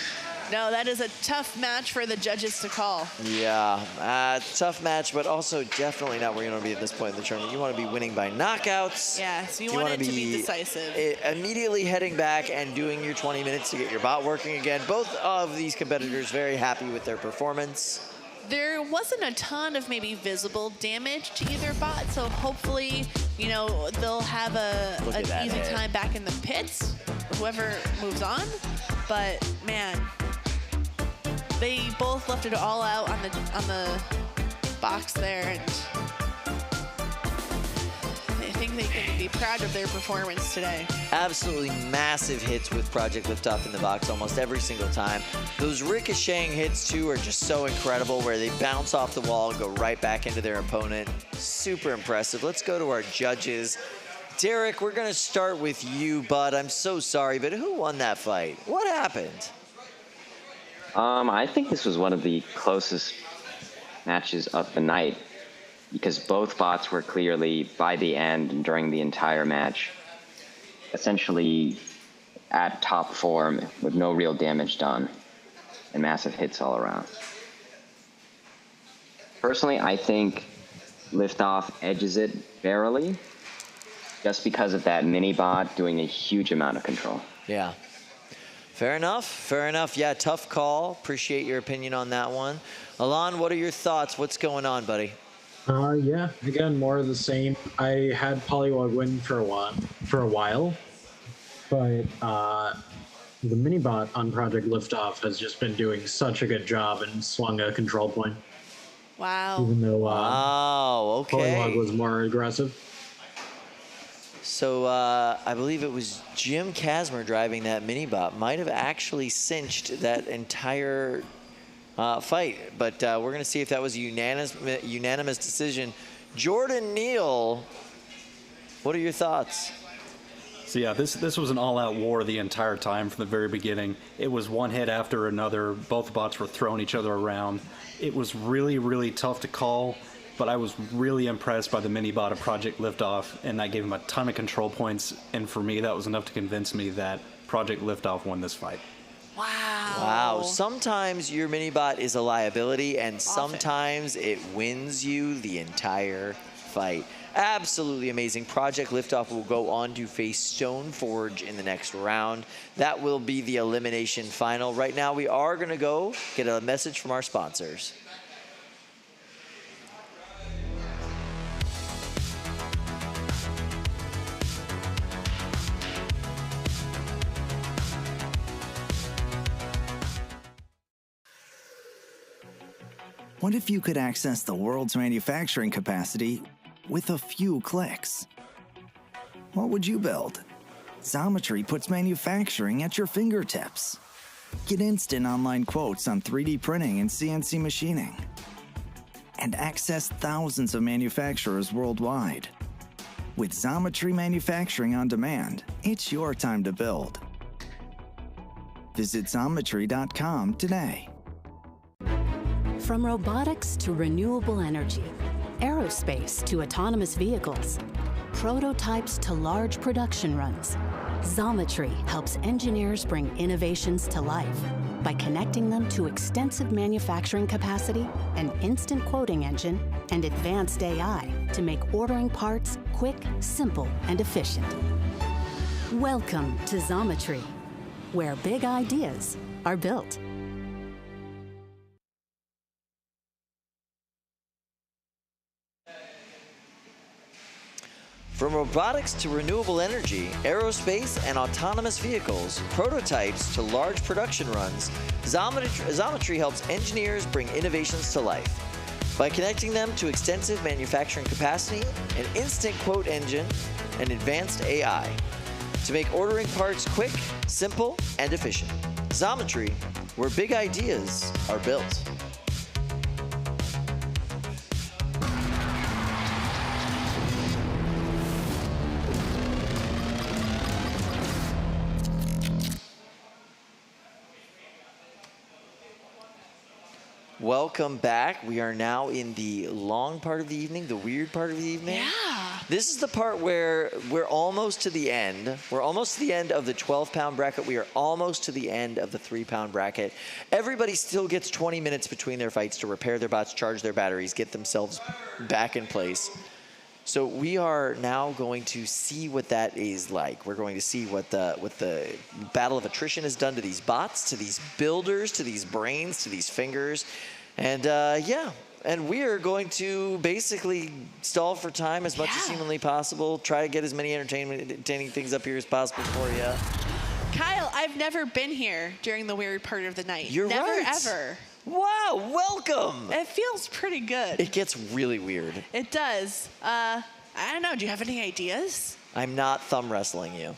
that is a tough match for the judges to call. Yeah, tough match, but also definitely not where you want to be at this point in the tournament. You want to be winning by knockouts. Yeah, so you want it to be decisive. Immediately heading back and doing your 20 minutes to get your bot working again. Both of these competitors very happy with their performance. There wasn't a ton of maybe visible damage to either bot, so hopefully, they'll have an easy time back in the pits, whoever moves on. But man, they both left it all out on the box there, and I think they can be proud of their performance today. Absolutely massive hits with Project Liftoff in the box almost every single time. Those ricocheting hits, too, are just so incredible, where they bounce off the wall and go right back into their opponent. Super impressive. Let's go to our judges. Derek, we're going to start with you, bud. I'm so sorry, but who won that fight? What happened? I think this was one of the closest matches of the night, because both bots were clearly, by the end and during the entire match, essentially at top form with no real damage done and massive hits all around. Personally, I think LiftOff edges it barely, just because of that mini bot doing a huge amount of control. Yeah. Fair enough. Fair enough. Yeah, tough call. Appreciate your opinion on that one. Alon, what are your thoughts? What's going on, buddy? Yeah, again, more of the same. I had Polywog win for a while, but the mini-bot on Project Liftoff has just been doing such a good job and swung a control point. Wow. Even though Polywog was more aggressive. So I believe it was Jim Kazmer driving that mini-bot. Might have actually cinched that entire fight, but we're going to see if that was a unanimous decision. Jordan Neal, what are your thoughts? So yeah, this was an all-out war the entire time from the very beginning. It was one hit after another. Both bots were throwing each other around. It was really, really tough to call, but I was really impressed by the mini-bot of Project LiftOff, and that gave him a ton of control points, and for me, that was enough to convince me that Project LiftOff won this fight. Wow. Sometimes your mini-bot is a liability, and sometimes it wins you the entire fight. Absolutely amazing. Project LiftOff will go on to face Stoneforge in the next round. That will be the elimination final. Right now, we are going to go get a message from our sponsors. What if you could access the world's manufacturing capacity with a few clicks? What would you build? Xometry puts manufacturing at your fingertips. Get instant online quotes on 3D printing and CNC machining. And access thousands of manufacturers worldwide. With Xometry Manufacturing on Demand, it's your time to build. Visit Xometry.com today. From robotics to renewable energy, aerospace to autonomous vehicles, prototypes to large production runs, Xometry helps engineers bring innovations to life by connecting them to extensive manufacturing capacity, an instant quoting engine, and advanced AI to make ordering parts quick, simple, and efficient. Welcome to Xometry, where big ideas are built. From robotics to renewable energy, aerospace and autonomous vehicles, prototypes to large production runs, Xometry helps engineers bring innovations to life by connecting them to extensive manufacturing capacity, an instant quote engine, and advanced AI to make ordering parts quick, simple, and efficient. Xometry, where big ideas are built. Welcome back. We are now in the long part of the evening, the weird part of the evening. Yeah. This is the part where we're almost to the end. We're almost to the end of the 12-pound bracket. We are almost to the end of the 3-pound bracket. Everybody still gets 20 minutes between their fights to repair their bots, charge their batteries, get themselves back in place. So we are now going to see what that is like. We're going to see what the battle of attrition has done to these bots, to these builders, to these brains, to these fingers. And yeah, and we are going to basically stall for time as much as humanly possible, try to get as many entertaining things up here as possible for you. Kyle, I've never been here during the weird part of the night. You're never, right. Ever. Wow, welcome. It feels pretty good. It gets really weird. It does. I don't know. Do you have any ideas? I'm not thumb wrestling you.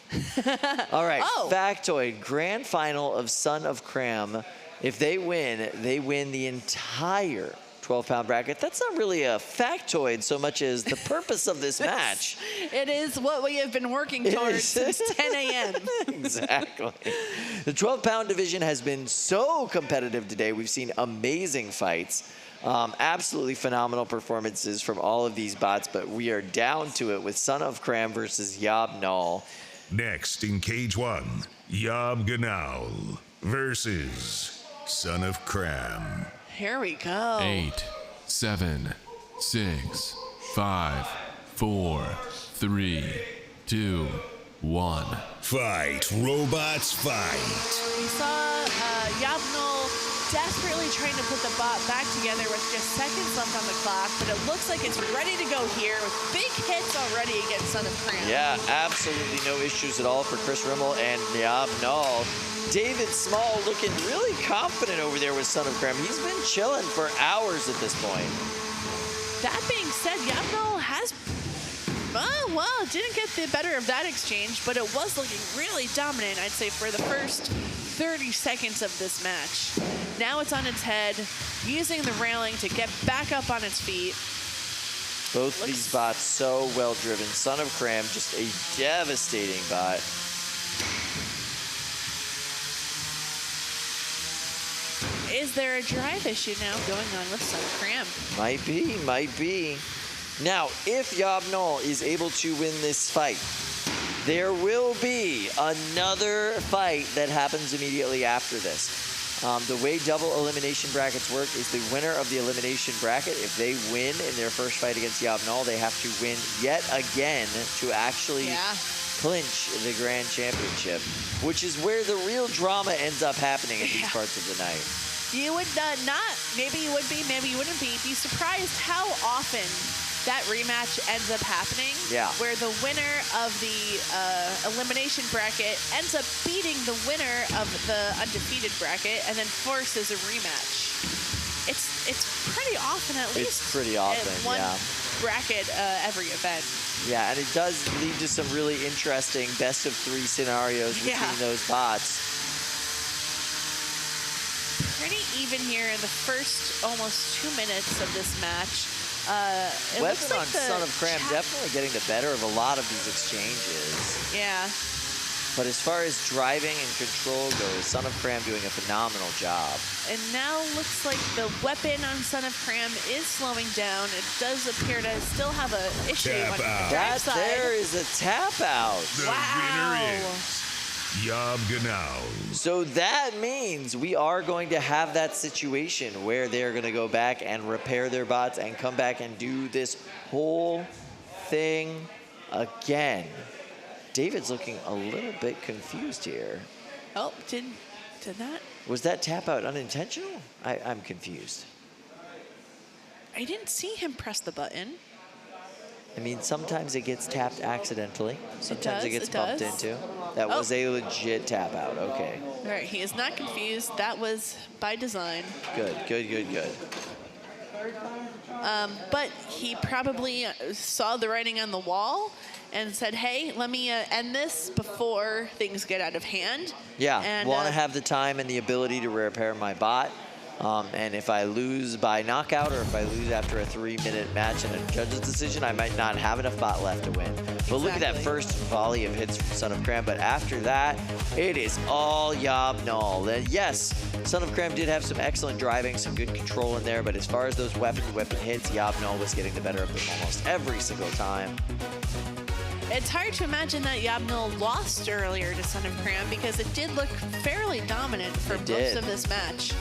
All right, factoid, grand final of Son of Kram. If they win the entire 12-pound bracket. That's not really a factoid so much as the purpose of this match. It is what we have been working towards since 10 a.m. Exactly. The 12-pound division has been so competitive today. We've seen amazing fights. Absolutely phenomenal performances from all of these bots, but we are down to it with Son of Kram versus YOB GNOL. Next in Cage 1, YOB GNOL versus Son of Kram. Here we go. 8, 7, 6, 5, 4, 3, 2, 1. Fight, robots, fight. We saw YOB GNOL desperately trying to put the bot back together with just seconds left on the clock, but it looks like it's ready to go here with big hits already against Son of Kram. Yeah, absolutely no issues at all for Chris Rimmel and YOB GNOL. David Small looking really confident over there with Son of Kram. He's been chilling for hours at this point. That being said, YOB GNOL has, well, didn't get the better of that exchange, but it was looking really dominant, I'd say, for the first 30 seconds of this match. Now it's on its head, using the railing to get back up on its feet. Both these bots so well driven. Son of Kram, just a devastating bot. Is there a drive issue now going on with Son of Kram? Might be, might be. Now, if YOB GNOL is able to win this fight, there will be another fight that happens immediately after this. The way double elimination brackets work is the winner of the elimination bracket, if they win in their first fight against YOB GNOL, they have to win yet again to actually clinch the grand championship, which is where the real drama ends up happening in these parts of the night. You would not, maybe you would be, maybe you wouldn't be surprised how often that rematch ends up happening. Yeah. Where the winner of the elimination bracket ends up beating the winner of the undefeated bracket and then forces a rematch. It's pretty often, at least. It's pretty often, at one bracket every event. Yeah, and it does lead to some really interesting best of 3 scenarios between those bots. Pretty even here in the first almost 2 minutes of this match. It Weapon looks like on Son of Kram definitely getting the better of a lot of these exchanges. Yeah. But as far as driving and control goes, Son of Kram doing a phenomenal job. And now looks like the weapon on Son of Kram is slowing down. It does appear to still have an issue on the drive side. There is a tap out. The winner is YOB GNOL. So that means we are going to have that situation where they're going to go back and repair their bots and come back and do this whole thing again. David's looking a little bit confused here. Oh, did that? Was that tap out unintentional? I'm confused. I didn't see him press the button. I mean, sometimes it gets tapped accidentally. Sometimes it gets it bumped does. into. That was a legit tap out. Okay. All right, he is not confused. That was by design. Good, good, good, good. But he probably saw the writing on the wall and said, hey, let me end this before things get out of hand. Yeah, and, want to have the time and the ability to repair my bot. And if I lose by knockout or if I lose after a 3-minute match and a judge's decision, I might not have enough bot left to win. But look at that first volley of hits from Son of Kram. But after that, it is all YOB GNOL. And yes, Son of Kram did have some excellent driving, some good control in there. But as far as those weapon-to-weapon hits, YOB GNOL was getting the better of them almost every single time. It's hard to imagine that YOB GNOL lost earlier to Son of Kram because it did look fairly dominant for most of this match.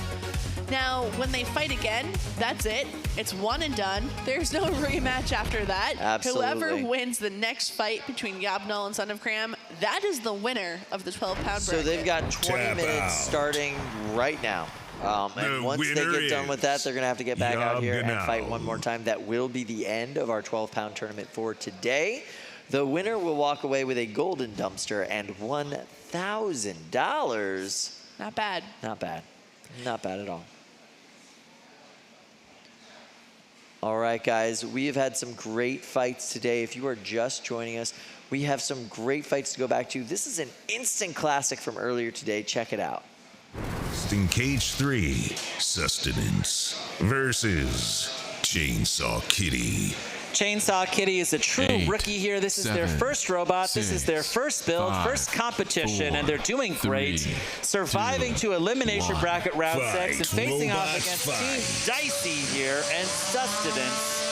Now, when they fight again, that's it. It's one and done. There's no rematch after that. Absolutely. Whoever wins the next fight between YOB GNOL and Son of Kram, that is the winner of the 12-pound bracket. So they've got 20 minutes starting right now. And once they get done with that, they're going to have to get back out here and fight one more time. That will be the end of our 12-pound tournament for today. The winner will walk away with a golden dumpster and $1,000. Not bad. Not bad. Not bad at all. All right, guys, we have had some great fights today. If you are just joining us, we have some great fights to go back to. This is an instant classic from earlier today. Check it out. In Cage 3, Sustenance versus Chainsaw Kitty. Chainsaw Kitty is a true rookie here. This is their first robot. This is their first build, first competition, and they're doing great. Surviving to elimination bracket round 6 and facing off against Team Dicey here and Sustenance.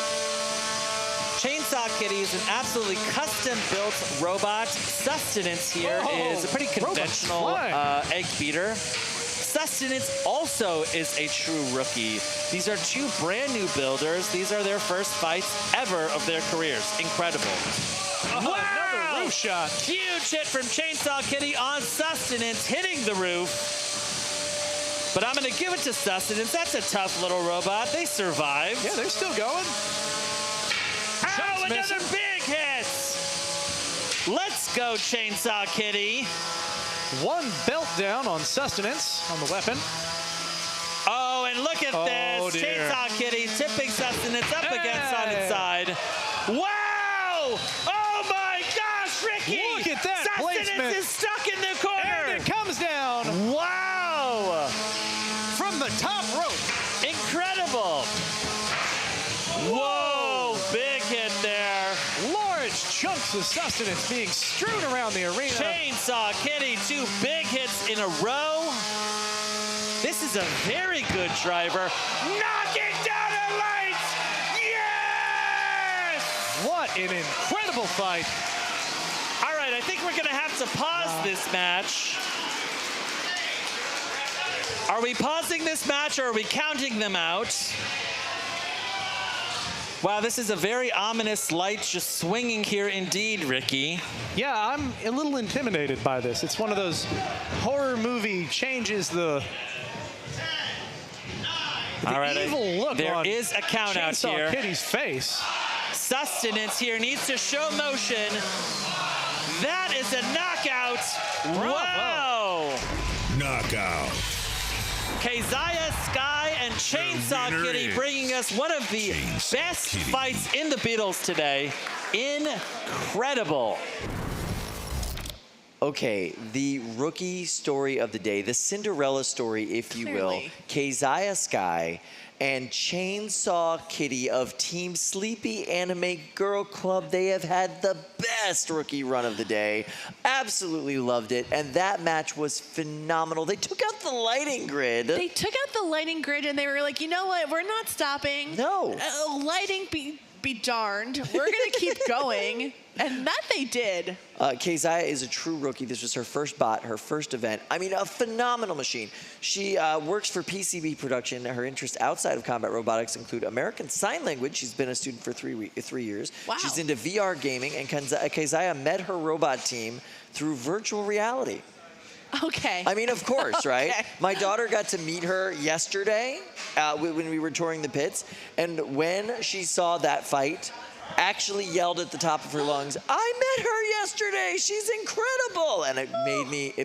Chainsaw Kitty is an absolutely custom-built robot. Sustenance here is a pretty conventional egg beater. Sustenance also is a true rookie. These are 2 brand new builders. These are their first fights ever of their careers. Incredible. Wow! Another roof shot. Huge hit from Chainsaw Kitty on Sustenance, hitting the roof. But I'm going to give it to Sustenance. That's a tough little robot. They survived. Yeah, they're still going. Oh, another big hit. Let's go, Chainsaw Kitty. 1 belt down on Sustenance on the weapon. Oh, and look at this. Dear. Chainsaw Kitty tipping Sustenance up against on its side. Wow! Oh my gosh, Ricky! Look at that Sustenance placement. is stuck in the corner. And it comes down. Wow! From the top rope. Incredible. Whoa, big hit with Sustenance being strewn around the arena. Chainsaw Kitty, 2 big hits in a row. This is a very good driver. Knocking down the lights! Yes! What an incredible fight. All right, I think we're gonna have to pause this match. Are we pausing this match or are we counting them out? Wow, this is a very ominous light just swinging here indeed, Ricky. Yeah, I'm a little intimidated by this. It's one of those horror movie changes the All right, evil look there on is a count out Chainsaw here. Kitty's face. Sustenance here needs to show motion. That is a knockout. Bravo. Wow. Knockout. Keziah, Sky, and Chainsaw Kitty bringing us one of the best fights in the Beatles today. Incredible. Okay, the rookie story of the day, the Cinderella story, if you will. Keziah Sky and Chainsaw Kitty of Team Sleepy Anime Girl Club. They have had the best rookie run of the day. Absolutely loved it. And that match was phenomenal. They took out the lighting grid. They took out the lighting grid and they were like, you know what? We're not stopping. No. Lighting be darned. We're going to keep going. And that they did. Keziah is a true rookie. This was her first bot, her first event. I mean, a phenomenal machine. She works for PCB production. Her interests outside of combat robotics include American Sign Language. She's been a student for 3 years. Wow. She's into VR gaming, and Keziah met her robot team through virtual reality. Okay. I mean, of course, right? Okay. My daughter got to meet her yesterday when we were touring the pits, and when she saw that fight, actually yelled at the top of her lungs, I met her yesterday, she's incredible. And it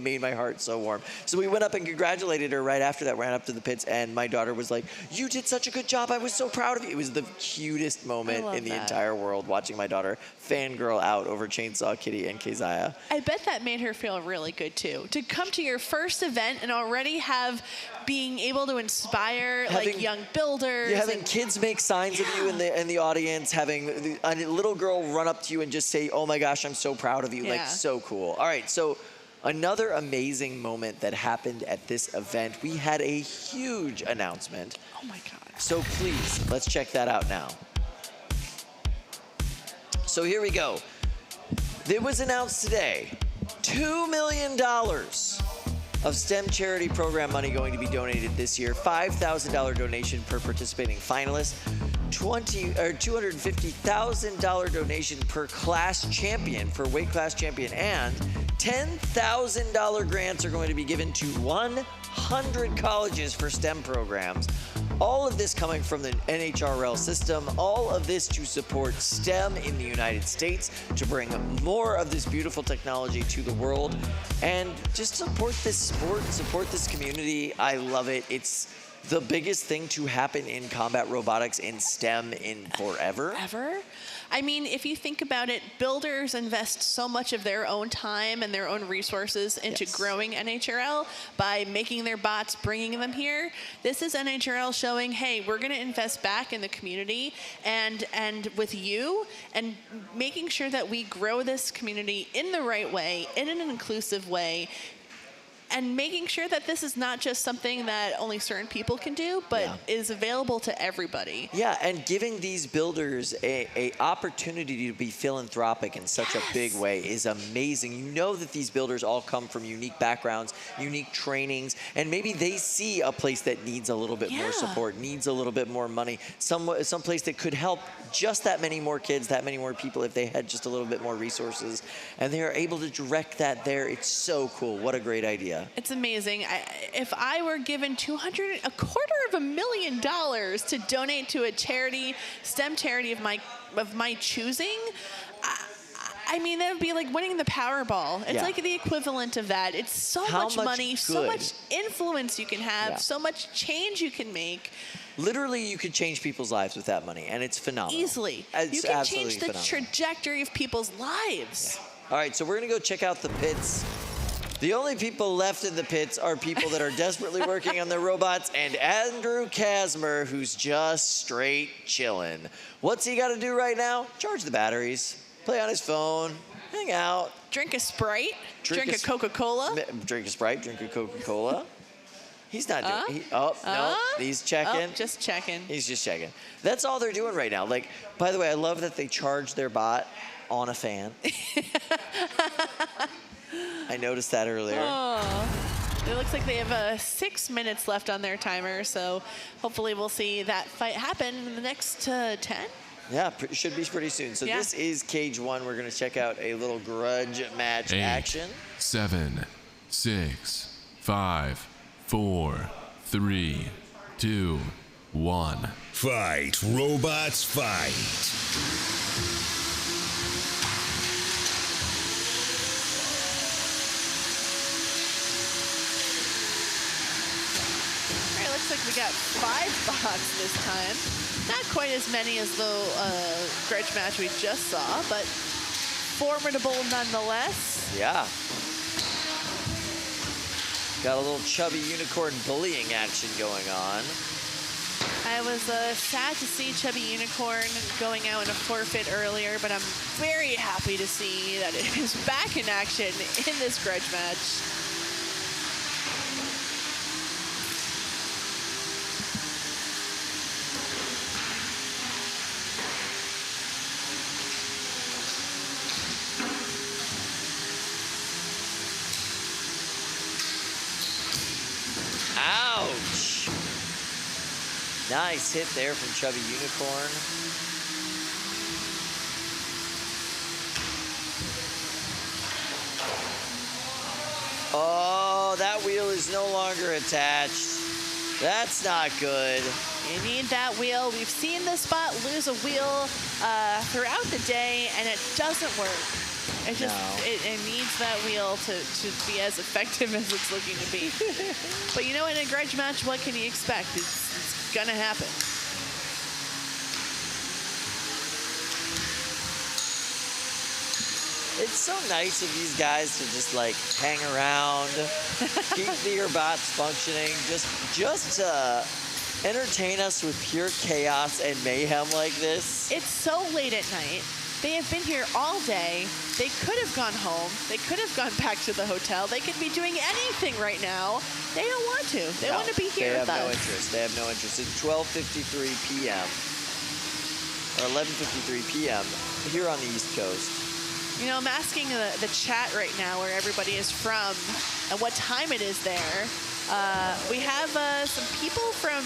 made my heart so warm. So we went up and congratulated her right after that, ran up to the pits, and my daughter was like, you did such a good job, I was so proud of you. It was the cutest moment in the entire world, watching my daughter fangirl out over Chainsaw Kitty and Keziah. I bet that made her feel really good too. To come to your first event and already have being able to inspire like young builders. You're having kids make signs of you in the audience, having a little girl run up to you and just say, oh my gosh, I'm so proud of you. Like, so cool. All right, so another amazing moment that happened at this event. We had a huge announcement. Oh my God. So please, let's check that out now. So here we go. It was announced today, $2 million of STEM charity program money going to be donated this year. $5,000 donation per participating finalist. $250,000 donation per class champion, for weight class champion, and $10,000 grants are going to be given to 100 colleges for STEM programs. All of this coming from the NHRL system, all of this to support STEM in the United States, to bring more of this beautiful technology to the world, and just support this sport, support this community. I love it. It's the biggest thing to happen in combat robotics in STEM in forever. Ever? I mean, if you think about it, builders invest so much of their own time and their own resources into growing NHRL by making their bots, bringing them here. This is NHRL showing, hey, we're going to invest back in the community and with you, and making sure that we grow this community in the right way, in an inclusive way, and making sure that this is not just something that only certain people can do, but is available to everybody. Yeah, and giving these builders a opportunity to be philanthropic in such a big way is amazing. You know that these builders all come from unique backgrounds, unique trainings, and maybe they see a place that needs a little bit more support, needs a little bit more money, some place that could help just that many more kids, that many more people if they had just a little bit more resources, and they are able to direct that there. It's so cool. What a great idea. It's amazing. If I were given $250,000 to donate to a charity, STEM charity of my choosing, I mean, that would be like winning the Powerball. It's like the equivalent of that. It's so much money, so much influence you can have, so much change you can make. Literally, you could change people's lives with that money, and it's phenomenal. Easily. It's you can change the phenomenal. trajectory of people's lives. All right, so we're going to go check out the pits. The only people left in the pits are people that are desperately working on their robots, and Andrew Kasmer, who's just straight chilling. What's he got to do right now? Charge the batteries. play on his phone, hang out. Drink a Sprite, drink a Coca-Cola. Drink a Sprite, drink a Coca-Cola. He's not doing. No, he's checking. Just checking. He's just checking. That's all they're doing right now. Like, by the way, I love that they charge their bot on a fan. I noticed that earlier. Oh, it looks like they have 6 minutes left on their timer, so hopefully we'll see that fight happen in the next 10. Yeah, should be pretty soon. So this is Cage 1. We're going to check out a little grudge match 8, action. 7, 6, 5, 4, 3, 2, 1. Fight, robots, fight. Looks like we got 5 bots this time. Not quite as many as the grudge match we just saw, but formidable nonetheless. Yeah. Got a little chubby unicorn bullying action going on. I was sad to see Chubby Unicorn going out in a forfeit earlier, but I'm very happy to see that it is back in action in this grudge match. Ouch! Nice hit there from Chubby Unicorn. Oh, that wheel is no longer attached. That's not good. You need that wheel. We've seen this bot lose a wheel throughout the day, and it doesn't work. It just it needs that wheel to be as effective as it's looking to be. But you know, in a grudge match, what can you expect? It's gonna happen. It's so nice of these guys to just like hang around, keep their bots functioning, just to entertain us with pure chaos and mayhem like this. It's so late at night. They have been here all day. They could have gone home. They could have gone back to the hotel. They could be doing anything right now. They don't want to. They want to be here with us. They have no interest. They have no interest. It's 12:53 p.m. or 11:53 p.m. here on the East Coast. You know, I'm asking the chat right now where everybody is from and what time it is there. We have some people from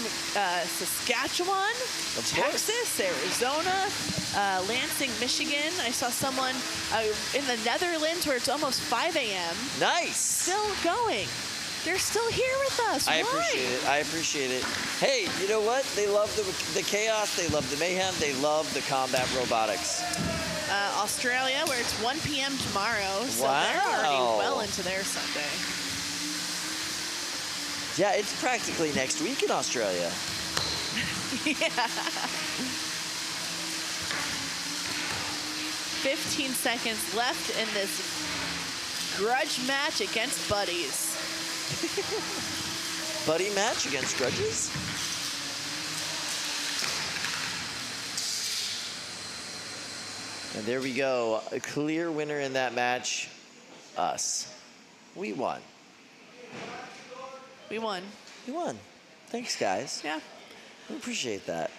Saskatchewan, Texas, Arizona, Lansing, Michigan. I saw someone in the Netherlands where it's almost 5 a.m. Nice. Still going. They're still here with us. I appreciate it. I appreciate it. Hey, you know what? They love the chaos. They love the mayhem. They love the combat robotics. Australia, where it's 1 p.m. tomorrow. So they're already well into their Sunday. Yeah, it's practically next week in Australia. Yeah. 15 seconds left in this grudge match against buddies. Buddy match against grudges? And there we go. A clear winner in that match. Us. We won. We won. We won. Thanks, guys. Yeah. We appreciate that.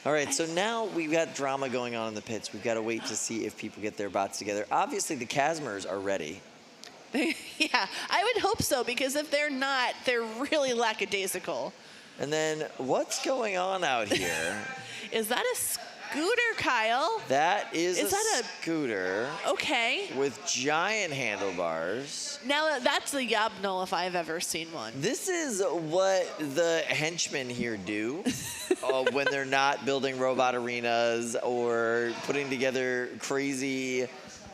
All right, so now we've got drama going on in the pits. We've got to wait to see if people get their bots together. Obviously, the Casmers are ready. Yeah, I would hope so, because if they're not, they're really lackadaisical. And then what's going on out here? Is that a scooter, Kyle? That is that a scooter. Okay. With giant handlebars. Now, that's a YOB GNOL if I've ever seen one. This is what the henchmen here do when they're not building robot arenas or putting together crazy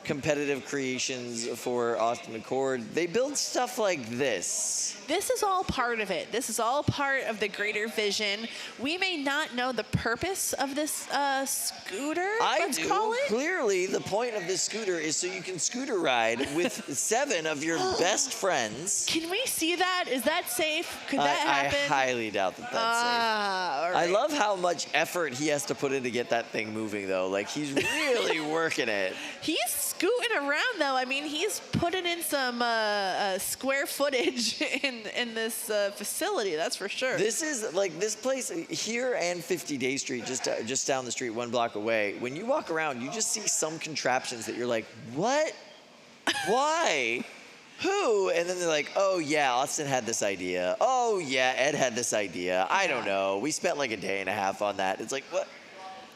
competitive creations for Austin McCord. They build stuff like this. This is all part of it. This is all part of the greater vision. We may not know the purpose of this scooter, let's call it. Clearly, the point of this scooter is so you can scooter ride with 7 of your best friends. Can we see that? Is that safe? Could that happen? I highly doubt that that's safe. All right. I love how much effort he has to put in to get that thing moving, though. Like, he's really working it. He's scooting around, though. I mean, he's putting in some square footage in this facility, that's for sure. This is, like, this place here and 50 Day Street, just down the street, 1 block away. When you walk around, you just see some contraptions that you're like, what? Why? Who? And then they're like, oh, yeah, Austin had this idea. Oh, yeah, Ed had this idea. I don't know. We spent like a day and a half on that. It's like, what?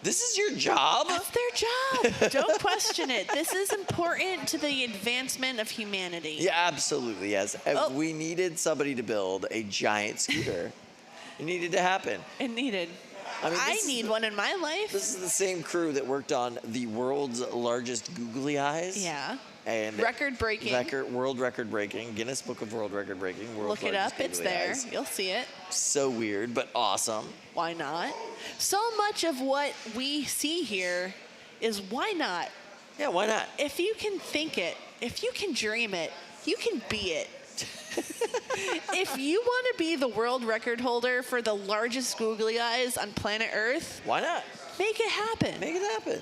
This is your job? That's their job. Don't question it. This is important to the advancement of humanity. Yeah, absolutely, yes. Oh. We needed somebody to build a giant scooter. It needed to happen. It needed. I mean, I need one in my life. This is the same crew that worked on the world's largest googly eyes. Yeah. And record-breaking. World record-breaking. Guinness Book of World Record-breaking. Look it up. It's there. Eyes. You'll see it. So weird, but awesome. Why not? So much of what we see here is why not? Yeah, why not? If you can think it, if you can dream it, you can be it. If you want to be the world record holder for the largest googly eyes on planet Earth, why not? Make it happen. Make it happen.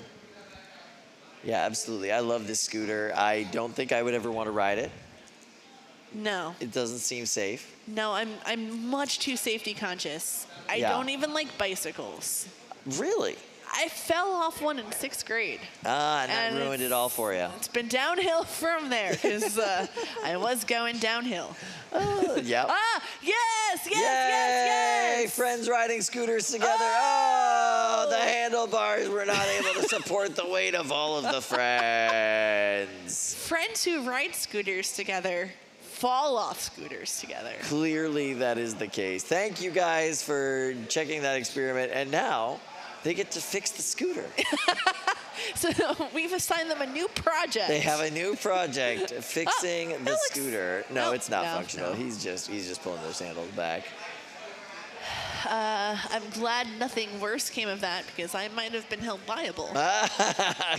Yeah, absolutely. I love this scooter. I don't think I would ever want to ride it. No. It doesn't seem safe. No, I'm much too safety conscious. I don't even like bicycles. Really? I fell off one in 6th grade. And that ruined it all for you. It's been downhill from there because I was going downhill. Yeah. Yes. Friends riding scooters together. Oh, the handlebars were not able to support the weight of all of the friends. Friends who ride scooters together fall off scooters together. Clearly that is the case. Thank you guys for checking that experiment. And now they get to fix the scooter. So we've assigned them a new project. They have a new project, fixing the scooter. No, it's not functional. No. He's just pulling those handles back. I'm glad nothing worse came of that because I might have been held liable.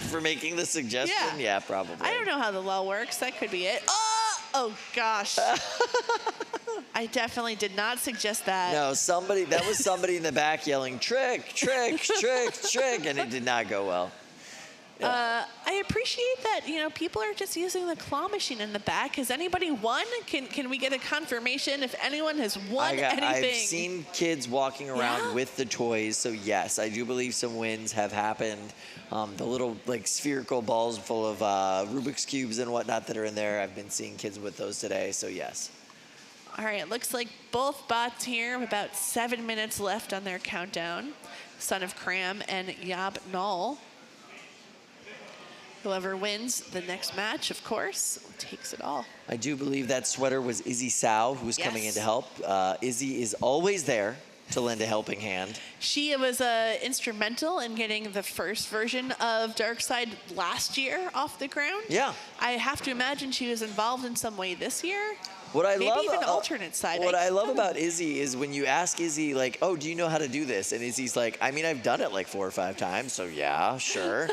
For making the suggestion? Yeah, probably. I don't know how the law works. That could be it. Oh gosh. I definitely did not suggest that. No, that was somebody in the back yelling, trick, trick, trick, trick, and it did not go well. Yeah. I appreciate that, people are just using the claw machine in the back. Has anybody won? Can we get a confirmation if anyone has won anything? I've seen kids walking around with the toys, so yes, I do believe some wins have happened. The little spherical balls full of Rubik's Cubes and whatnot that are in there, I've been seeing kids with those today, so yes. All right, it looks like both bots here have about 7 minutes left on their countdown. Son of Kram and YOB GNOL. Whoever wins the next match, of course, takes it all. I do believe that sweater was Izzy Sow, who was coming in to help. Izzy is always there to lend a helping hand. She was instrumental in getting the first version of Darkside last year off the ground. Yeah. I have to imagine she was involved in some way this year. Maybe even alternate side. What I love about Izzy is when you ask Izzy, oh, do you know how to do this? And Izzy's like, I mean, I've done it 4 or 5 times, so yeah, sure.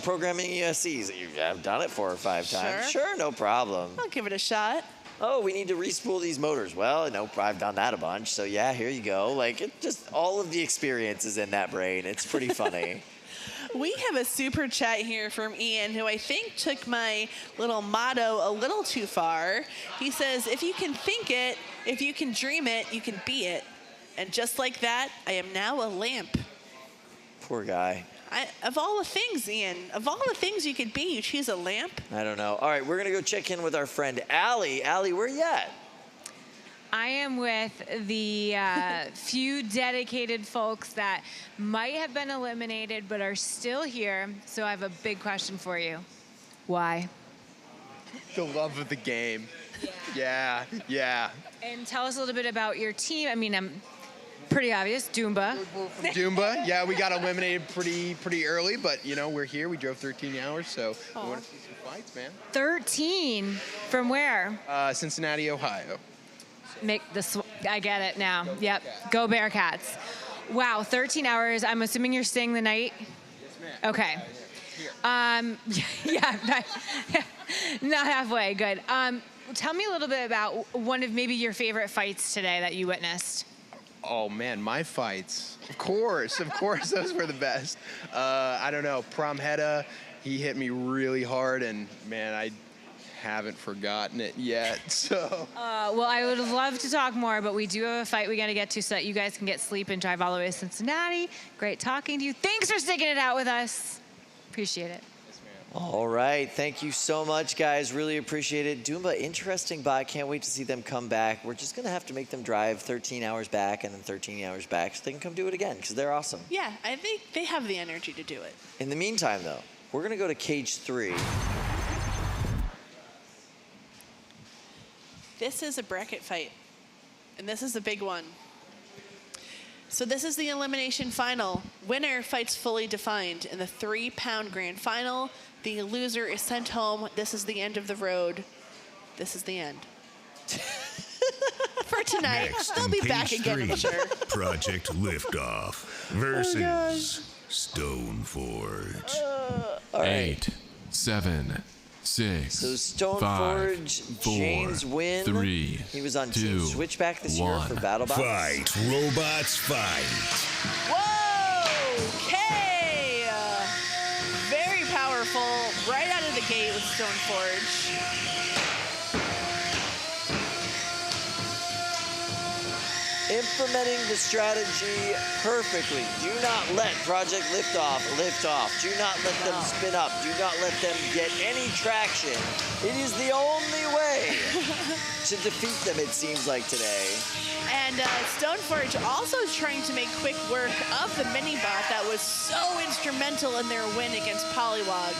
Programming ESCs. I've done it 4 or 5 times. Sure, no problem. I'll give it a shot. Oh, we need to respool these motors. Well, no, I've done that a bunch, so yeah, here you go. All of the experience is in that brain. It's pretty funny. We have a super chat here from Ian, who I think took my little motto a little too far. He says, if you can think it, if you can dream it, you can be it. And just like that, I am now a lamp. Poor guy. Of all the things, Ian, of all the things you could be, you choose a lamp? I don't know. All right, we're going to go check in with our friend Allie. Allie, where you at? I am with the few dedicated folks that might have been eliminated but are still here. So I have a big question for you. Why? The love of the game. Yeah. And tell us a little bit about your team. I mean, Pretty obvious, Doomba. Doomba, yeah, we got eliminated pretty early, but you know we're here. We drove 13 hours, so we want to see some fights, man. 13 from where? Cincinnati, Ohio. I get it now. Yep, go Bearcats. Wow, 13 hours. I'm assuming you're staying the night. Yes, ma'am. Okay. Yeah, not halfway. Good. Tell me a little bit about one of maybe your favorite fights today that you witnessed. Oh man, my fights. Of course, those were the best. I don't know, Pramheda, he hit me really hard, and man, I haven't forgotten it yet. So. Well, I would love to talk more, but we do have a fight we got to get to so that you guys can get sleep and drive all the way to Cincinnati. Great talking to you. Thanks for sticking it out with us. Appreciate it. All right, thank you so much, guys. Really appreciate it. Doomba, interesting bot. Can't wait to see them come back. We're just gonna have to make them drive 13 hours back and then 13 hours back so they can come do it again because they're awesome. Yeah, I think they have the energy to do it. In the meantime, though, we're gonna go to cage 3. This is a bracket fight, and this is a big one. So this is the elimination final. Winner fights fully defined in the 3-pound grand final. The loser is sent home. This is the end of the road. This is the end. For tonight, Next they'll in be back cage again, I'm 3, sure. Project LiftOff versus Stoneforge. 8, 7, 6, So Stoneforge, 5, 4, James Wynn. 3, He was on 2, Team Switchback this year for 1. Battlebots. Fight, robots, fight. Whoa! Okay! Very powerful, right out of the gate with Stoneforge. Implementing the strategy perfectly. Do not let Project LiftOff lift off. Do not let them spin up. Do not let them get any traction. It is the only way to defeat them, it seems like today. And Stoneforge also trying to make quick work of the mini-bot that was so instrumental in their win against Polywog.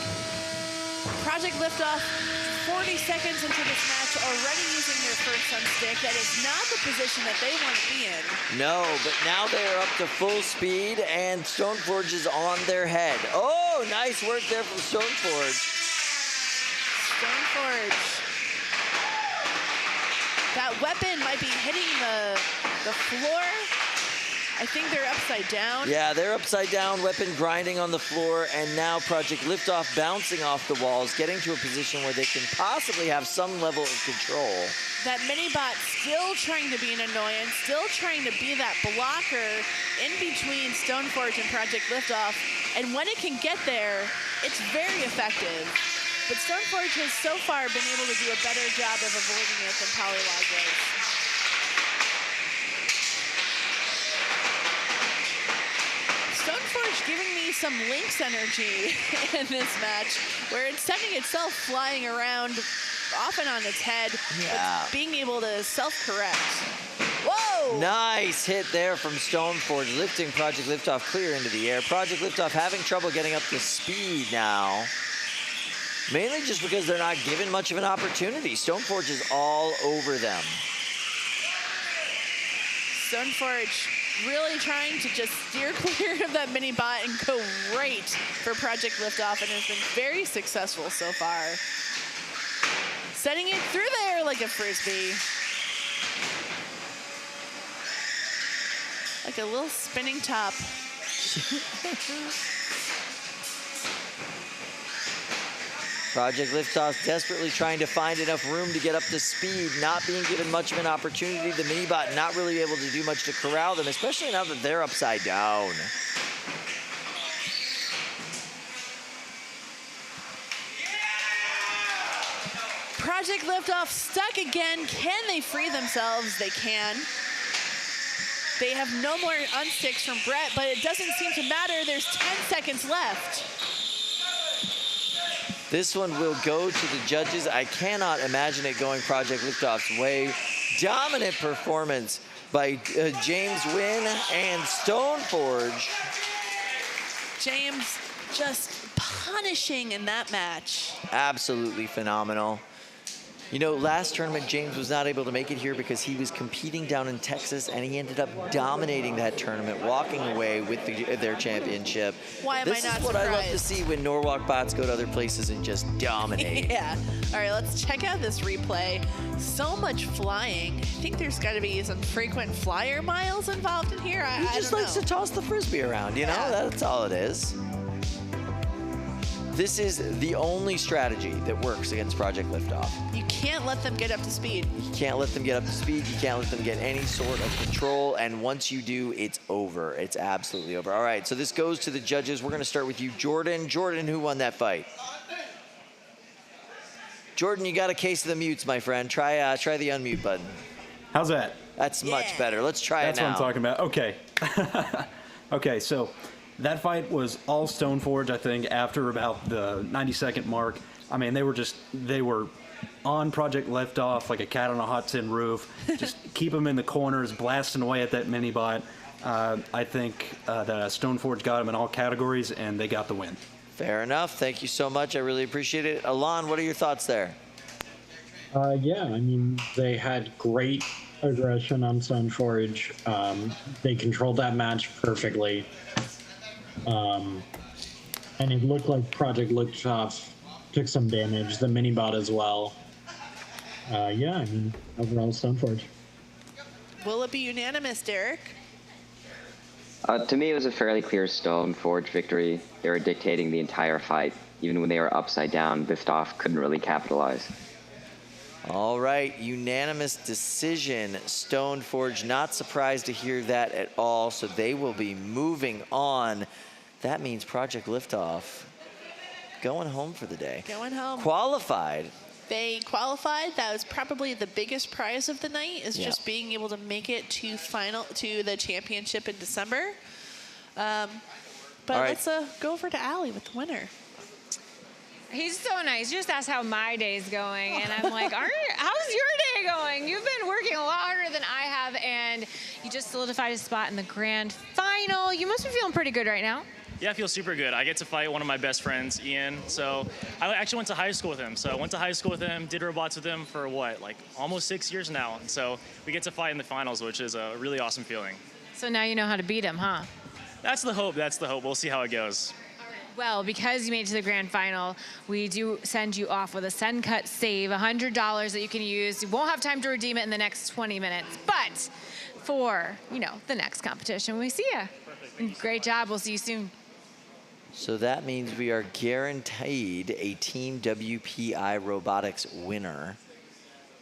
Project LiftOff, 40 seconds into this match, already using their first on stick. That is not the position that they want to be in. No, but now they are up to full speed, and Stoneforge is on their head. Oh, nice work there from Stoneforge. Stoneforge. That weapon might be hitting the floor. I think they're upside down. Yeah, they're upside down, weapon grinding on the floor, and now Project LiftOff bouncing off the walls, getting to a position where they can possibly have some level of control. That mini-bot still trying to be an annoyance, still trying to be that blocker in between Stoneforge and Project LiftOff. And when it can get there, it's very effective. But Stoneforge has so far been able to do a better job of avoiding it than Polywog was. Stoneforge giving me some Lynx energy in this match, where it's sending itself flying around, often on its head, but being able to self-correct. Whoa! Nice hit there from Stoneforge, lifting Project LiftOff clear into the air. Project LiftOff having trouble getting up to speed now. Mainly just because they're not given much of an opportunity. Stoneforge is all over them. Stoneforge really trying to just steer clear of that mini-bot and go right for Project LiftOff, and has been very successful so far. Setting it through the air like a frisbee. Like a little spinning top. Project LiftOff desperately trying to find enough room to get up to speed, not being given much of an opportunity. The mini-bot not really able to do much to corral them, especially now that they're upside down. Project LiftOff stuck again. Can they free themselves? They can. They have no more unsticks from Brett, but it doesn't seem to matter. There's 10 seconds left. This one will go to the judges. I cannot imagine it going Project LiftOff's way. Dominant performance by James Wynn and Stoneforge. James just punishing in that match. Absolutely phenomenal. You know, last tournament, James was not able to make it here because he was competing down in Texas, and he ended up dominating that tournament, walking away with their championship. Why am I not This is what I love to surprised? see when Norwalk bots go to other places and just dominate. Yeah. All right, let's check out this replay. So much flying. I think there's got to be some frequent flyer miles involved in here. He just likes to toss the frisbee around, you know? That's all it is. This is the only strategy that works against Project Liftoff. You can't let them get up to speed. You can't let them get up to speed. You can't let them get any sort of control. And once you do, it's over. It's absolutely over. All right, so this goes to the judges. We're going to start with you, Jordan. Jordan, who won that fight? Jordan, you got a case of the mutes, my friend. Try the unmute button. How's that? That's much better. Let's try That's it now. what I'm talking about. Okay. Okay, so that fight was all Stoneforge, I think, after about the 90-second mark. I mean, they were on Project Liftoff like a cat on a hot tin roof. Just keep them in the corners, blasting away at that mini-bot. I think that Stoneforge got them in all categories, and they got the win. Fair enough. Thank you so much. I really appreciate it. Alon, what are your thoughts there? Yeah, I mean, they had great aggression on Stoneforge. They controlled that match perfectly. And it looked like Project Liftoff took some damage, the mini-bot as well. Yeah, I mean, overall Stoneforge. Will it be unanimous, Derek? To me, it was a fairly clear Stoneforge victory. They were dictating the entire fight. Even when they were upside down, LiftOff couldn't really capitalize. All right, unanimous decision. Stoneforge, not surprised to hear that at all, so they will be moving on. That means Project Liftoff going home for the day. Going home. Qualified. They qualified. That was probably the biggest prize of the night, is Yeah. just being able to make it to the championship in December. But All right. let's go over to Allie with the winner. He's so nice. Just asked how my day's going, and I'm like, how's your day going? You've been working a lot harder than I have, and you just solidified a spot in the grand final. You must be feeling pretty good right now. Yeah, I feel super good. I get to fight one of my best friends, Ian. So I actually went to high school with him. So I went to high school with him, did robots with him for what, like almost 6 years now. And so we get to fight in the finals, which is a really awesome feeling. So now you know how to beat him, huh? That's the hope. That's the hope. We'll see how it goes. Well, because you made it to the grand final, we do send you off with a send cut save, $100 that you can use. You won't have time to redeem it in the next 20 minutes, but for, the next competition, we see you. Great job. We'll see you soon. So that means we are guaranteed a Team WPI Robotics winner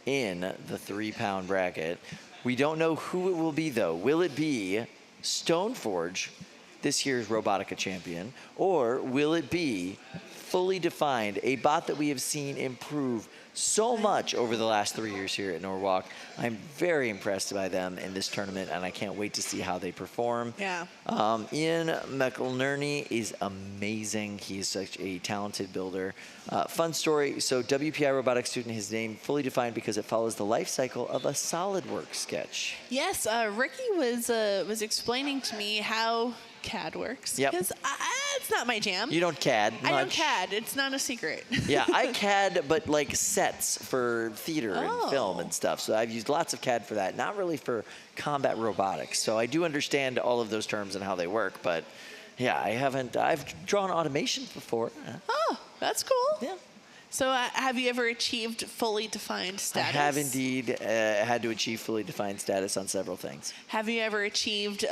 in the 3-pound bracket. We don't know who it will be, though. Will it be Stoneforge, this year's Robotica champion, or will it be Fully Defined, a bot that we have seen improve so much over the last 3 years here at Norwalk? I'm very impressed by them in this tournament, and I can't wait to see how they perform. Yeah. Ian McIlnerney is amazing. He is such a talented builder. Fun story. So WPI Robotics student, his name Fully Defined because it follows the life cycle of a SolidWorks sketch. Yes, Ricky was explaining to me how CAD works. Yep. Because it's not my jam. You don't CAD much. I don't CAD. It's not a secret. Yeah, I CAD, but like sets for theater and film and stuff. So I've used lots of CAD for that, not really for combat robotics. So I do understand all of those terms and how they work, but yeah, I've drawn automations before. Oh, that's cool. Yeah. So have you ever achieved fully defined status? I have indeed had to achieve fully defined status on several things. Have you ever achieved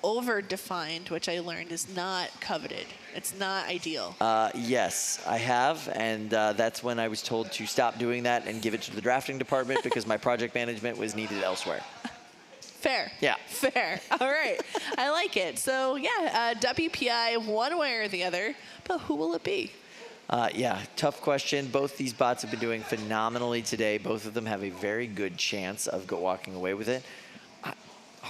over-defined, which I learned is not coveted? It's not ideal. Yes, I have, and that's when I was told to stop doing that and give it to the drafting department because my project management was needed elsewhere. Fair. Yeah. Fair. All right. I like it. So, yeah, WPI one way or the other, but who will it be? Yeah, tough question. Both these bots have been doing phenomenally today. Both of them have a very good chance of walking away with it.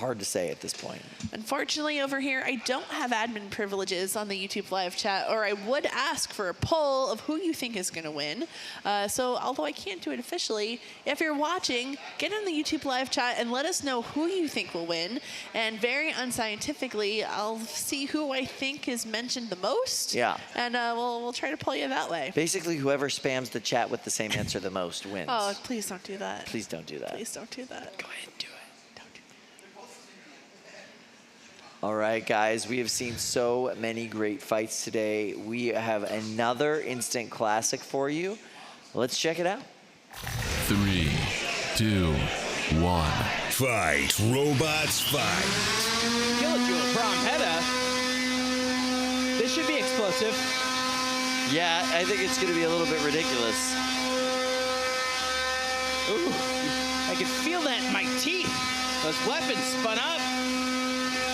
hard to say at this point. Unfortunately, over here, I don't have admin privileges on the YouTube live chat, or I would ask for a poll of who you think is going to win. So although I can't do it officially, if you're watching, get in the YouTube live chat and let us know who you think will win. And very unscientifically, I'll see who I think is mentioned the most. Yeah. And we'll try to pull you that way. Basically, whoever spams the chat with the same answer the most wins. Oh, please don't do that. Please don't do that. Please don't do that. Go ahead and do it. All right, guys, we have seen so many great fights today. We have another instant classic for you. Let's check it out. 3, 2, 1. Fight. Robots fight. Beetlejuice, Pramheda. This should be explosive. Yeah, I think it's going to be a little bit ridiculous. Ooh, I can feel that in my teeth. Those weapons spun up.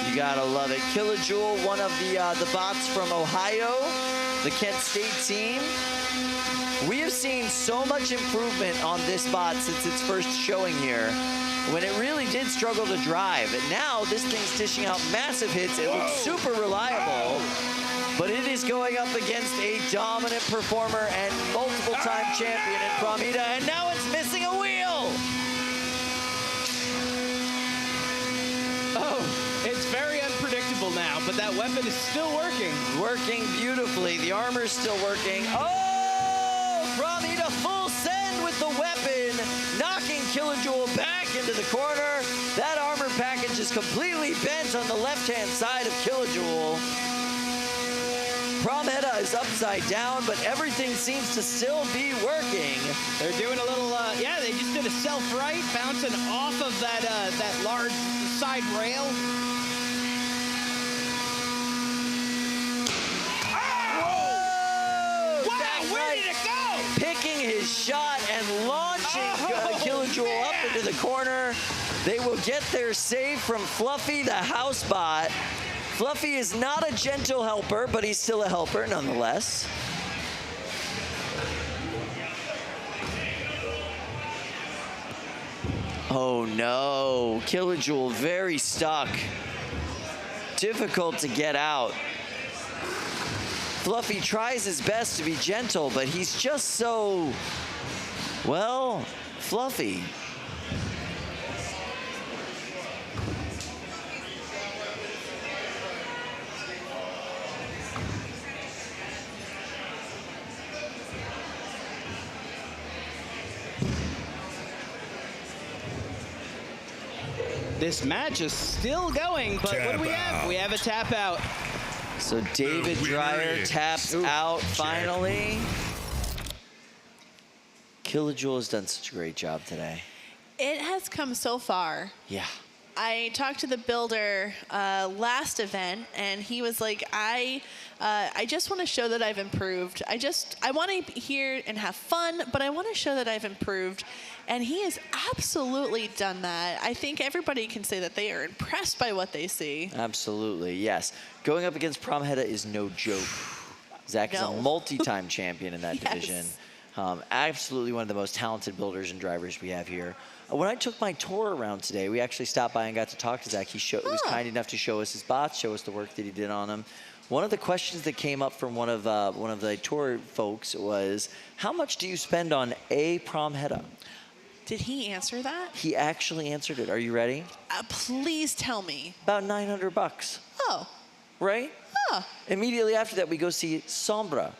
You gotta love it. Beetlejuice, one of the bots from Ohio, the Kent State team. We have seen so much improvement on this bot since its first showing here, when it really did struggle to drive. And now this thing's dishing out massive hits. It looks super reliable, but it is going up against a dominant performer and multiple-time champion in Pramheda, and now it's missing a wheel. Oh, it's very unpredictable now, but that weapon is still working. Working beautifully. The armor's still working. Oh! Pramheda full send with the weapon, knocking Beetlejuice back into the corner. That armor package is completely bent on the left-hand side of Beetlejuice. Pramheda is upside down, but everything seems to still be working. They're doing a little, yeah, they just did a self-right, bouncing off of that large side rail. Whoa! Wow, where did it go? Picking his shot and launching Beetlejuice up into the corner. They will get their save from Fluffy, the house bot. Fluffy is not a gentle helper, but he's still a helper nonetheless. Oh no, Beetlejuice very stuck. Difficult to get out. Fluffy tries his best to be gentle, but he's just so, well, fluffy. This match is still going, but what do we have? We have a tap out. So David Dreyer taps out finally. Beetlejuice has done such a great job today. It has come so far. Yeah. I talked to the builder last event, and he was like, I just want to show that I've improved. I want to be here and have fun, but I want to show that I've improved. And he has absolutely done that. I think everybody can say that they are impressed by what they see. Absolutely, yes. Going up against Pramheda is no joke. Zach is a multi-time champion in that division. Absolutely one of the most talented builders and drivers we have here. When I took my tour around today, we actually stopped by and got to talk to Zach. He was kind enough to show us his bots, show us the work that he did on them. One of the questions that came up from one of the tour folks was, how much do you spend on a Pramheda? Did he answer that? He actually answered it. Are you ready? Please tell me. About $900. Oh. Right? Huh. Immediately after that, we go see Sombra.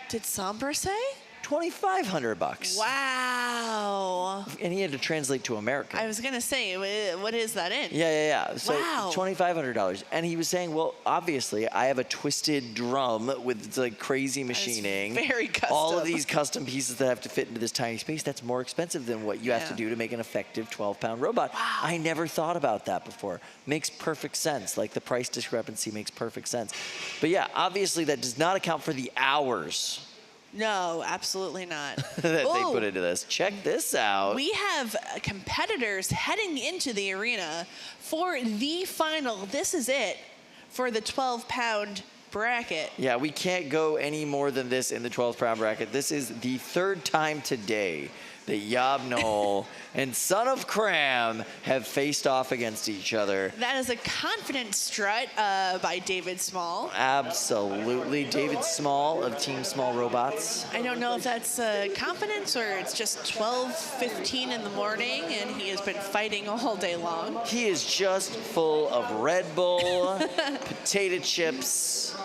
Did Saber say? $2,500. Wow. And he had to translate to American. I was going to say, what is that in? Yeah. So wow. $2,500. And he was saying, well, obviously, I have a twisted drum with like crazy machining. Very custom. All of these custom pieces that have to fit into this tiny space. That's more expensive than what you have to do to make an effective 12-pound robot. Wow. I never thought about that before. Makes perfect sense. Like the price discrepancy makes perfect sense. But yeah, obviously that does not account for the hours. No, absolutely not. that they put into this. Check this out. We have competitors heading into the arena for the final. This is it for the 12-pound bracket. Yeah, we can't go any more than this in the 12-pound bracket. This is the third time today that YOB GNOL and Son of Kram have faced off against each other. That is a confident strut by David Small. Absolutely. David Small of Team Small Robots. I don't know if that's confidence or it's just 12:15 in the morning and he has been fighting all day long. He is just full of Red Bull, potato chips,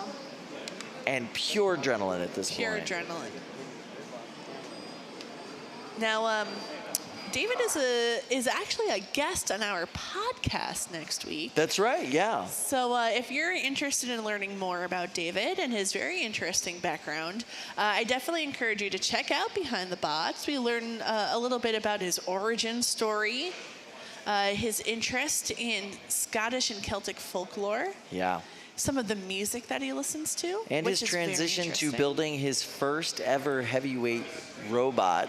and pure adrenaline at this point. Pure adrenaline. Now, David is actually a guest on our podcast next week. That's right, yeah. So if you're interested in learning more about David and his very interesting background, I definitely encourage you to check out Behind the Bots. We learn a little bit about his origin story, his interest in Scottish and Celtic folklore. Yeah. Some of the music that he listens to. And his which is very transition to interesting. building his first ever heavyweight robot.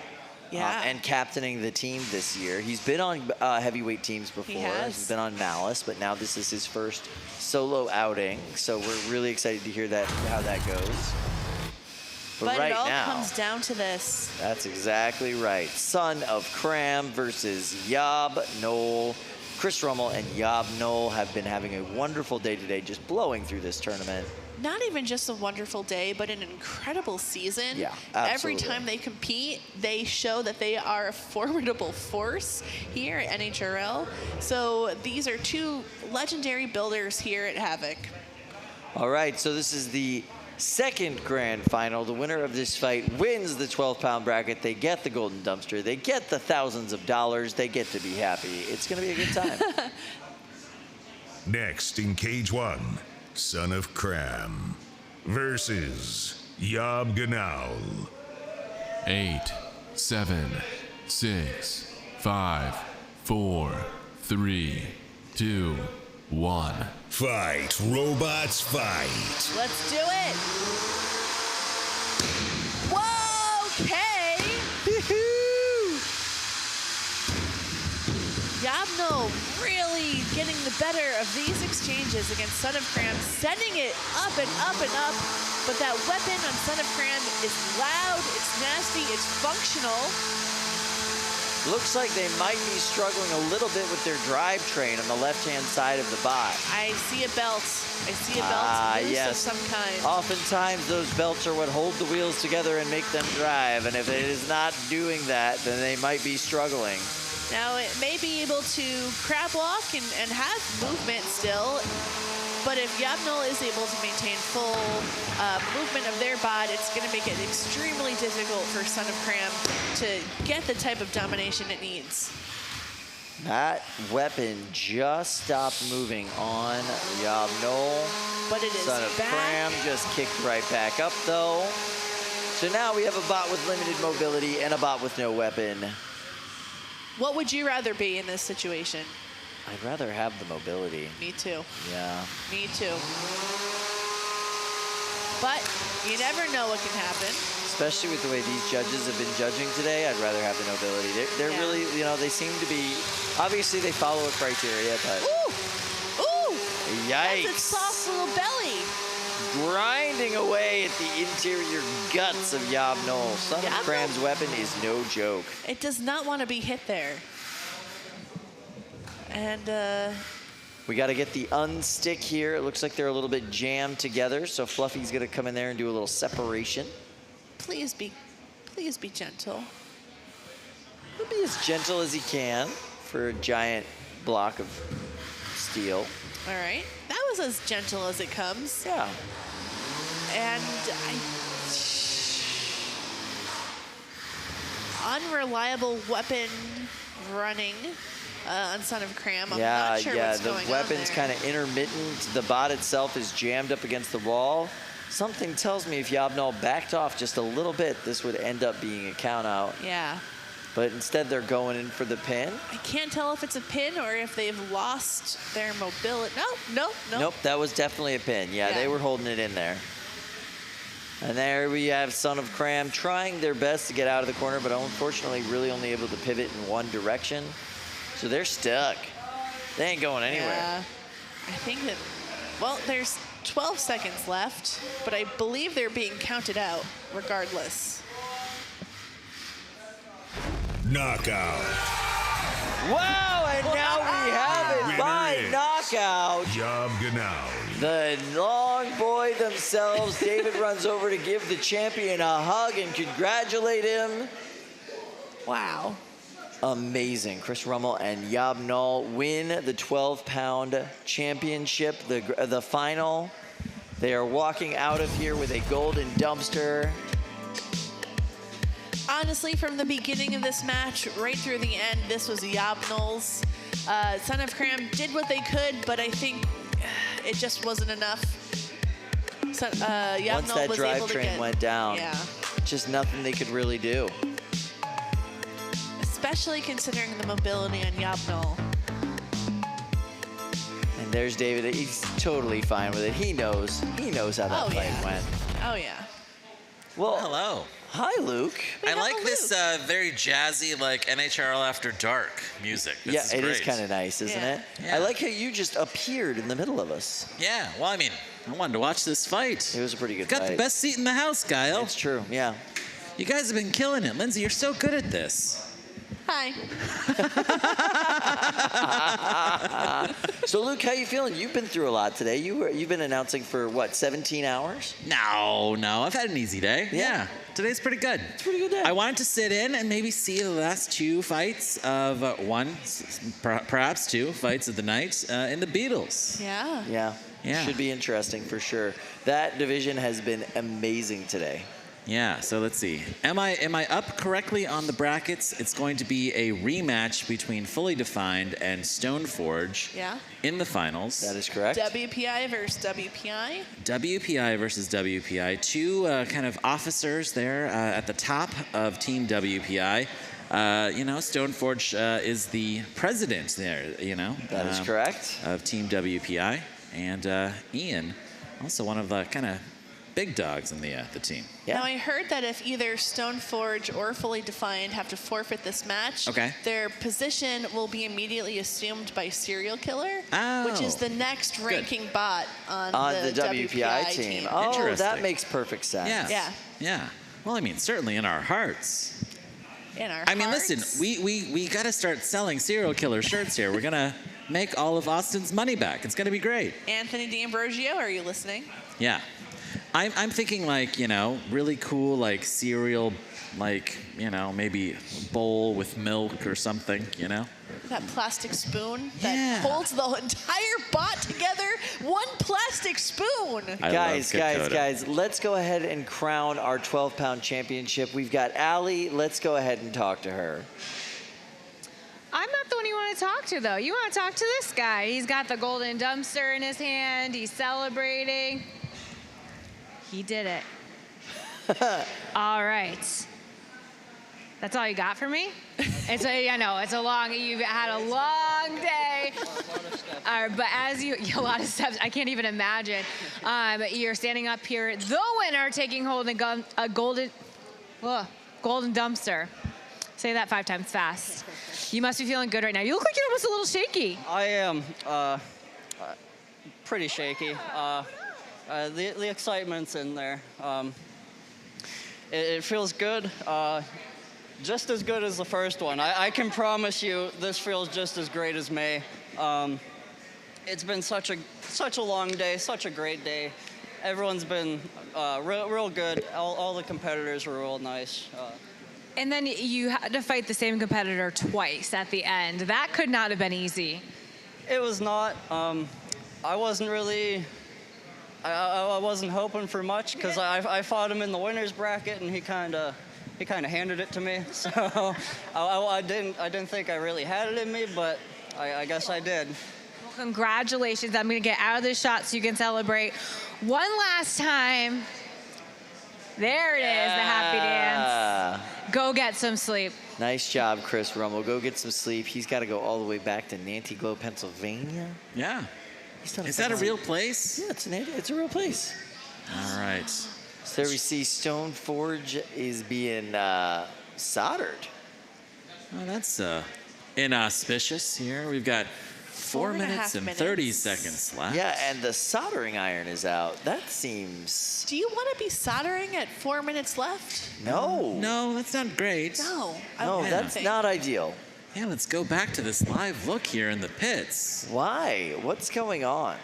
Yeah. And captaining the team this year. He's been on heavyweight teams before. He has. He's been on Malice, but now this is his first solo outing. So we're really excited to hear how that goes. But right it all now, comes down to this. That's exactly right. Son of Kram versus YOB GNOL. Chris Rummel and YOB GNOL have been having a wonderful day today, just blowing through this tournament. Not even just a wonderful day, but an incredible season. Yeah, Every absolutely. time they compete, they show that they are a formidable force here at NHRL. So these are two legendary builders here at Havoc. All right, so this is the second grand final. The winner of this fight wins the 12-pound bracket. They get the golden dumpster. They get the thousands of dollars. They get to be happy. It's going to be a good time. Next in Cage 1, Son of Kram versus YOB GNOL. 8, 7, 6, 5, 4, 3, 2, 1. Fight, robots, fight. Let's do it. Whoa, okay. YOB GNOL really getting the better of these exchanges against Son of Kram, sending it up and up and up. But that weapon on Son of Kram is loud, it's nasty, it's functional. Looks like they might be struggling a little bit with their drivetrain on the left-hand side of the bot. I see a belt. I see a belt loose yes. of some kind. Oftentimes, those belts are what hold the wheels together and make them drive. And if it is not doing that, then they might be struggling. Now, it may be able to crab walk and have movement still, but if YOB GNOL is able to maintain full movement of their bot, it's going to make it extremely difficult for Son of Kram to get the type of domination it needs. That weapon just stopped moving on YOB GNOL. But it is Son of back. Kram just kicked right back up, though. So now we have a bot with limited mobility and a bot with no weapon. What would you rather be in this situation? I'd rather have the mobility. Me too. Yeah. Me too. But you never know what can happen. Especially with the way these judges have been judging today, I'd rather have the nobility. They're really, you know, they seem to be, obviously they follow a criteria, but. Ooh! Ooh! Yikes. That's its soft little belly. Grinding away at the interior guts of YOB GNOL. Son of Kram's weapon is no joke. It does not want to be hit there. And we got to get the unstick here. It looks like they're a little bit jammed together, so Fluffy's going to come in there and do a little separation. please be gentle. He'll be as gentle as he can for a giant block of steel. All right, that was as gentle as it comes. Yeah. And unreliable weapon running on Son of Kram. I'm not sure what's going on there. The weapon's kind of intermittent. The bot itself is jammed up against the wall. Something tells me if YOB GNOL backed off just a little bit, this would end up being a count out. Yeah. But instead, they're going in for the pin. I can't tell if it's a pin or if they've lost their mobility. No. Nope, that was definitely a pin. Yeah, they were holding it in there. And there we have Son of Kram trying their best to get out of the corner, but unfortunately really only able to pivot in one direction. So they're stuck. They ain't going anywhere. Yeah. I think that, well, there's 12 seconds left, but I believe they're being counted out regardless. knockout. Wow, and now we have it by knockout. YOB GNOL. The long boy themselves. David runs over to give the champion a hug and congratulate him. Wow. Amazing. Chris Rummel and YOB GNOL win the 12-pound championship, the final. They are walking out of here with a golden dumpster. Honestly, from the beginning of this match right through the end, this was YOB GNOL's. Son of Kram did what they could, but I think it just wasn't enough. So, Once that drivetrain went down, yeah, just nothing they could really do. Especially considering the mobility on YOB GNOL. And there's David. He's totally fine with it. He knows how that fight went. Oh, yeah. Well, hello. Hi, Luke. I like this very jazzy, like NHRL After Dark music. This It great. is kind of nice, isn't it? Yeah. I like how you just appeared in the middle of us. Yeah, well, I mean, I wanted to watch this fight. It was a pretty good Got fight. the best seat in the house, Guile. It's true, yeah. You guys have been killing it. Lindsay, you're so good at this. Hi. So, Luke, how you feeling? You've been through a lot today. You've been announcing for, what, 17 hours? No, I've had an easy day. Yeah. Today's pretty good. It's a pretty good day. I wanted to sit in and maybe see the last two fights of perhaps two fights of the night in the Beatles. Yeah. Yeah. Should be interesting for sure. That division has been amazing today. Yeah, so let's see. Am I up correctly on the brackets? It's going to be a rematch between Fully Defined and Stoneforge in the finals. That is correct. WPI versus WPI. WPI versus WPI. Two kind of officers there at the top of Team WPI. Stoneforge is the president there, That is correct. Of Team WPI. And Ian, also one of the kind of big dogs in the team. Now, I heard that if either Stoneforge or Fully Defined have to forfeit this match, their position will be immediately assumed by Serial Killer, which is the next ranking bot on the WPI team. Oh, that makes perfect sense. Yeah. Well, I mean, certainly in our hearts. In our I mean, listen, we got to start selling Serial Killer shirts here. We're going to make all of Austin's money back. It's going to be great. Anthony D'Ambrosio, are you listening? Yeah. I'm thinking really cool cereal, maybe bowl with milk or something, That plastic spoon that holds the entire bot together. One plastic spoon. Guys, let's go ahead and crown our 12-pound championship. We've got Allie. Let's go ahead and talk to her. I'm not the one you want to talk to, though. You want to talk to this guy. He's got the golden dumpster in his hand. He's celebrating. He did it. All right. That's all you got for me? You've had a long day. But as a lot of steps, I can't even imagine. You're standing up here, the winner taking hold of a golden dumpster. Say that 5 times fast. You must be feeling good right now. You look like you're almost a little shaky. I am pretty shaky. The excitement's in there. It feels good, just as good as the first one. I can promise you this feels just as great as May. It's been such a long day, such a great day. Everyone's been real good. All the competitors were real nice. And then you had to fight the same competitor twice at the end. That could not have been easy. It was not. I wasn't really... I wasn't hoping for much because I fought him in the winners bracket and he kind of handed it to me. So I didn't think I really had it in me, but I guess I did. Well, congratulations! I'm gonna get out of this shot so you can celebrate one last time. There it is, the happy dance. Go get some sleep. Nice job, Chris Rummel. Go get some sleep. He's got to go all the way back to Nantiglow, Pennsylvania. Yeah. Is that a real place? Yeah, it's a real place. All right. So there we see Stoneforge is being soldered. Oh, that's inauspicious here. We've got 4 minutes and 30 seconds left. Yeah, and the soldering iron is out. That seems... Do you want to be soldering at 4 minutes left? No. No, that's not great. No. No, that's not ideal. Yeah, let's go back to this live look here in the pits. Why? What's going on?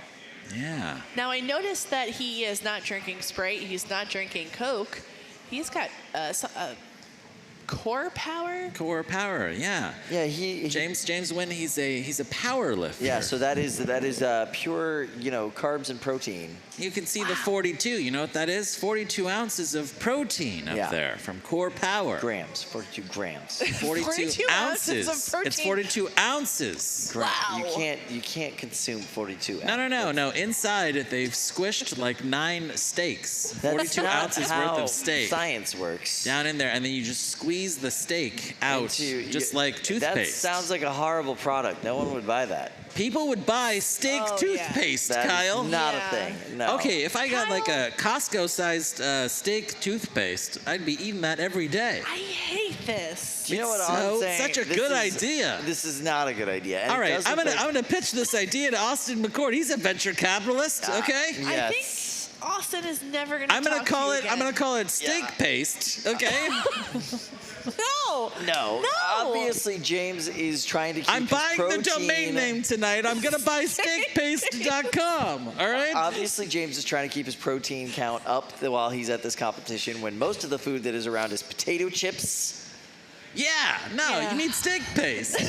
Yeah. Now, I noticed that he is not drinking Sprite. He's not drinking Coke. He's got core power. Core power, yeah. Yeah, James Wynn, he's a power lifter. Yeah, so that is pure, carbs and protein. You can see the 42. You know what that is? 42 ounces of protein up there from core power. Grams, 42 grams. 42 ounces of protein. It's 42 ounces. Wow. You can't consume 42 ounces. No. Inside they've squished like 9 steaks. That's 42 not ounces how worth of steak. Science works. Down in there, and then you just squeeze the steak out, just like toothpaste. That sounds like a horrible product. No one would buy that. People would buy steak toothpaste, That is Kyle. not a thing. No. Okay, if I got like a Costco-sized steak toothpaste, I'd be eating that every day. I hate this. You know what I'm saying? Such a good idea. This is not a good idea. And All right, I'm like- gonna pitch this idea to Austin McCord. He's a venture capitalist. Okay. I think Austin is never going to I'm gonna talk call to you it. again. I'm gonna call it steak paste. Okay. No. Obviously, James is trying to keep I'm his buying the protein. domain name tonight. I'm gonna buy steakpaste.com. All right. Obviously, James is trying to keep his protein count up while he's at this competition. When most of the food that is around is potato chips. You need steak paste.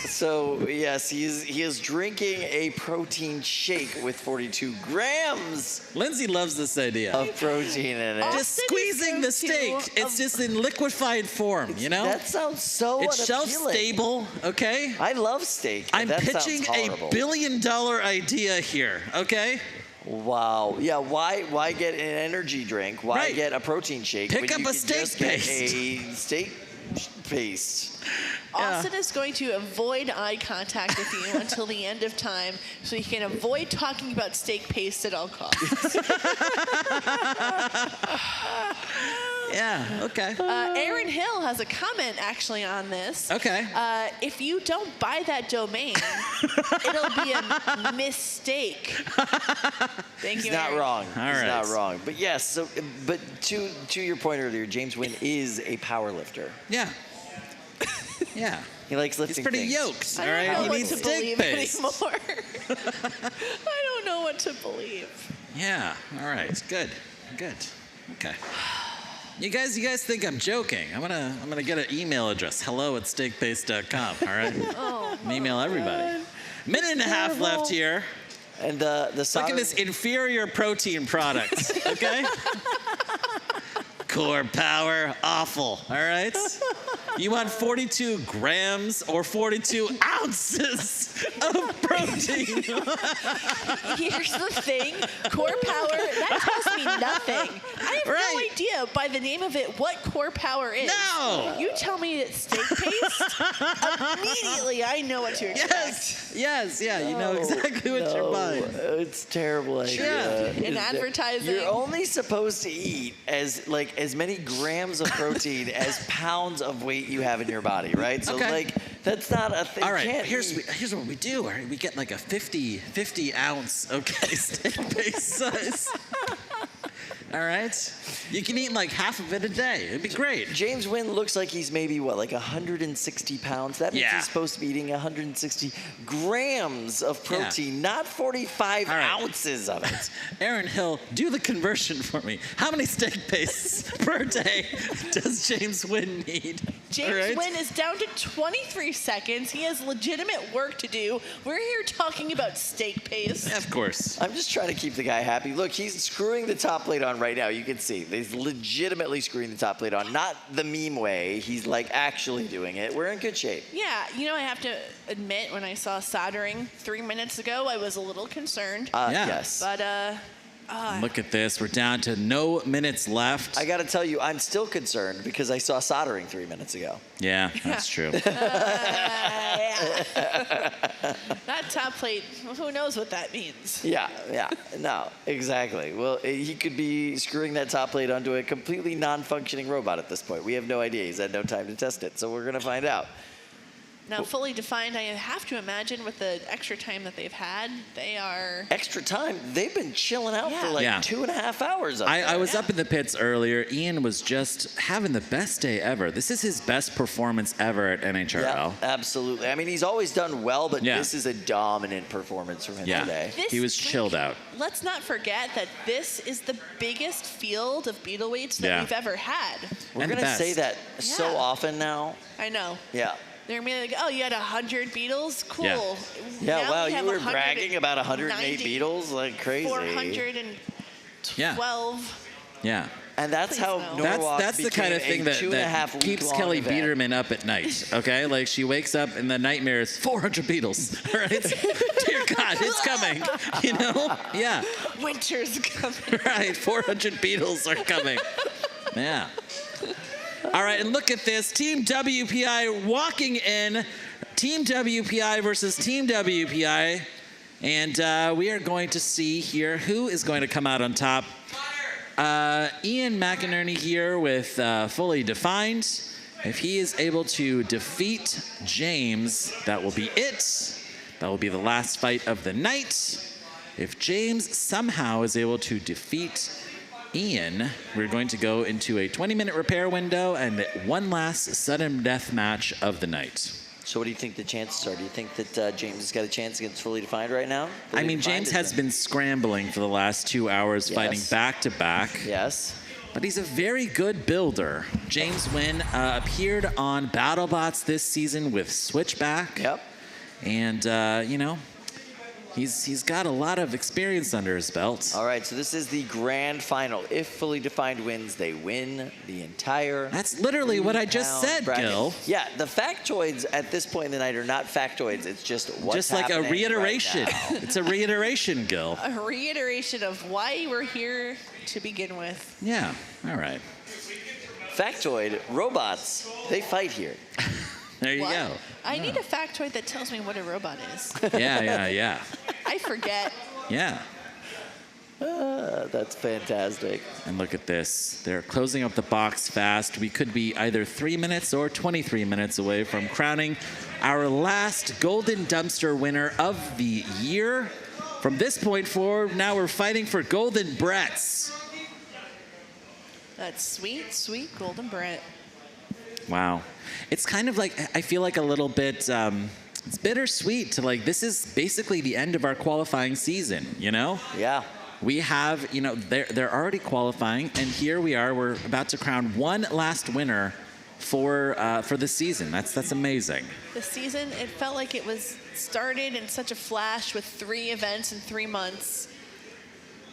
So yes, he is drinking a protein shake with 42 grams. Lindsay loves this idea of protein in it. Just squeezing the steak. It's just in liquefied form, you know? That sounds so It's shelf unappealing. stable, okay? I love steak. But I'm that pitching sounds a horrible. $1 billion idea here, okay? Wow. Yeah, why get an energy drink? Why get a protein shake? Pick when up you a can steak just get paste. a steak paste. Austin is going to avoid eye contact with you until the end of time so he can avoid talking about steak paste at all costs. Okay. Aaron Hill has a comment actually on this. Okay. If you don't buy that domain, it'll be a mistake. Thank He's you, not Aaron. wrong. All He's right. not wrong. But yes, so but to your point earlier, James Wynn is a power lifter. Yeah. He likes lifting He's pretty things. yoked, all I right? don't know He what needs to steak believe paste. anymore. I don't know what to believe. Yeah. All right. Good. Okay. You guys think I'm joking? I'm gonna get an email address. hello@steakpaste.com. All right. Oh, Email everybody. Minute and a half left here. And the Look at this inferior protein product. Okay. Core power, awful. All right. You want 42 grams or 42 ounces of protein? Here's the thing, core power, that tells me nothing. I have no idea by the name of it what core power is. No. You tell me it's steak paste, immediately I know what to expect. Yes, yeah, you know exactly what you're buying. It's terrible idea. In advertising. You're only supposed to eat as many grams of protein as pounds of weight you have in your body, right? So that's not a thing. All right, Can't here's what we do. All right, we get like a 50 ounce, steak paste size. All right, you can eat like half of it a day. It'd be great. James Wynn looks like he's maybe like 160 pounds. That means he's supposed to be eating 160 grams of protein, not 45 ounces of it. Aaron Hill, do the conversion for me. How many steak pastes per day does James Wynn need? James Wynn is down to 23 seconds. He has legitimate work to do. We're here talking about steak paste. Of course. I'm just trying to keep the guy happy. Look, he's screwing the top plate on right now. You can see he's legitimately screwing the top plate on. Not the meme way. He's like actually doing it. We're in good shape. Yeah, I have to admit, when I saw soldering 3 minutes ago, I was a little concerned. Yes. But, Look at this. We're down to no minutes left. I got to tell you, I'm still concerned because I saw soldering 3 minutes ago. Yeah, that's true. that top plate, who knows what that means? Yeah. No, exactly. Well, he could be screwing that top plate onto a completely non-functioning robot at this point. We have no idea. He's had no time to test it, so we're going to find out. Now, Fully Defined, I have to imagine with the extra time that they've had, they are... Extra time? They've been chilling out for like 2.5 hours up there. I was up in the pits earlier. Ian was just having the best day ever. This is his best performance ever at NHRL. Yeah, absolutely. I mean, he's always done well, but this is a dominant performance from him today. He was chilled out. Let's not forget that this is the biggest field of beetle weights that we've ever had. We're going to say that so often now. I know. Yeah. They're going to be like, oh, you had 100 beetles? Cool. Yeah, Now wow, we you have were bragging about 108 beetles? Like crazy. 412. Yeah. And that's how Norwalk that's the kind of thing that keeps Kelly Biederman up at night, okay? Like, she wakes up and the nightmare is 400 beetles, right? Dear God, it's coming, you know? Yeah. Winter's coming. Right, 400 beetles are coming. Yeah. All right, and look at this. Team WPI walking in. Team WPI versus Team WPI. And we are going to see here who is going to come out on top. Ian McInerney here with Fully Defined. If he is able to defeat James, that will be it. That will be the last fight of the night. If James somehow is able to defeat Ian, we're going to go into a 20-minute repair window and one last sudden death match of the night. So what do you think the chances are? Do you think that James has got a chance against Fully Defined right now? I mean, James has been scrambling for the last 2 hours, fighting back-to-back. Yes. But he's a very good builder. James Wynn appeared on Battlebots this season with Switchback. Yep. And, you know, he's got a lot of experience under his belt. All right, so this is the grand final. If Fully Defined wins, they win the entire... That's literally what I just said, bracket. Gil. Yeah, the factoids at this point in the night are not factoids. It's just what's just like a reiteration. Right It's a reiteration, Gil. A reiteration of why we're here to begin with. Yeah, all right. Factoid, robots, they fight here. There you go. I need a factoid that tells me what a robot is. Yeah. I forget. Yeah. That's fantastic. And look at this. They're closing up the box fast. We could be either 3 minutes or 23 minutes away from crowning our last Golden Dumpster winner of the year. From this point forward, now we're fighting for Golden Bretts. That's sweet, sweet Golden Brett. Wow. It's kind of like, I feel like a little bit, it's bittersweet to like, this is basically the end of our qualifying season, you know? Yeah. We have, you know, they're already qualifying, and here we are, we're about to crown one last winner for the season. That's amazing. The season, it felt like it was started in such a flash with 3 events in 3 months.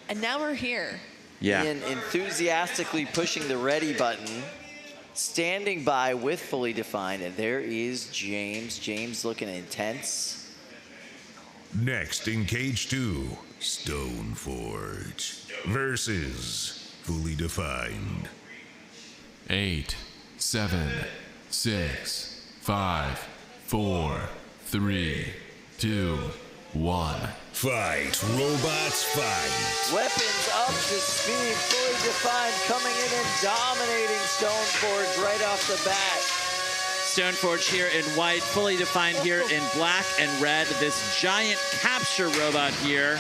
And now we're here. Yeah. Ian enthusiastically pushing the ready button, standing by with Fully Defined, and there is James. James looking intense. Next in Cage 2, Stoneforge versus Fully Defined. 8, 7, 6, 5, 4, 3, 2, 1. Fight, robots, fight. Weapons up to speed. Fully Defined coming in and dominating Stoneforge right off the bat. Stoneforge here in white, Fully Defined here in black and red. This giant capture robot here.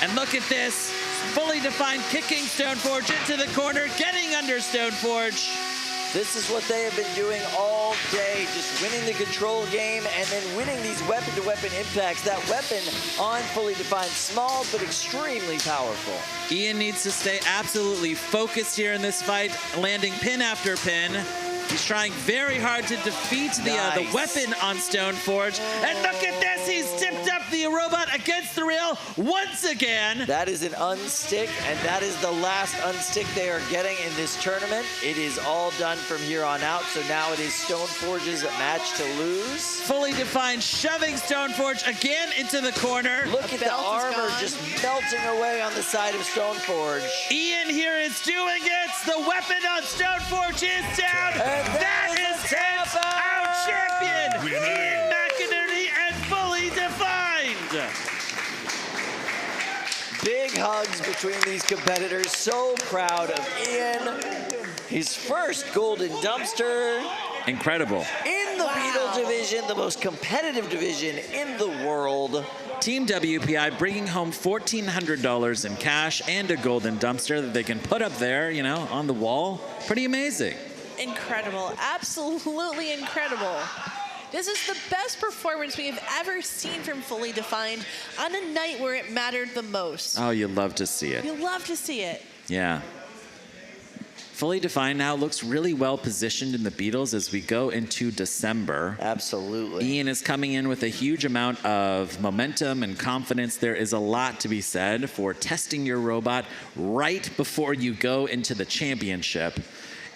And look at this, Fully Defined kicking Stoneforge into the corner, getting under Stoneforge. This is what they have been doing all day, just winning the control game and then winning these weapon-to-weapon impacts. That weapon on Fully Defined, small but extremely powerful. Ian needs to stay absolutely focused here in this fight, landing pin after pin. He's trying very hard to defeat the weapon on Stoneforge. And look at this, he's tipped up the robot against the rail once again. That is an unstick, and that is the last unstick they are getting in this tournament. It is all done from here on out, so now it is Stoneforge's match to lose. Fully Defined shoving Stoneforge again into the corner. Look at the armor just melting away on the side of Stoneforge. Ian here is doing it. The weapon on Stoneforge is down. That is our champion, Ian McInerney, and Fully Defined. Big hugs between these competitors. So proud of Ian. His first Golden Dumpster. Incredible. In in the Beetle division, the most competitive division in the world. Team WPI bringing home $1,400 in cash and a golden dumpster that they can put up there, you know, on the wall. Pretty amazing. Incredible. Absolutely incredible. This is the best performance we have ever seen from Fully Defined on a night where it mattered the most. Oh, you love to see it. You love to see it. Yeah. Fully Defined now looks really well positioned in the Beatles as we go into December. Absolutely. Ian is coming in with a huge amount of momentum and confidence. There is a lot to be said for testing your robot right before you go into the championship.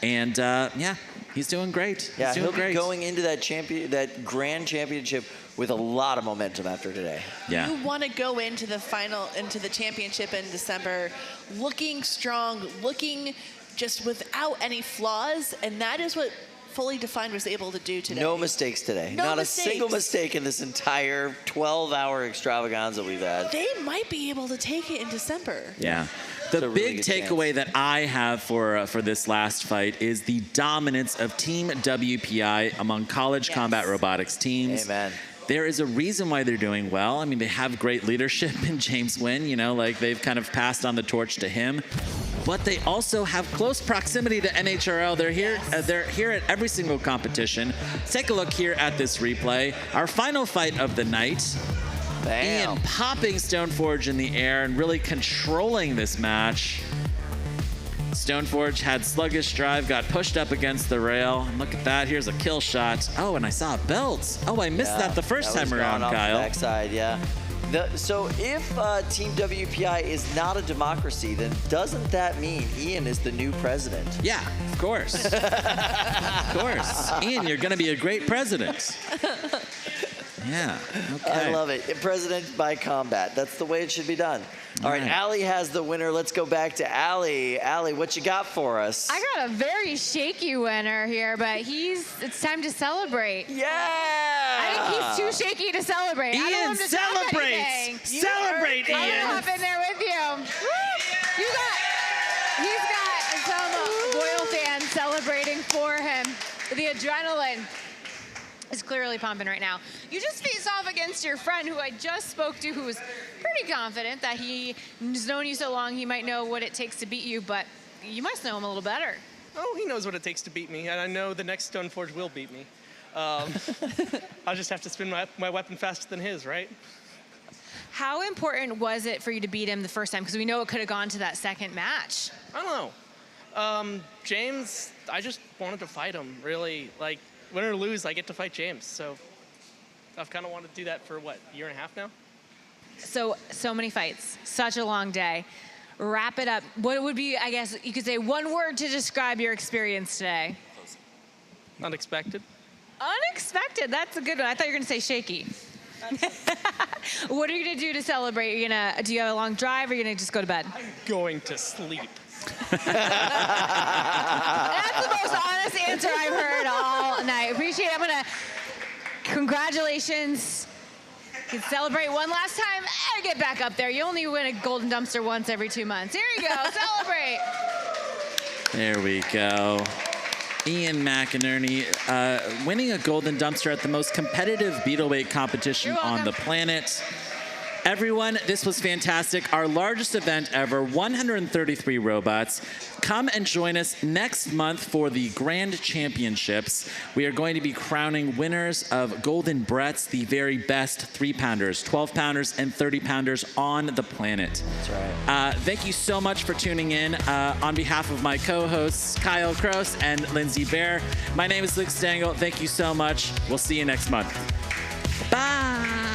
And yeah, he's doing great. Yeah, he's doing he'll great. be going into that grand championship with a lot of momentum after today. Yeah. You want to go into the championship in December looking strong, looking just without any flaws, and that is what Fully Defined was able to do today. No mistakes today. No Not mistakes. a single mistake in this entire 12-hour extravaganza we've had. They might be able to take it in December. Yeah. The big takeaway that I have for this last fight is the dominance of Team WPI among college combat robotics teams. Amen. There is a reason why they're doing well. I mean, they have great leadership in James Wynn, you know, like they've kind of passed on the torch to him. But they also have close proximity to NHRL. They're here at every single competition. Take a look here at this replay. Our final fight of the night. Bam. Ian popping Stoneforge in the air and really controlling this match. Stoneforge had sluggish drive, got pushed up against the rail. And look at that, here's a kill shot. Oh, and I saw a belt. Oh, I missed that the first time around, Kyle. Backside, yeah. So if Team WPI is not a democracy, then doesn't that mean Ian is the new president? Yeah, of course. Of course. Ian, you're going to be a great president. Yeah, okay. I love it. President by combat. That's the way it should be done. All right, Allie has the winner. Let's go back to Allie. Allie, what you got for us? I got a very shaky winner here, but it's time to celebrate. Yeah! I think he's too shaky to celebrate. I don't Ian want him to talk celebrates! anything. Celebrate, I'm Ian! gonna hop in there with you. He's got some Royal fans celebrating for him. The adrenaline is clearly pumping right now. You just face off against your friend who I just spoke to, who was pretty confident that he's known you so long he might know what it takes to beat you, but you must know him a little better. Oh, he knows what it takes to beat me, and I know the next Stoneforge will beat me. I'll just have to spin my weapon faster than his, right? How important was it for you to beat him the first time? Because we know it could have gone to that second match. I don't know. James, I just wanted to fight him, really. Like, win or lose, I get to fight James. So I've kind of wanted to do that for, what, a year and a half now? So many fights, such a long day. Wrap it up. What would be, I guess, you could say one word to describe your experience today? Unexpected. Unexpected, that's a good one. I thought you were gonna say shaky. What are you gonna do to celebrate? Do you have a long drive or are you gonna just go to bed? I'm going to sleep. That's the most honest answer I've heard all night. Appreciate it. Congratulations. You can celebrate one last time and get back up there. You only win a golden dumpster once every 2 months. Here you go, celebrate. There we go. Ian McInerney winning a golden dumpster at the most competitive Beetleweight competition on the planet. Everyone, this was fantastic. Our largest event ever, 133 robots. Come and join us next month for the Grand Championships. We are going to be crowning winners of Golden Bretts, the very best 3-pounders, 12-pounders, and 30-pounders on the planet. That's right. Thank you so much for tuning in. On behalf of my co-hosts, Kyle Kroos and Lindsay Bear, my name is Luke Stengel. Thank you so much. We'll see you next month. Bye.